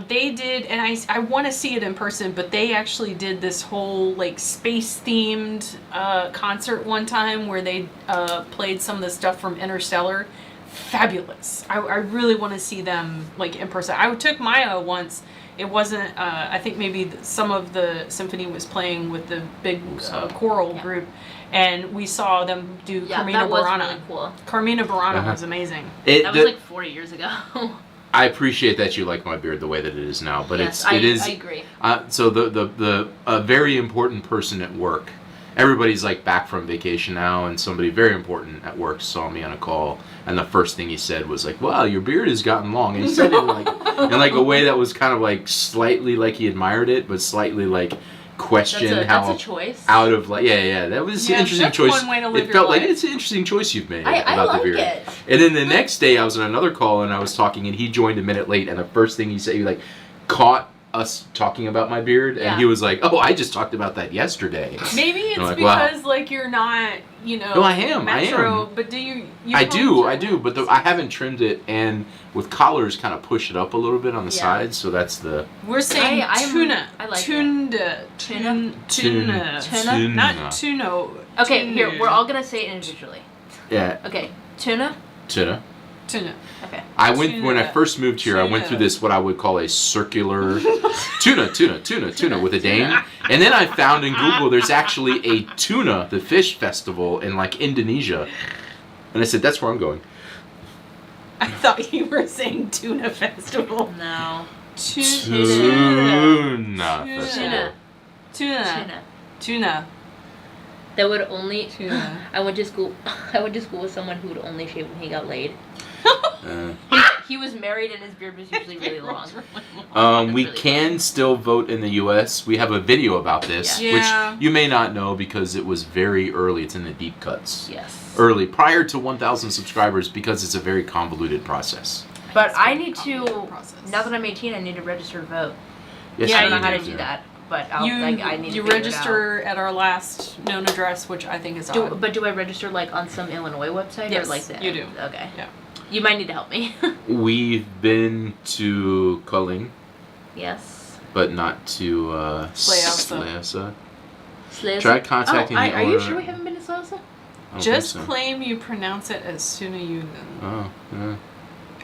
They did, and I want to see it in person, but they actually did this whole like space themed concert one time where they played some of the stuff from Interstellar. Fabulous. I really want to see them like in person. I took Maya once. It wasn't, I think maybe some of the symphony was playing with the big choral group, and we saw them do Carmina that was Burana. really cool. Carmina Burana was amazing. That was like 40 years ago. I appreciate that you like my beard the way that it is now, but Yes, it is. I agree. So the very important person at work, everybody's like back from vacation now, and somebody very important at work saw me on a call, and the first thing he said was like, "Wow, your beard has gotten long," and he said it in like a way that was kind of like slightly like he admired it, but slightly like questioned that's a choice. out of like that was an interesting that's choice. one way to live It your felt like life. it's an interesting choice you've made I about like the beard. it. And then the next day I was on another call and I was talking and he joined a minute late, and the first thing he said, he like caught us talking about my beard, and he was like, "Oh, I just talked about that yesterday." Maybe it's like, wow. because like you're not, No, I am. metro, but do you I do, but I haven't trimmed it, and with collars kind of push it up a little bit on the sides, so that's the... We're saying tuna. I like Tuna. Tuna. Not tuna. Okay, Tuna. here, we're all gonna say it individually. Yeah. Okay, tuna. Tuna. Tuna. Okay. When I first moved here, I went through this, what I would call a circular tuna with a Dane. And then I found in Google there's actually a tuna, the fish festival in like Indonesia. And I said, that's where I'm going. I thought you were saying tuna festival. No. Tuna festival. Tuna. That would only. Tuna. I went to school. With someone who would only shave when he got laid. He was married and his beard was usually really long. We can still vote in the U.S. We have a video about this, Yeah. which you may not know because it was very early. It's in the deep cuts. Yes. Early, prior to 1,000 subscribers, because it's a very convoluted process. But I need to. Process. Now that I'm 18, I need to register to vote. Yes, Yeah, I don't know you how to do. do that, but I need to you figure it register at our last known address, which I think is odd. But do I register like on some Illinois website Yes, or like that? you do. Okay. Yeah. You might need to help me. We've been to Culling, Yes. but not to Slausa. Slausa. Tried contacting the owner. Are you sure we haven't been to Slausa? I don't Just think so. claim you pronounce it as Sunayunan. Oh, yeah.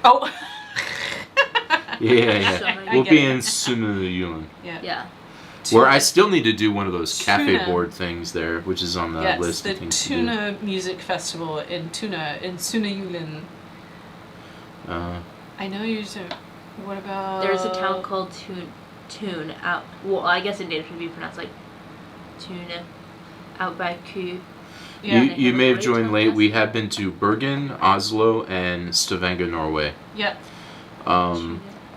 Oh. Yeah. I We'll get be it. in Sunayunan. Yeah. Where I still need to do one of those cafe Tuna. board things there, which is on the Yes, list the of things to do. Tuna Music Festival in Sunayulan. I know you said. What about? There's a town called Toon out. Well, I guess in Danish it would be pronounced like Tuna, out by Ku. Yeah. You may have joined late. Yes. We have been to Bergen, Oslo, and Stavanger, Norway. Yeah.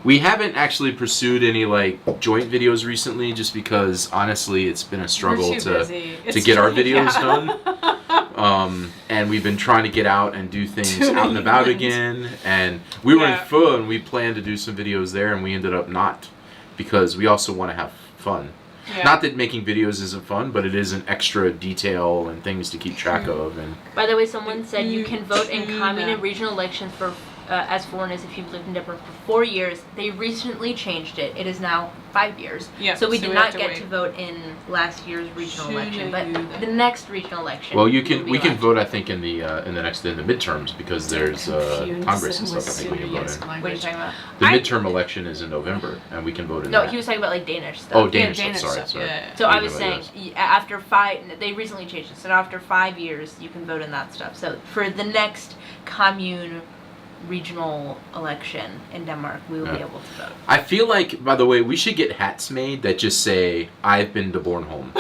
We haven't actually pursued any like joint videos recently, just because honestly it's been a struggle We're too busy. to get our videos done. done. And we've been trying to get out and do things Tuna out and about England. again. And we were in Yeah. Pho and we planned to do some videos there, and we ended up not, because we also want to have fun. Yeah. Not that making videos isn't fun, but it is an extra detail and things to keep track of. And By the way, someone said you can vote in Tuna. common and regional elections for as foreigners if you've lived in Denmark for 4 years. They recently changed it. It is now 5 years. Yeah, So we so did we not have to get wait. to vote in last year's regional Should election, but I do that? the next regional election. well, you will can be we can allowed. vote I think in the midterms, because there's Congress and stuff I think we can vote in. What are you talking about? The midterm election is in November, and we can vote in No, that. he was talking about like Danish stuff. Oh, Danish. Danish Sorry. stuff, yeah. So I Even was though saying, it after 5, they recently changed it. So after 5 years, you can vote in that stuff. So for the next commune regional election in Denmark, we will be able to vote. I feel like, by the way, we should get hats made that just say, "I've been to Bornholm."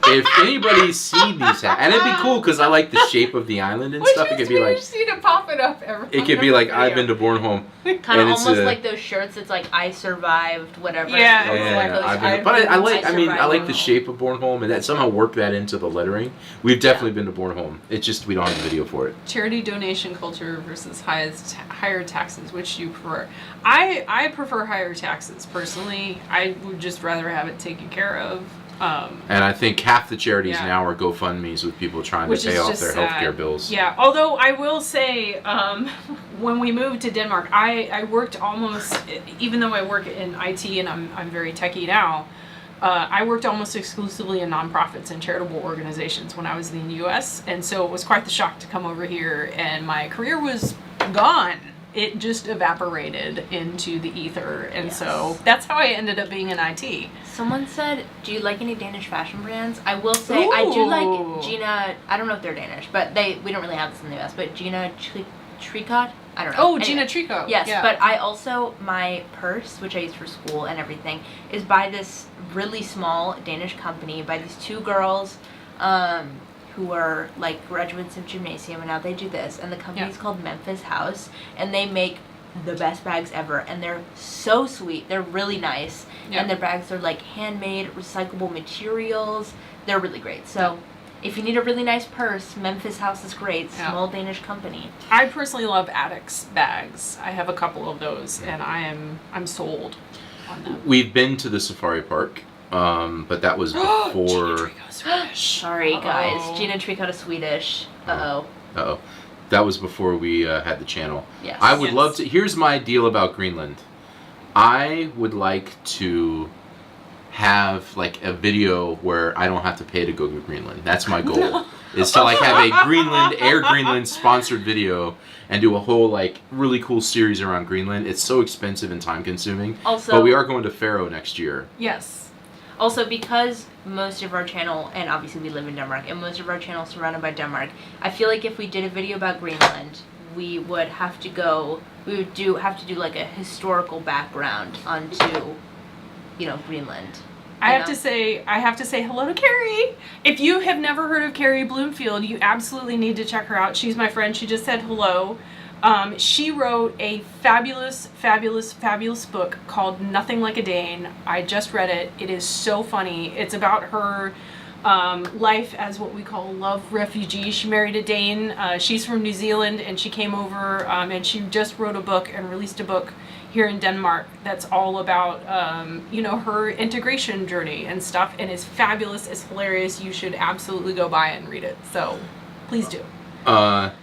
If anybody's seen these hats, and it'd be cool because I like the shape of the island and stuff. It could be like, just need to pop it up every. it could be like, "I've been to Bornholm." Kind of almost like those shirts. It's like I survived, whatever. Yeah, But I like survived the shape of Bornholm, and that somehow work that into the lettering. We've definitely been to Bornholm. It's just we don't have a video for it. Charity donation culture versus higher taxes. Which do you prefer? I prefer higher taxes personally. I would just rather have it taken care of. And I think half the charities now are GoFundMe's with people trying to pay off their healthcare bills. Yeah, although I will say, when we moved to Denmark, I worked almost, even though I work in IT and I'm very techie now, I worked almost exclusively in nonprofits and charitable organizations when I was in the U.S. And so it was quite the shock to come over here, and my career was gone. It just evaporated into the ether, and so that's how I ended up being in IT. Someone said, "Do you like any Danish fashion brands?" I will say, I do like Gina. I don't know if they're Danish, but we don't really have this in the U.S. But Gina Tricot. I don't know. Oh, anyway. Gina Tricot. Yes, yeah. But I also, my purse, which I use for school and everything, is by this really small Danish company, by these two girls who are like graduates of gymnasium, and now they do this. And the company's called Memphis House, and they make the best bags ever, and they're so sweet. They're really nice, and their bags are like handmade, recyclable materials. They're really great. So if you need a really nice purse, Memphis House is great. Small Danish company. I personally love Addicts bags. I have a couple of those, and I'm sold on them. We've been to the safari park, but that was before. Sorry, guys. Gina Tricot is Swedish. Uh-oh. That was before we had the channel. Yes. I would love to. Here's my deal about Greenland. I would like to have like a video where I don't have to pay to go to Greenland. That's my goal. Is to like have a Air Greenland sponsored video and do a whole like really cool series around Greenland. It's so expensive and time consuming. Also, but we are going to Faroe next year. Yes. Also, because most of our channel, and obviously we live in Denmark, and most of our channel is surrounded by Denmark, I feel like if we did a video about Greenland, we would have to do like a historical background onto, Greenland. I have to say hello to Carrie. If you have never heard of Carrie Bloomfield, you absolutely need to check her out. She's my friend. She just said hello. She wrote a fabulous, fabulous, fabulous book called Nothing Like a Dane. I just read it. It is so funny. It's about her life as what we call a love refugee. She married a Dane. She's from New Zealand, and she came over, and she just wrote a book and released a book here in Denmark that's all about, her integration journey and stuff, and it's fabulous. It's hilarious. You should absolutely go buy it and read it. So please do.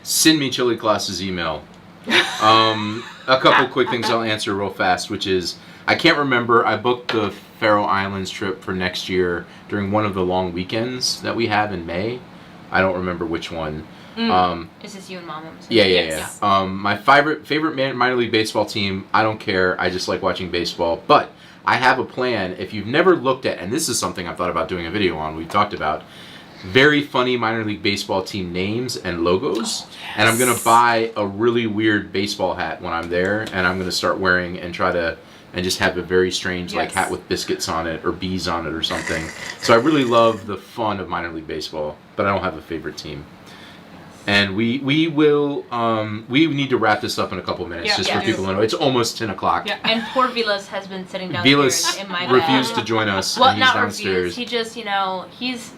Send me Chili Claus's email. A couple quick things I'll answer real fast, which is I can't remember. I booked the Faroe Islands trip for next year during one of the long weekends that we have in May. I don't remember which one. Is this you and Mom? Yeah. My favorite minor league baseball team. I don't care. I just like watching baseball. But I have a plan. If you've never looked at, and this is something I've thought about doing a video on. We've talked about. Very funny minor league baseball team names and logos. And I'm going to buy a really weird baseball hat when I'm there, and I'm going to start wearing and and just have a very strange like hat with biscuits on it or bees on it or something. So I really love the fun of minor league baseball, but I don't have a favorite team. And we need to wrap this up in a couple minutes just for people to know. It's almost 10 o'clock. Yeah. And poor Vilas has been sitting Vilas downstairs in my bed. refused to join us. Well, and he's not downstairs. refused. He just,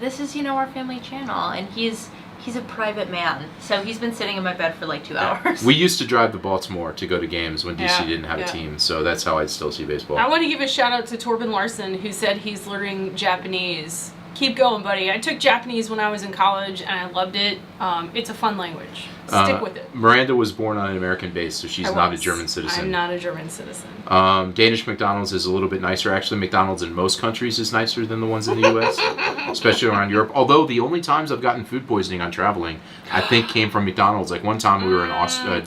this is, our family channel, and he's a private man. So he's been sitting in my bed for like 2 hours. We used to drive to Baltimore to go to games when DC didn't have a team, so that's how I still see baseball. I want to give a shout out to Torben Larson, who said he's learning Japanese. Keep going, buddy. I took Japanese when I was in college, and I loved it. It's a fun language. Stick with it. Miranda was born on an American base, so she's not a German citizen. I'm not a German citizen. Danish McDonald's is a little bit nicer. Actually, McDonald's in most countries is nicer than the ones in the U.S., especially around Europe. Although the only times I've gotten food poisoning on traveling, I think came from McDonald's. Like one time we were in Austria.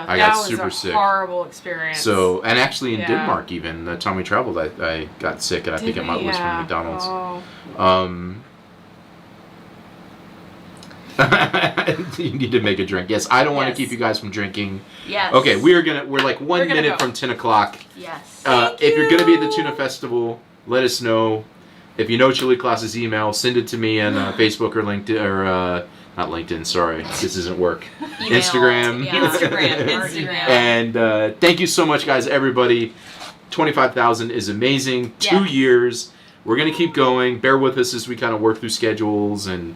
I got super sick. Horrible experience. So, and actually in Denmark even, the time we traveled, I got sick, and I think it was from McDonald's. You need to make a drink. Yes, I don't want to Yes. keep you guys from drinking. Yes. Okay, we're like We're 1 gonna minute go. from 10 o'clock. Yes. If you're going to be at the Tuna Festival, let us know. If you know Chili Claus's email, send it to me on Facebook or LinkedIn, or not LinkedIn, sorry, this doesn't work. Email, Instagram. yeah. Instagram. And thank you so much, guys, everybody. 25,000 is amazing. 2 Yes. years. We're going to keep going. Bear with us as we kind of work through schedules and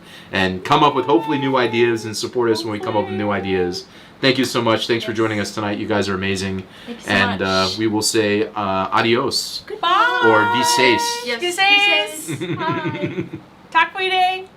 come up with hopefully new ideas, and support us when we come up with new ideas. Thank you so much. Thanks for joining us tonight. You guys are amazing. Thank you so And much. we will say adios. Goodbye. Or vi ses. Yes. Vi ses. Hej. Tak for i dag.